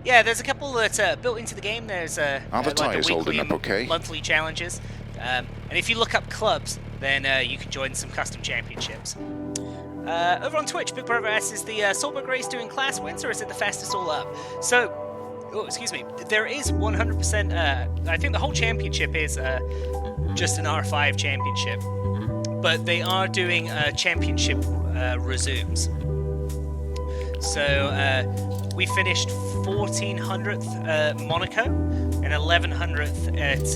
Yeah, there's a couple that's built into the game. There's Are the like the tyres holding weekly up and okay? monthly challenges, and if you look up clubs, then you can join some custom championships. Over on Twitch, Big Brother asks, is the Solberg race doing class wins or is it the fastest all up? So Oh, excuse me. There is 100%. I think the whole championship is just an R5 championship, but they are doing championship resumes. So we finished 1400th at Monaco and 1100th at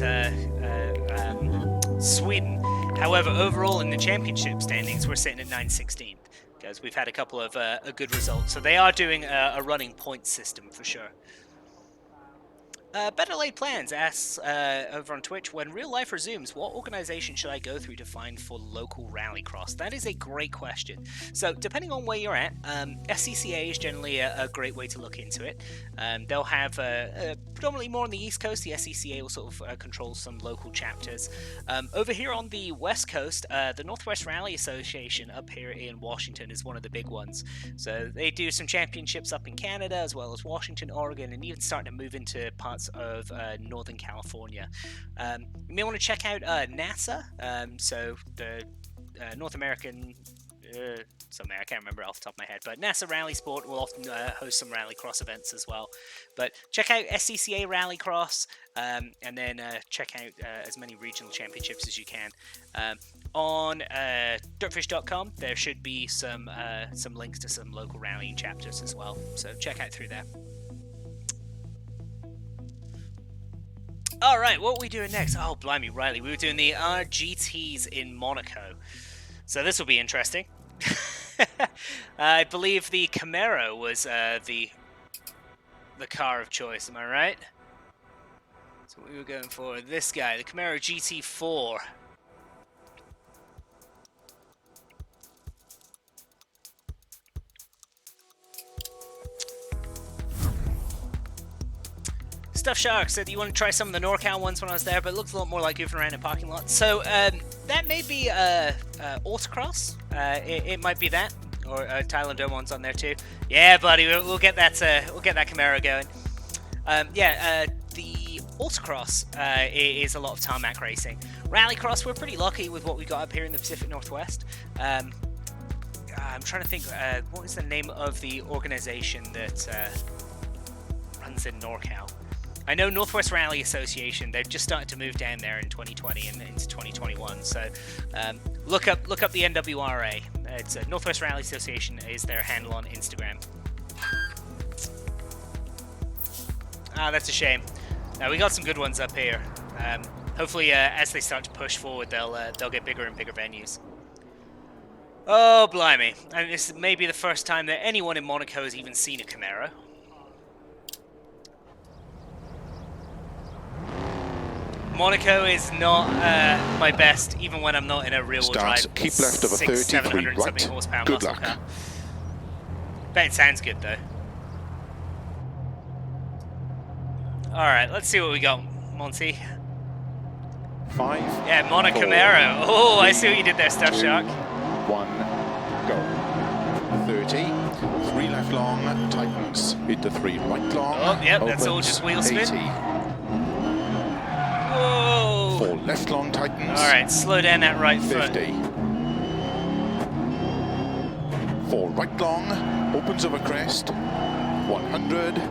Sweden. However, overall in the championship standings, we're sitting at 916th because we've had a couple of good results. So they are doing a running point system for sure. Better Laid Plans asks over on Twitch, when real life resumes, what organization should I go through to find for local rallycross? That is a great question. So depending on where you're at, SCCA is generally a great way to look into it. They'll have predominantly more on the East Coast. The SCCA will sort of control some local chapters. Over here on the West Coast, the Northwest Rally Association up here in Washington is one of the big ones. So they do some championships up in Canada as well as Washington, Oregon, and even starting to move into parts of Northern California. You may want to check out NASA, so the North American something I can't remember off the top of my head, but NASA Rally Sport will often host some rallycross events as well. But check out SCCA Rallycross, and then check out as many regional championships as you can. On DirtFish.com, there should be some links to some local rallying chapters as well, so check out through there. Alright, what are we doing next? Oh, blimey, Riley. We were doing the RGTs in Monaco. So this will be interesting. I believe the Camaro was the car of choice, am I right? So we were going for this guy, the Camaro GT4. Stuff Shark said you want to try some of the NorCal ones when I was there, but it looked a lot more like goofing around in parking lots. So that may be autocross. It might be that, or Thailand Dome one's on there too. Yeah, buddy, we'll get that Camaro going. The autocross is a lot of tarmac racing. Rallycross, we're pretty lucky with what we got up here in the Pacific Northwest. I'm trying to think, what is the name of the organization that runs in NorCal? I know Northwest Rally Association. They've just started to move down there in 2020 and into 2021. So look up the NWRA. It's Northwest Rally Association is their handle on Instagram. Ah, that's a shame. We got some good ones up here. Hopefully, as they start to push forward, they'll get bigger and bigger venues. Oh, blimey! And this may be the first time that anyone in Monaco has even seen a Camaro. Monaco is not my best, even when I'm not in a real-wheel drive. Keep left of a 33 right. Horsepower Good luck. Car. Bet it sounds good though. All right, let's see what we got, Monty. 5. Yeah, Monaco 4, Camaro. Oh, 3, I see what you did there, Stuff 2, Shark. 1, go. 30. 3 left long, tightens. Into 3 right long. Oh, yep, that's all opens, just wheel spin. 80. Whoa! 4 left long, tightens. All right, slow down that right foot. 50. 4 right long, opens over crest. 100.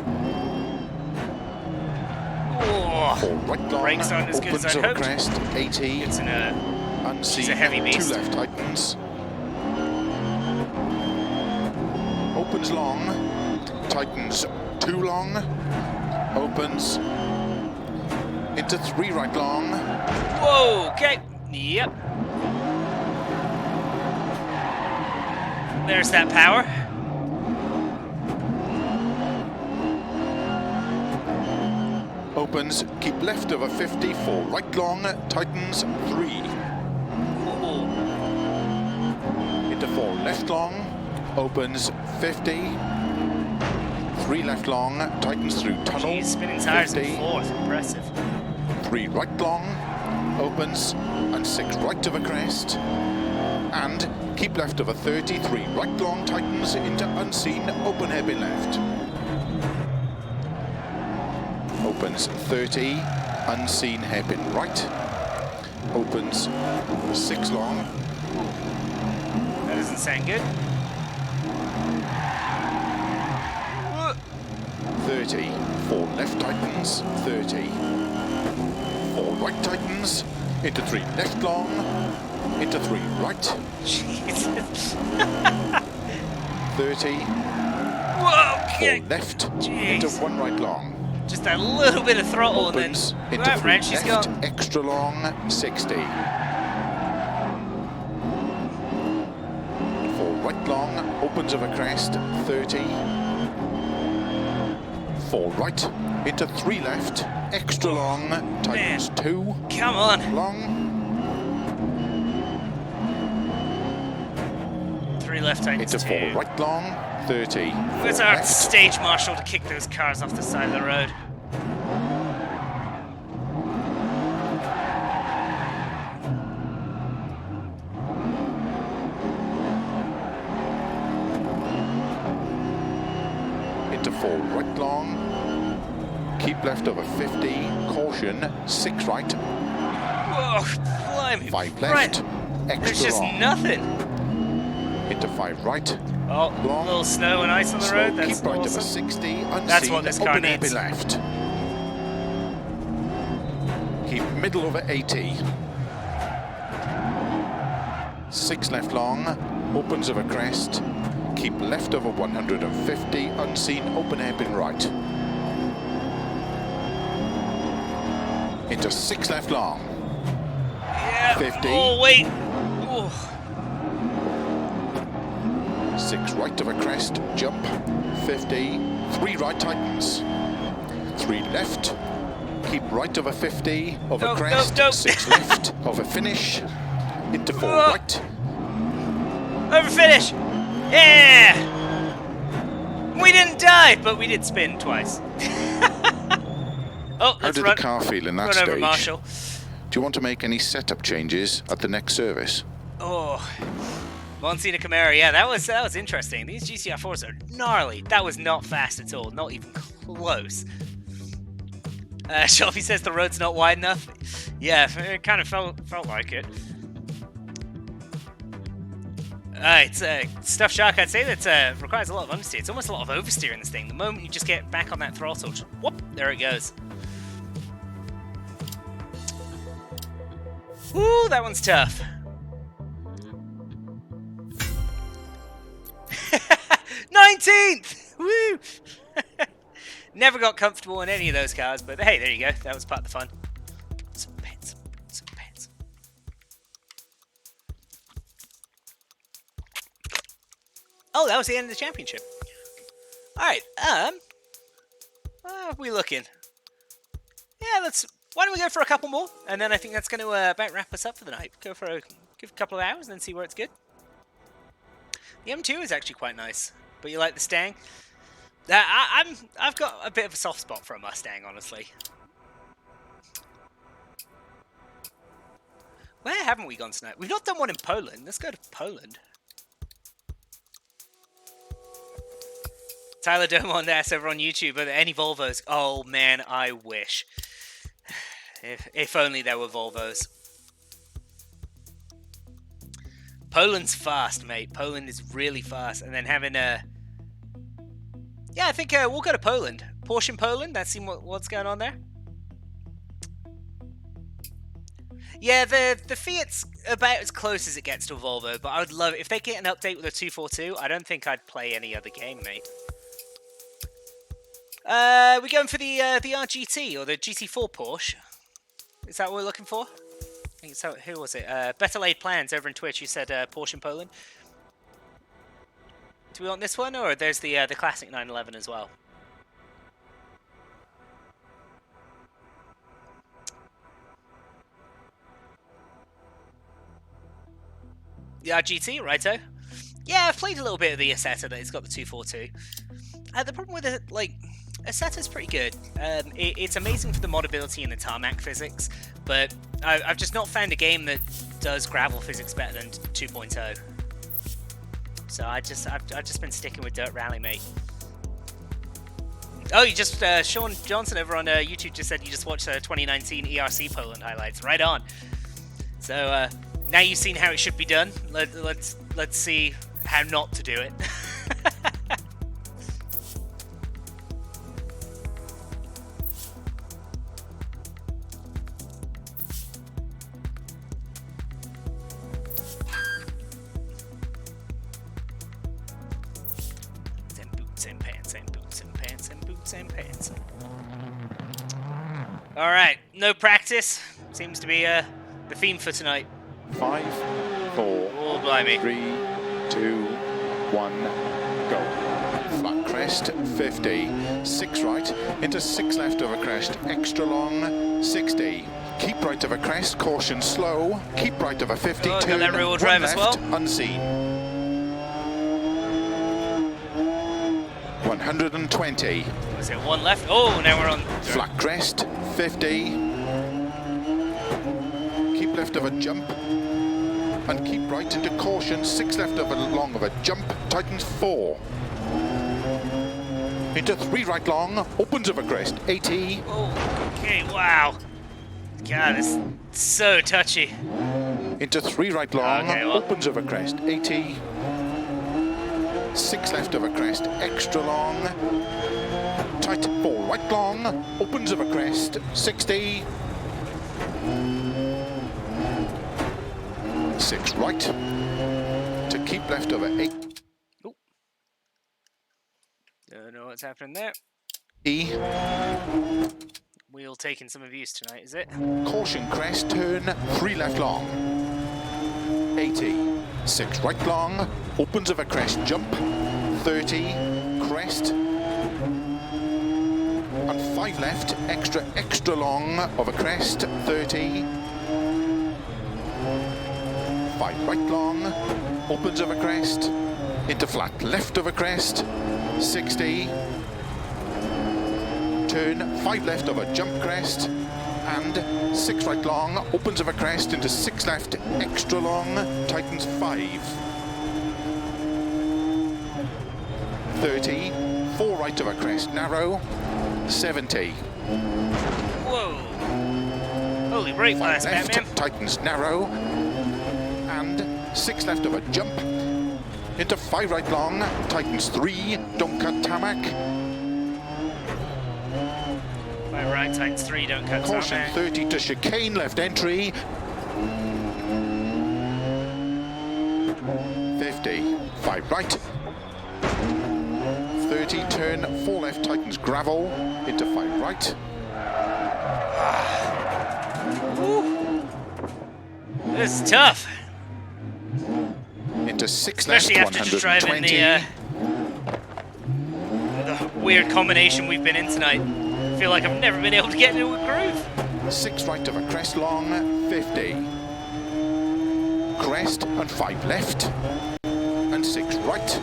Oh, 4 right long, brakes aren't as good as opens I'd over hoped. crest. 80. It's Unseen. she's a heavy beast. 2 left tightens. Opens long, tightens 2 long, opens into 3 right long. Whoa, okay. Yep. There's that power. Opens, keep left over 50, 4 right long, tightens 3. Ooh. Into 4 left long, opens 50. 3 left long, tightens through tunnel. Geez, spinning tires in 50. 4th, impressive. 3 right long, opens, and 6 right over crest. And keep left over 30, 3 right long, tightens into unseen, open hairpin left. Opens 30, unseen hairpin right. Opens 6 long. That doesn't sound good. 30, 4 left tightens, 30. 4 right tightens, into 3 left long, into 3 right, Jesus. 30. Whoa, 4 left, into 1 right long. just a little bit of throttle Opens and then into 3 right, she's left, gone. extra long, 60. 4 right long, opens of a crest, 30. 4 right, into 3 left, extra long, tightens 2. Come on. Long, 3 left tightens into 4 2. right long, 30. Where's 4 our left, stage marshal to kick those cars off the side of the road? into 4 right long, keep left over 50, caution, 6 right, Whoa, blimey. 5 Right. left, There's extra just long, nothing. into 5 right, Oh, a long, little snow and ice on the slow, road. That's keep right over awesome. 60, unseen, That's what this car open needs. hairpin left. Keep middle over 80. 6 left long, opens of a crest, keep left over 150, unseen, open hairpin right. Into 6 left long. Yeah. 50. Oh, wait. Ooh. 6 right of a crest, jump, 50, 3 right tightens, 3 left, keep right of a 50, of No, a crest, no, no. 6 left, of a finish, into 4 Oh. right, Over finish. Yeah. We didn't die, but we did spin twice. Oh, How let's did run, the car feel in that run stage? over Marshall. Do you want to make any setup changes at the next service? Oh, Monsignor Camaro. Yeah, that was interesting. These GCR4s are gnarly. That was not fast at all. Not even close. Shelby says the road's not wide enough. Yeah, it kind of felt like it. It's Stuff Shark. I'd say that requires a lot of understeer. It's almost a lot of oversteer in this thing. The moment you just get back on that throttle, just, whoop, there it goes. Woo, that one's tough. 19th! Woo! Never got comfortable in any of those cars, but hey, there you go. That was part of the fun. Some pants. Some pants. Oh, that was the end of the championship. Alright, what are we looking? Yeah, why don't we go for a couple more? And then I think that's going to about wrap us up for the night. Give a couple of hours and then see where it's good. The M2 is actually quite nice, but you like the Stang? I've got a bit of a soft spot for a Mustang, honestly. Where haven't we gone tonight? We've not done one in Poland. Let's go to Poland. Tyler Domond asks over on YouTube, are there any Volvos? Oh man, I wish. If only there were Volvos. Poland's fast, mate. Poland is really fast. And then having a... Yeah, I think we'll go to Poland. Porsche in Poland, that's what's going on there. Yeah, the Fiat's about as close as it gets to a Volvo, but I would love it. If they get an update with a 242, I don't think I'd play any other game, mate. We're going for the RGT, or the GT4 Porsche. Is that what we're looking for? I think so. Who was it? Better Laid Plans over in Twitch. You said Porsche in Poland. Do we want this one, or there's the classic 911 as well? The RGT, righto. Yeah, I've played a little bit of the Assetto that it's got the 242. The problem with it, like, Assetto's pretty good. It's amazing for the modability and the tarmac physics, but I've just not found a game that does gravel physics better than 2.0. So I've just been sticking with Dirt Rally, mate. Oh, you just Sean Johnson over on YouTube just said you just watched 2019 ERC Poland highlights. Right on. So now you've seen how it should be done. Let's see how not to do it. boots and pants. All right, no practice seems to be the theme for tonight. 5, 4, Oh, blimey. 3, 2, 1, go. Flat crest, 50. 6 right, into 6 left over crest, extra long, 60. Keep right over crest, caution slow. Keep right over 50, got turn, that rear-wheel 1 drive as left, well. unseen. 120. Was it 1 left? Oh, now we're on. Flat crest, 50. Keep left of a jump. And keep right into caution, 6 left of a long of a jump, tightens 4. Into 3 right long, opens of a crest, 80. Oh, okay, wow. God, it's so touchy. Into 3 right long, Okay, well. opens of a crest, 80. 6 left of a crest, extra long. Tight 4 right long, opens of a crest, 60. 6 right. To keep left over 8. Oh. Don't know what's happening there. E. Wheel taking some abuse tonight, is it? Caution crest, turn 3 left long. 80. 6 right long, opens of a crest, jump. 30. Crest. And 5 left, extra long of a crest, 30. 5 right long, opens of a crest, into flat left of a crest, 60. Turn 5 left of a jump crest, and 6 right long, opens of a crest into 6 left, extra long, tightens 5. 30, 4 right of a crest, narrow, 70. Whoa. Holy brake 5 blast, left, Batman. tightens narrow, and 6 left of a jump, into 5 right long, tightens 3, don't cut tarmac, 5 right, tightens 3, don't cut caution tarmac. 30 to chicane, left entry, 50, 5 right, 30, turn 4 left, tightens gravel, into 5 right, This is tough. into 6 Especially left, after just driving 120, the weird combination we've been in tonight. I feel like I've never been able to get into a groove. 6 right of a crest long, 50. Crest and 5 left. And 6 right.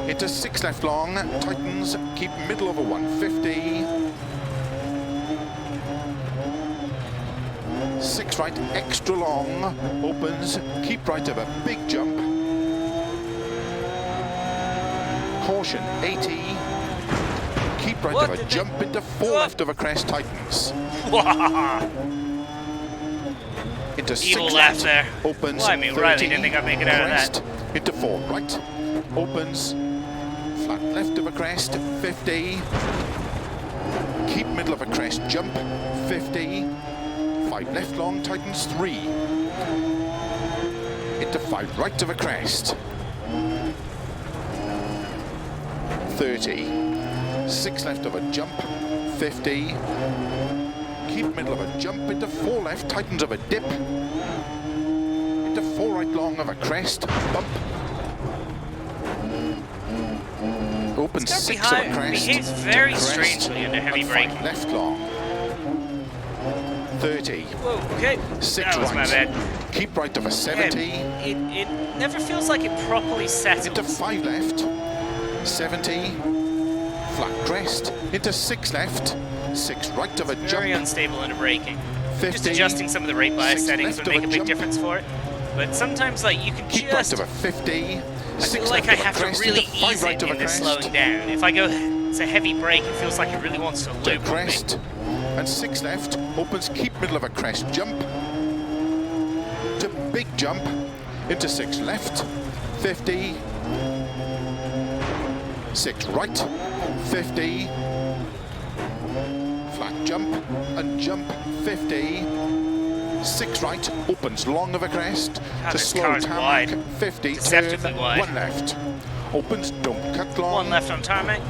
Into 6 left long, tightens, keep middle of a 150. 6 right, extra long, opens, keep right of a big jump. Caution, 80. Keep right What of a did jump into 4 left of a crest, tightens. Into 6 Evil laugh left, there. opens, Well, I mean, 30, Riley didn't think I'd make it out of that. crest, into 4 right, opens, flat left of a crest, 50. Keep middle of a crest, jump, 50. 5 left long, tightens 3. Into 5 right of a crest. 30. 6 left of a jump, 50. Keep middle of a jump, into 4 left, tightens of a dip. Into 4 right long of a crest, bump. Opens Stuff 6 of a behind crest. behaves to very crest, strangely under heavy and 5 braking. left long. 30. Whoa, okay. 6 That was right. my bad. Keep right of a 70. It never feels like it properly settles. Into 5 left. 70. Flat crest. Into 6 left. 6 right of a Very jump. unstable under braking. 50. Just adjusting some of the rate bias 6 settings left would of make a big jump. difference for it. But sometimes, like, you can Keep right just... of a 50. I 6 feel like left I of a have to crest. really Into 5 ease right it of a in the crest. slowing down. If I go to heavy brake, it feels like it really wants to To loop on me. crest. And 6 left. Opens, keep middle of a crest. Jump. To big jump. Into 6 left. 50. 6 right. 50. Flat jump. And jump. 50. 6 right. Opens long of a crest. God, To this slow car's tarmac. wide. 50. Deceptively Turn. wide. 1 left. Opens, don't cut long. 1 left on tarmac.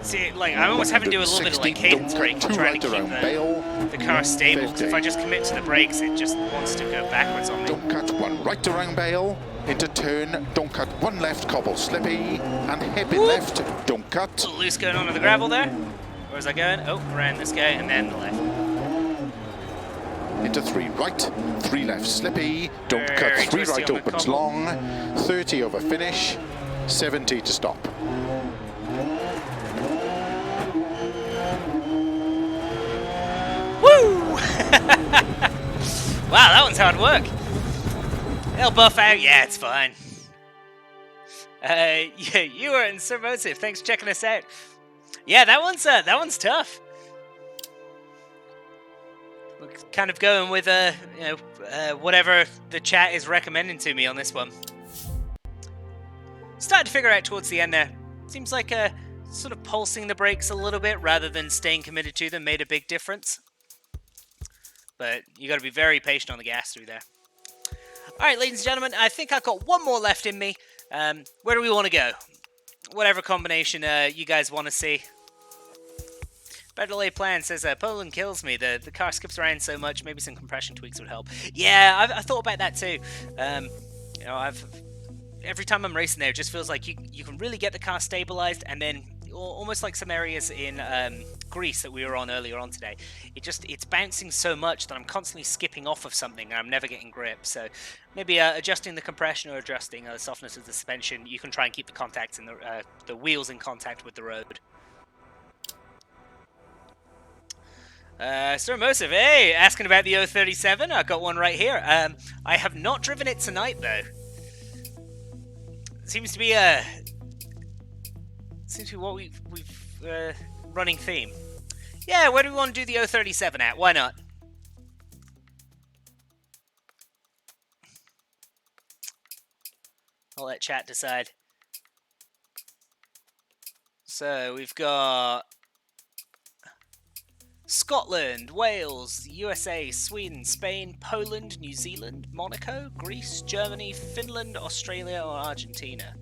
See, like, I'm almost having to do a little bit of like cadence braking, trying to keep the car stable. Because if I just commit to the brakes, it just wants to go backwards on me. Don't cut one right around Bale, into turn, don't cut one left, cobble slippy, and hairpin left, don't cut. A little loose going on with the gravel there. Where was I going? Oh, around this guy, and then the left. Into 3 right, 3 left slippy, don't Very cut 3 twisty right on the opens cobble. long, 30 over finish, 70 to stop. Woo! Wow, that one's hard work. They'll buff out. Yeah, it's fine. Yeah, you are in Sir Motive. Thanks for checking us out. Yeah, that one's tough. We're kind of going with whatever the chat is recommending to me on this one. Started to figure out towards the end there. Seems like sort of pulsing the brakes a little bit rather than staying committed to them made a big difference. But you got to be very patient on the gas through there. All right, ladies and gentlemen, I think I've got one more left in me. Where do we want to go? Whatever combination you guys want to see. Better Laid Plan says, Poland kills me. The car skips around so much. Maybe some compression tweaks would help. Yeah, I thought about that too. You know, every time I'm racing there, it just feels like you can really get the car stabilized, and then almost like some areas in Greece that we were on earlier on today. It's bouncing so much that I'm constantly skipping off of something and I'm never getting grip. So maybe adjusting the compression or adjusting the softness of the suspension, you can try and keep the contacts and the wheels in contact with the road. Sir Immersive, hey, asking about the 037. I've got one right here. I have not driven it tonight though. Seems to be what we've running theme. Yeah, where do we want to do the 037 at? Why not? I'll let chat decide. So we've got Scotland, Wales, USA, Sweden, Spain, Poland, New Zealand, Monaco, Greece, Germany, Finland, Australia, or Argentina.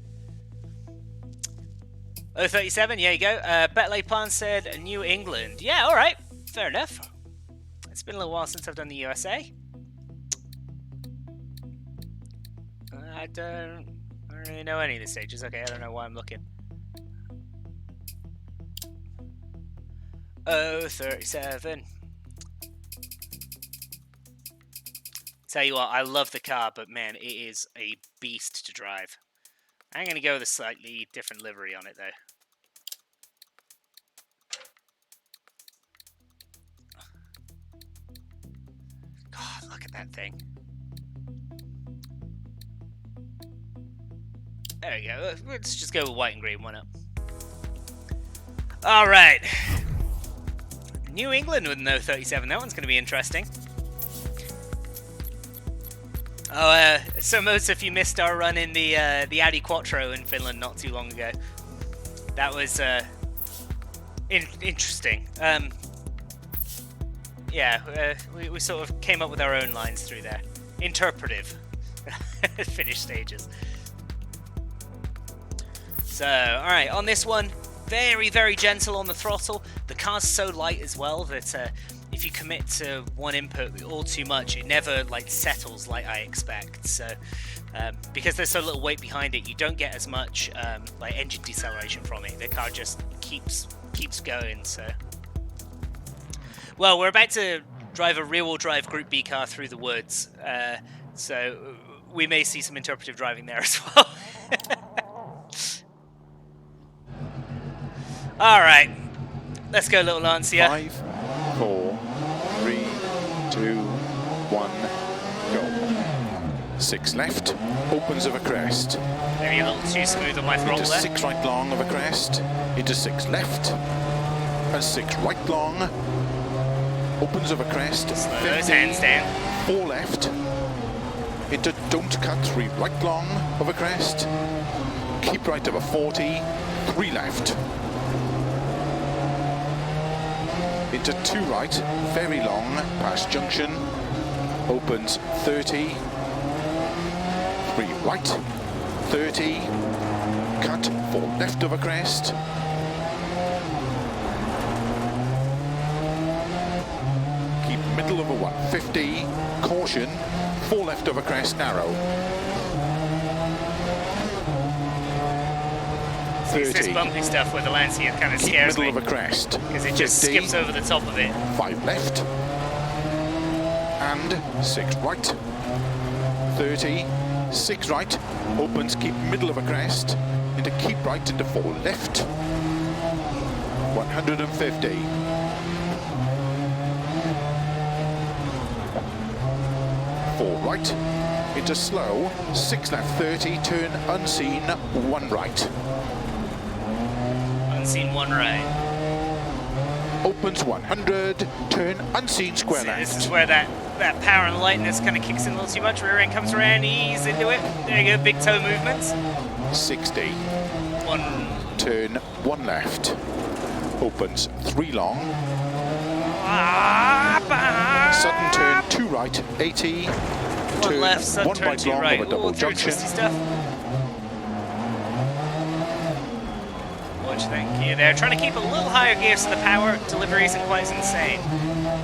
037, yeah, you go. Better Laid Plan said New England. Yeah, alright. Fair enough. It's been a little while since I've done the USA. I don't really know any of the stages. Okay, I don't know why I'm looking. 037. Tell you what, I love the car, but man, it is a beast to drive. I'm going to go with a slightly different livery on it, though. God, look at that thing. There we go. Let's just go with white and green. Why not? All right. New England with no 37. That one's going to be interesting. Oh, so most if you missed our run in the Audi Quattro in Finland not too long ago. That was interesting. Yeah, we sort of came up with our own lines through there. Interpretive finish stages. So, alright, on this one, very, very gentle on the throttle. The car's so light as well that if you commit to one input all too much, it never like settles like I expect. So because there's so little weight behind it, you don't get as much like engine deceleration from it. The car just keeps going. So well, we're about to drive a rear-wheel drive Group B car through the woods, so we may see some interpretive driving there as well. All right, let's go, little Lancia. 5, 4, 3, 2, 1, go. 6 left, opens of a crest. Maybe a little too smooth on my throttle Into there. 6 right long of a crest. Into 6 left, and 6 right long. Opens of a crest. Slow 50, those hands down. 4 left. Into don't cut 3 right long of a crest. Keep right of a 40. 3 left. Into 2 right, very long, past junction, opens 30, 3 right, 30, cut 4 left of a crest, of a 150, caution, 4 left over crest, narrow. It's this 30, bumpy stuff where the Lancia kind of keep scares middle me. of a crest. Because it just 50, skips over the top of it. 5 left, and 6 right. 30, 6 right, opens, keep middle of a crest, into keep right, into 4 left. 150. 4 right, into slow, 6 left, 30, turn unseen, 1 right. Unseen 1 right. Opens 100, turn unseen, square See, left. this is where that power and lightness kind of kicks in a little too much. Rear end comes around, ease into it. There you go, big toe movements. 60, 1. turn 1 left. Opens 3 long. Sudden turn 2 right, 80. 1 turn left, sudden 1 turn right 2 long right. of a double Ooh, through junction. twisty stuff. What do you think? Yeah, they're trying to keep a little higher gear so the power delivery isn't quite as insane.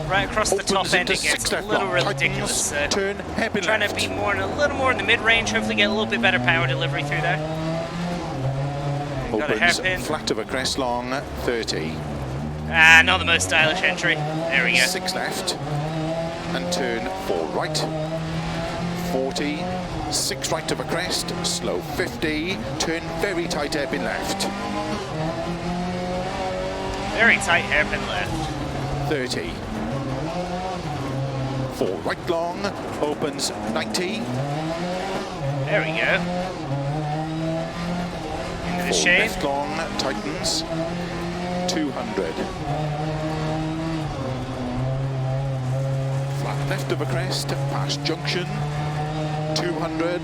Right across the top Opens end into it gets 6 a left little long, ridiculous. tightens, turn happy Trying left. to be a little more in the mid-range, hopefully get a little bit better power delivery through there. Got a Opens hairpin. flat of a crest long, 30. Ah, not the most stylish entry. There we go. 6 left, and turn 4 right. 40, 6 right of a crest, slow 50, turn very tight hairpin left. Very tight hairpin left. 30. 4 right long, opens 90. There we go. Into the 4 shade. left long, tightens, 200. Flat left of a crest, past junction, 200.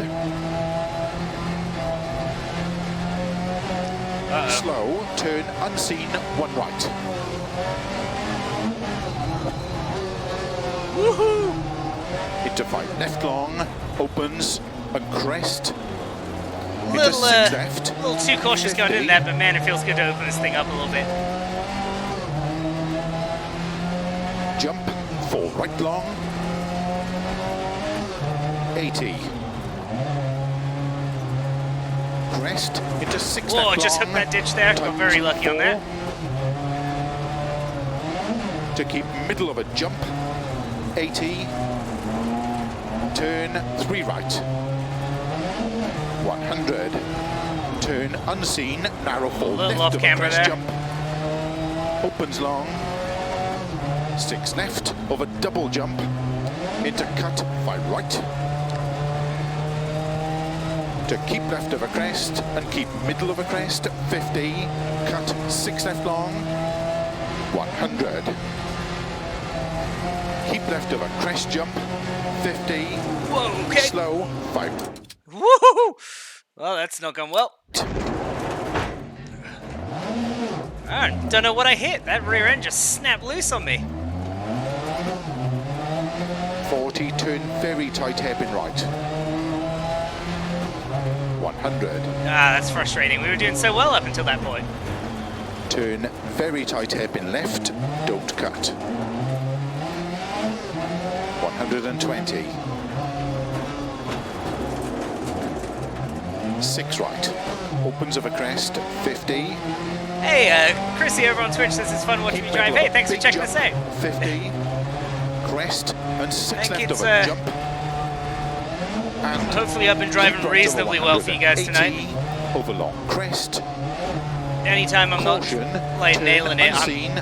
Slow, turn unseen, 1 right. Woohoo! Into 5 left long, opens, and crest. Into Little, 6 left. a little too cautious going 50. in there, but man, it feels good to open this thing up a little bit. Jump, 4 right long, 80. Crest, into 6 Whoa, left just long. hooked that ditch there. Got very lucky on that. To keep middle of a jump, 80. Turn 3 right. 100. Turn unseen, narrow 4 Little left off of a camera crest there. jump. Opens long. 6 left of a double jump. Into cut 5 right. To keep left of a crest and keep middle of a crest, 50. Cut 6 left long. 100. Keep left of a crest jump, 50. Whoa, okay. Slow 5. Woohoo! Well, that's not gone well. I don't know what I hit. That rear end just snapped loose on me. 40, turn very tight hairpin right. 100, Ah, that's frustrating. We were doing so well up until that point. turn very tight hairpin left, don't cut. 120. 6 right, opens of a crest, 50. Hey, Chrissy over on Twitch says it's fun watching me Keep drive. middle Hey, of a thanks for big checking jump, us out. 50. Crest and 6 think left it's, of a jump. And Hopefully I've been driving keep right reasonably over well for you guys 180, tonight. Over long crest. Anytime I'm not Caution, like turn nailing it, I'm unseen,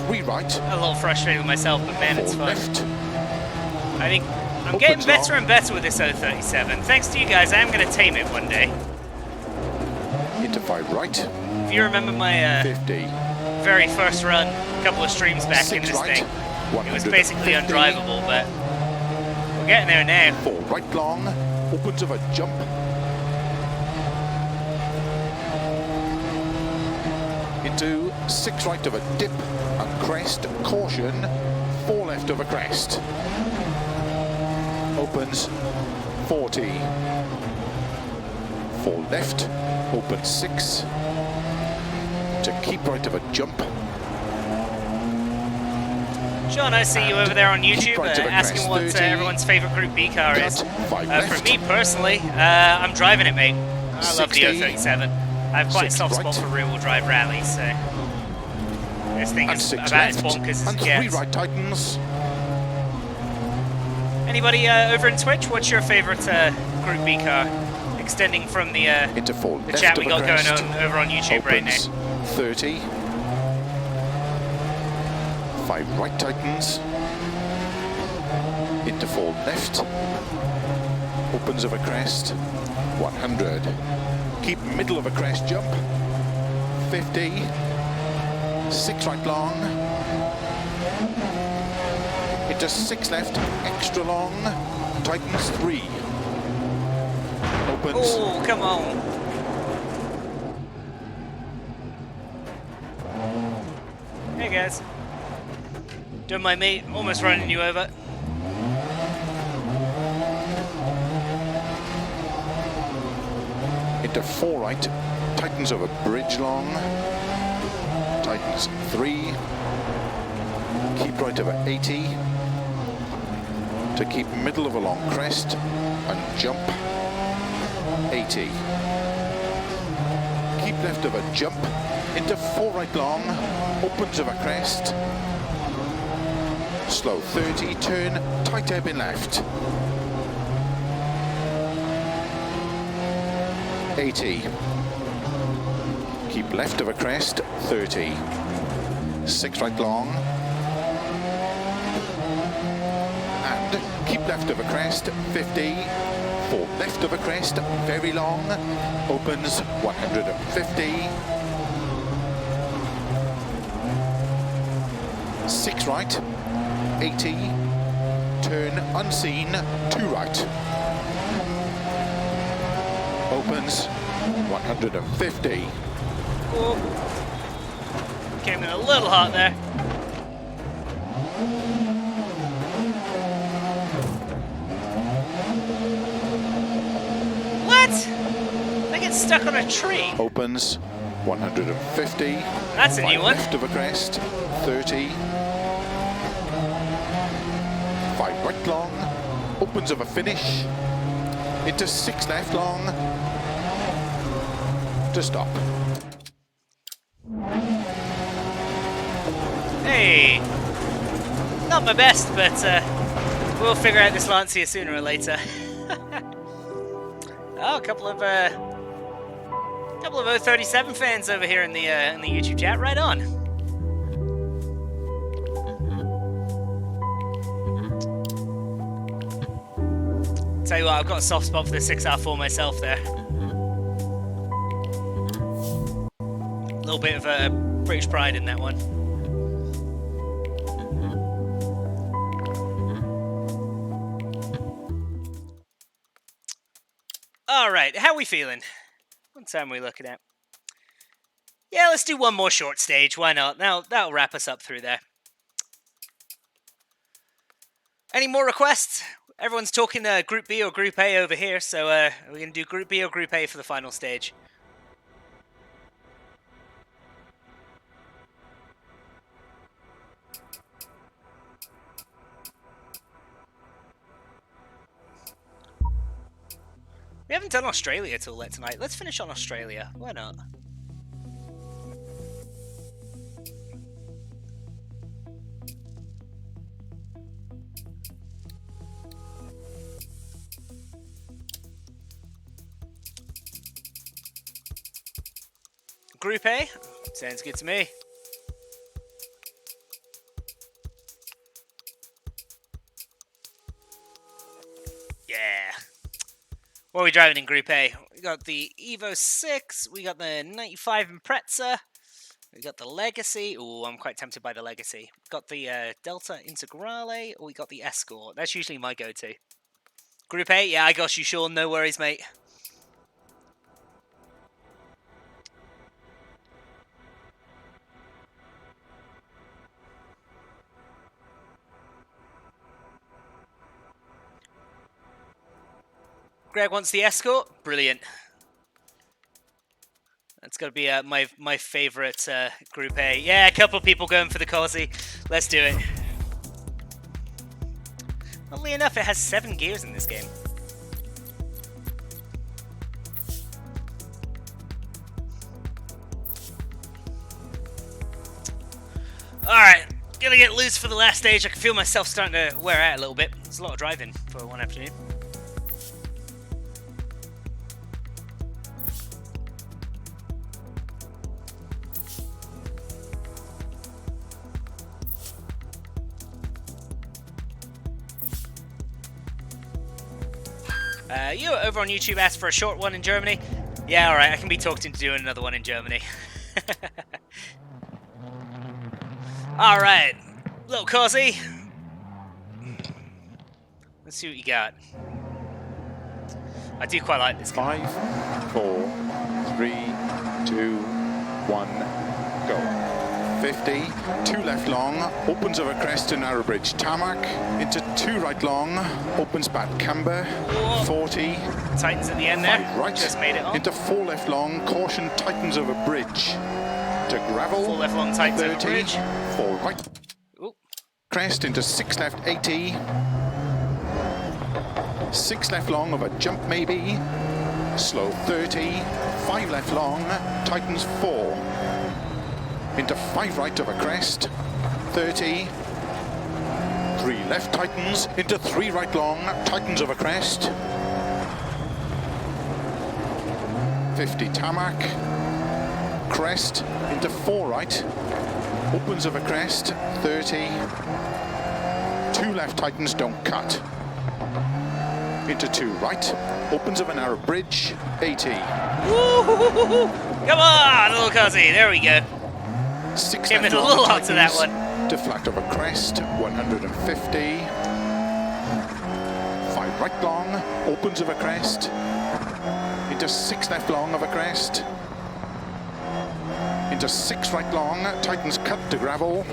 3 right, a little frustrated with myself, but man, 4 it's fun. left. I think I'm Opens getting better long. and better with this 037. Thanks to you guys, I am going to tame it one day. Into 5 right, If you remember my 50. very first run, a couple of streams back 6 in this right, thing, it was basically 150. undrivable, but we're getting there now. 4 right long, opens of a jump. Into 6 right of a dip and crest, caution, 4 left of a crest. Opens 40. 4 left, opens 6. To keep right of a jump. Sean, I see you over there on YouTube right to the asking crest, what 30. everyone's favourite Group B car is. Cut, 5 For left. me personally, I'm driving it, mate. I love the 60. 037. I have quite a 6 soft spot right. for rear-wheel drive rallies, so this thing And is 6 about as left. bonkers as And it 3 gets. right tightens. Anybody over in Twitch, what's your favourite Group B car? Extending from the Into 4 the left chat of we a got going crest. on over on YouTube right now. Opens 30. 5 right tightens. Into 4 left. Opens of a crest. 100. Keep middle of a crest jump. 50. 6 right long. Into 6 left, extra long. Tightens 3. Opens. Oh, come on. Hey guys. Don't mind me, almost running you over. Into 4 right, tightens over bridge long. Tightens 3. Keep right over 80. To keep middle of a long crest and jump 80. Keep left of a jump into 4 right long, opens of a crest. Slow 30, turn, tight ebb in left. 80. Keep left of a crest, 30. 6 right long. And keep left of a crest, 50. 4 left of a crest, very long. Opens 150. 6 right, 80. Turn unseen, 2 right. Opens 150. Oh. Came in a little hot there. What? They get stuck on a tree. Opens 150. That's a new 5 one. left of a crest, 30. 5 right long, opens of a finish. Into 6 left long. To stop. Hey. Not my best, but we'll figure out this Lancia sooner or later. Oh, a couple of 037 fans over here in the YouTube chat. Right on. Tell you what, I've got a soft spot for the 6R4 myself there. A little bit of British pride in that one. All right, how are we feeling? What time are we looking at? Yeah, let's do one more short stage. Why not? Now that'll wrap us up through there. Any more requests? Everyone's talking Group B or Group A over here, so are we going to do Group B or Group A for the final stage? We haven't done Australia till late tonight. Let's finish on Australia. Why not? Group A? Sounds good to me. Yeah. What are we driving in Group A? We got the Evo 6, we got the 95 Impreza, we got the Legacy. Oh, I'm quite tempted by the Legacy. We got the Delta Integrale, or we got the Escort. That's usually my go-to. Group A? Yeah, I got you, Sean. No worries, mate. Greg wants the Escort. Brilliant. That's got to be my favourite Group A. Yeah, a couple of people going for the Cosy. Let's do it. Oddly enough, it has 7 gears in this game. Alright, gonna get loose for the last stage. I can feel myself starting to wear out a little bit. It's a lot of driving for one afternoon. You over on YouTube asked for a short one in Germany. Yeah, alright, I can be talked into doing another one in Germany. Alright, little Cosy. Let's see what you got. I do quite like this guy. 5, 4, 3, 2, 1, go. 50, 2 left long, opens over crest to narrow bridge tarmac, into 2 right long, opens bad camber, 40, Tightens at the end there. 5 right, Just made it on. into 4 left long, caution tightens over bridge, to gravel, 4 left long tightens over 30, bridge. 4 right, Ooh. crest into 6 left 80, 6 left long of a jump maybe, slow 30, 5 left long, tightens 4, into 5 right of a crest, 30, 3 left tightens, into 3 right long, tightens of a crest, 50 tarmac, crest, into 4 right, opens of a crest, 30, 2 left tightens, don't cut, into 2 right, opens of a narrow bridge, 80. Woo-hoo-hoo-hoo-hoo. Come on, little Cosy, there we go. 6 Came left in a long little hot to that tightens, one. to flat of a crest, 150. 5 right long, opens of a crest, into 6 left long of a crest, into 6 right long, tightens cut to gravel,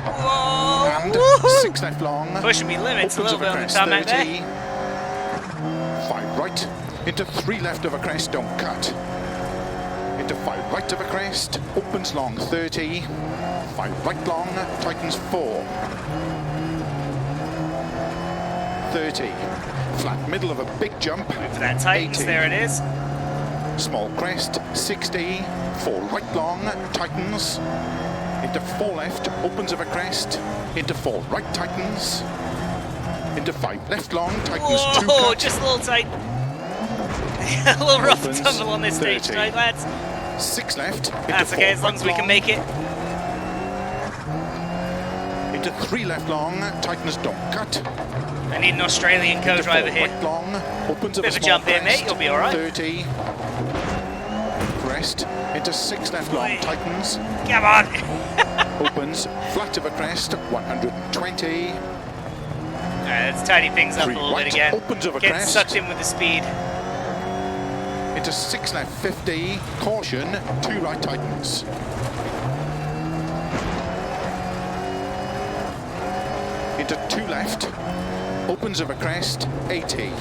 Whoa! and Woohoo! 6 left long, Pushing me limits a opens little of bit on the crest, tarmac 30. there. 5 right, into 3 left of a crest, don't cut. Into 5 right of a crest, opens long 30, 5 right long, tightens 4, 30, flat middle of a big jump, Move for that tightens, 80. there it is. Small crest, 60, 4 right long, tightens, into 4 left, opens of a crest, into 4 right tightens, into 5 left long, tightens 2 Whoa, cut, just a little tight. A little rough and Opens, tumble on this stage 30. tonight, lads. 6 left, into That's 4 okay, as long right as we can long, make it. into 3 left long, tightens don't cut, I need an Australian co-driver here. right long, opens of Bit of a small jump here, mate, crest, you'll be alright. 30, crest, into 6 left long, Oi. tightens, Come on. opens, flat of a crest, 120, Alright, let's tidy things up a 3 little bit right, again. opens of a Get crest, sucked in with the speed. into 6 left 50, caution, 2 right tightens. Into 2 left, opens of a crest, 80.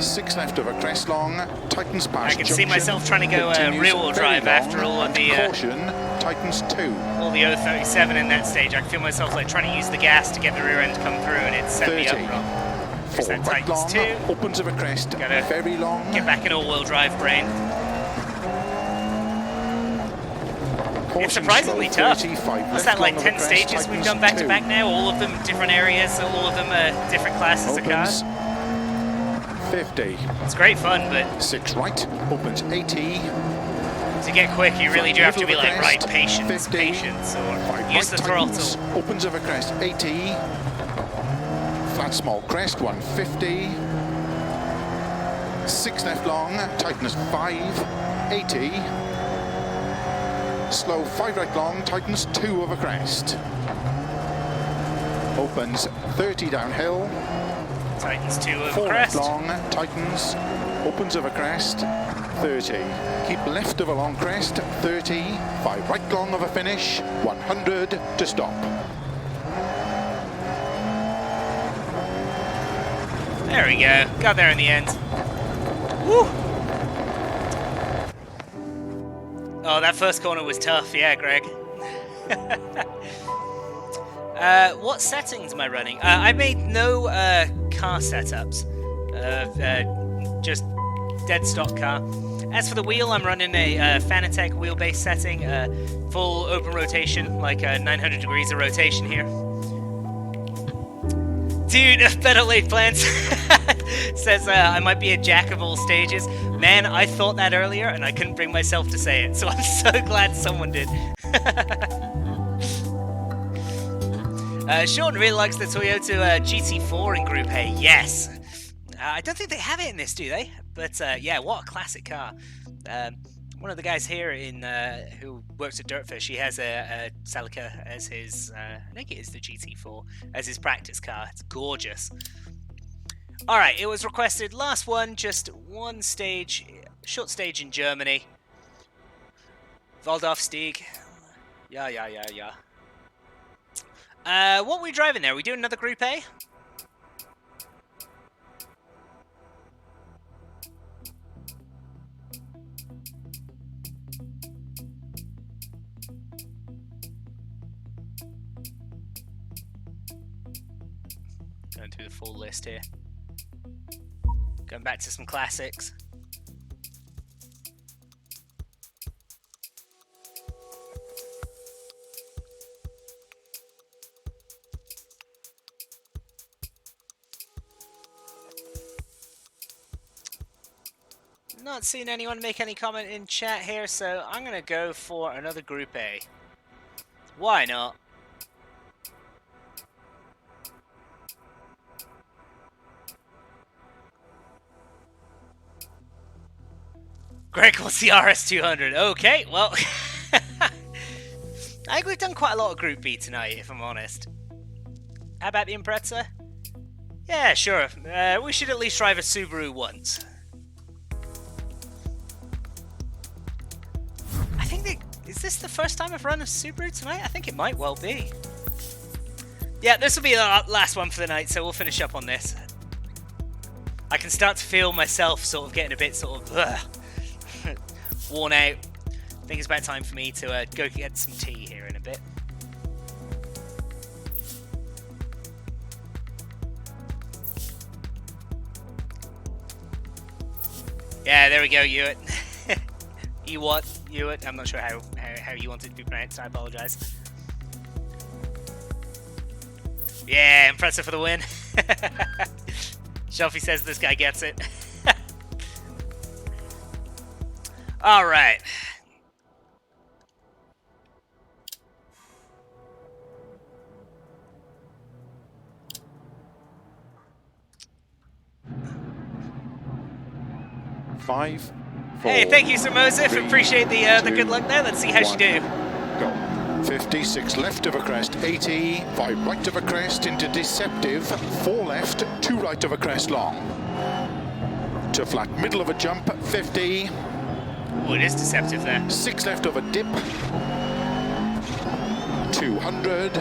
6 left of a crest long, tightens I past can junction. see myself trying to go continues rear-wheel very drive after long, all of and the caution, tightens 2. all the 037 in that stage. I can feel myself like trying to use the gas to get the rear end to come through, and it set me 30. up wrong. There's 4 that right tightens long, 2. opens of a crest, Gotta very long. Get back in all-wheel drive brain. Caution It's surprisingly slow, tough. 35 What's left that, like long of a 10 crest, stages we've tightens done back to 2. back now? All of them different areas, all of them different classes of Opens, cars. 50. It's great fun, but 6 right, opens 80. to get quick, you really do have to be like, right, Crest, patience, 50. patience, or 5 use the right throttle. tightens, opens of a crest, 80. Flat small crest, 150. 6 left long, tightens 5, 80. Slow 5 right long, tightens 2 of a crest. Opens 30 downhill, Tightens 2 of 4 crest. left long, tightens, opens of a crest, 30. Keep left of a long crest, 30. 5 right long of a finish, 100 to stop. There we go. Got there in the end. Woo! Oh, that first corner was tough. Yeah, Greg. What settings am I running? I made no car setups. Just dead stock car. As for the wheel, I'm running a Fanatec wheelbase setting, full open rotation, like 900 degrees of rotation here. Dude, better laid plans. Says I might be a jack of all stages. Man, I thought that earlier and I couldn't bring myself to say it, so I'm so glad someone did. Sean really likes the Toyota GT4 in Group A. Yes. I don't think they have it in this, do they? But yeah, what a classic car. One of the guys here in who works at DirtFish, he has a Celica as his, I think it is the GT4, as his practice car. It's gorgeous. Alright, it was requested, last one, just one stage, short stage in Germany. Waldorfstieg. Yeah. What are we driving there? Are we doing another Group A? Going through the full list here. Going back to some classics. Not seeing anyone make any comment in chat here, so I'm gonna go for another Group A. Why not? Greg wants the RS200. Okay, well, I think we've done quite a lot of Group B tonight, if I'm honest. How about the Impreza? Yeah, sure. We should at least drive a Subaru once. Is this the first time I've run a Subaru tonight? I think it might well be. Yeah, this will be the last one for the night, so we'll finish up on this. I can start to feel myself sort of getting a bit sort of worn out. I think it's about time for me to go get some tea here in a bit. Yeah, there we go, Hewitt. Hewitt. I'm not sure how you want it to be pronounced. I apologise. Yeah, impressive for the win. Shelfie says this guy gets it. All right. Five, four, hey, thank you, Sir Mosif. three, Appreciate the good luck there. Let's see how she do. Go. 56 left of a crest, 80. 5 right of a crest into deceptive. 4 left, 2 right of a crest long. To flat middle of a jump, 50. Oh, it is deceptive there. 6 left of a dip. 200.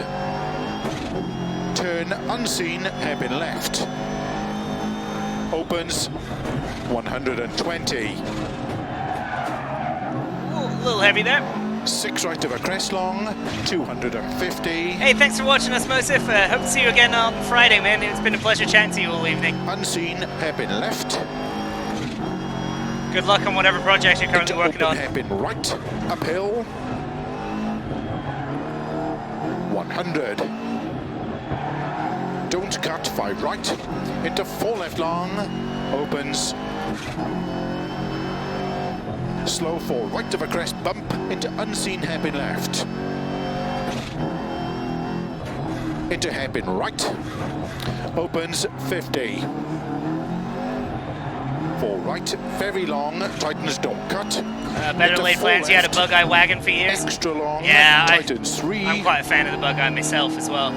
Turn unseen, hairpin left. Opens 120. Ooh, a little heavy there. 6 right of a crest long, 250. Hey, thanks for watching us, Mosif. Hope to see you again on Friday, man. It's been a pleasure chatting to you all evening. Unseen, hairpin left. Good luck on whatever project you're currently working on. Hairpin right, uphill. 100. Don't cut, 5 right. Into 4 left long, opens. Slow 4 right of a crest bump into unseen hairpin left. Into hairpin right. Opens 50. 4 right, very long, tightens, don't cut. Better laid plans, you had a bug-eye wagon for years. Extra long, yeah, tightens 3. I'm quite a fan of the bug-eye myself as well.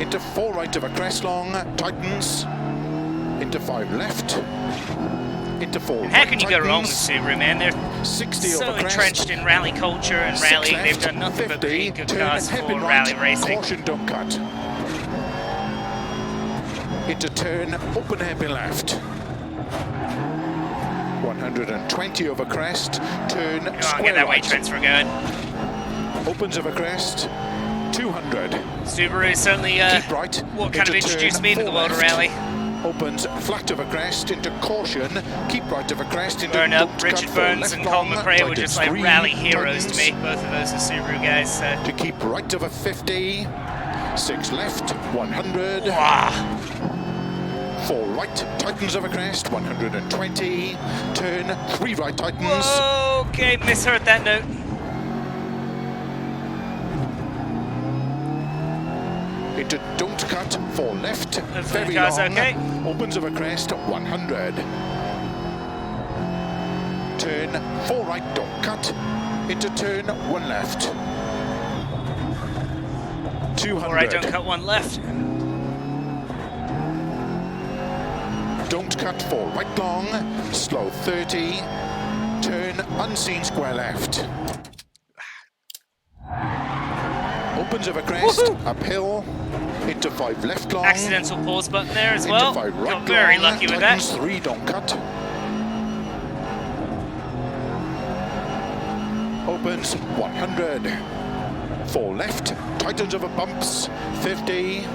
Into 4 right of a crest long, tightens. Into 5 left. Into 4 How right, can you go wrong with Subaru, man? They're 60 so over crest. entrenched in rally culture and rallying. They've done nothing but create good cars for rally racing. Caution, don't cut. Into turn, open hairpin left. 120 over crest, turn Come on, square get that right. weight transfer going. Opens over crest, 200. Subaru certainly Keep right. what kind of into introduced turn me into the 4 world of left. rally. Opens flat over crest into caution. Keep right over crest into Burn up, don't Richard cut for Burns left and Colin long, McRae were tightens just like 3, rally heroes to tightens me. Both of those are Subaru guys. to keep right over 50. 6 left, 100. Wow. 4 right, tightens over crest, 120. Turn 3 right, tightens. Whoa, okay, misheard that note. Into don't cut, 4 left, Hopefully very the car's long. okay. Opens over crest, 100. Turn 4 right, don't cut. Into turn 1 left. 200. Alright, don't cut one left. Don't cut 4 right long, slow 30. Turn unseen square left. Opens over crest, uphill, into 5 left long. Accidental pause button there as into well. 5 right Got very long, lucky with tightens that. 3, don't cut. Opens 100. 4 left, tightens over bumps, 50.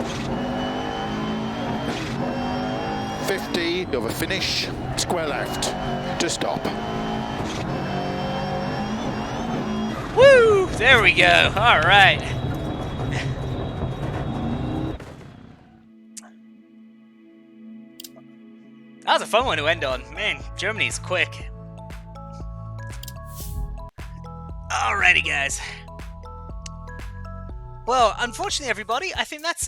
50 over finish, square left to stop. Woo! There we go. All right. That was a fun one to end on. Man, Germany's quick. Alrighty, guys. Well, unfortunately, everybody, I think that's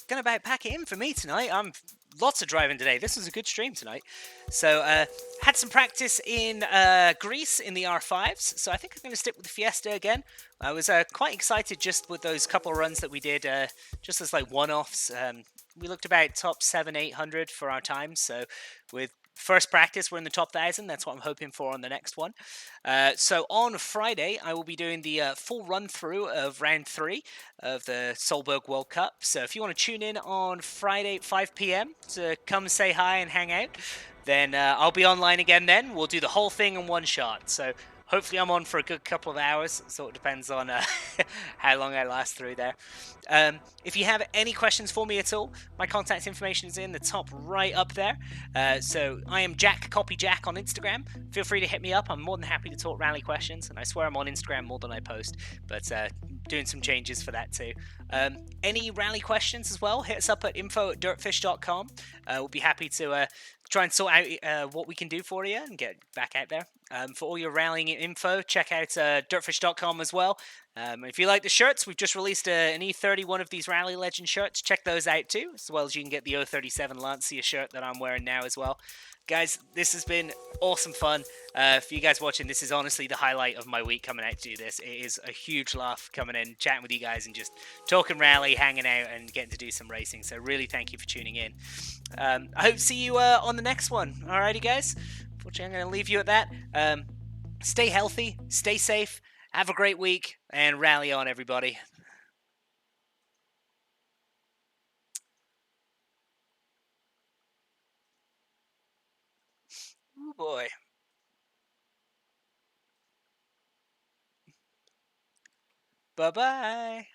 gonna about pack it in for me tonight. I'm lots of driving today. This was a good stream tonight. So, had some practice in Greece in the R5s. So I think I'm going to stick with the Fiesta again. I was quite excited just with those couple of runs that we did, just as like one-offs. We looked about top 700-800 for our times. So with first practice, we're in the top 1,000. That's what I'm hoping for on the next one. So on Friday, I will be doing the full run-through of round 3 of the Solberg World Cup. So if you want to tune in on Friday at 5 p.m. to come say hi and hang out, then I'll be online again then. We'll do the whole thing in one shot. So hopefully I'm on for a good couple of hours. So it depends on how long I last through there. If you have any questions for me at all, my contact information is in the top right up there. So I am Jack Copy Jack on Instagram. Feel free to hit me up. I'm more than happy to talk rally questions, and I swear I'm on Instagram more than I post, but doing some changes for that too. Any rally questions as well, hit us up at info@dirtfish.com. We'll be happy to try and sort out what we can do for you and get back out there. For all your rallying info, check out dirtfish.com as well. If you like the shirts, we've just released an E31 of these Rally Legend shirts. Check those out too, as well as you can get the 037 Lancia shirt that I'm wearing now as well. Guys, this has been awesome fun. For you guys watching, this is honestly the highlight of my week coming out to do this. It is a huge laugh coming in, chatting with you guys, and just talking rally, hanging out, and getting to do some racing. So really thank you for tuning in. I hope to see you on the next one. Alrighty, guys. Unfortunately, I'm going to leave you at that. Stay healthy, stay safe, have a great week, and rally on, everybody. Oh boy. Bye-bye.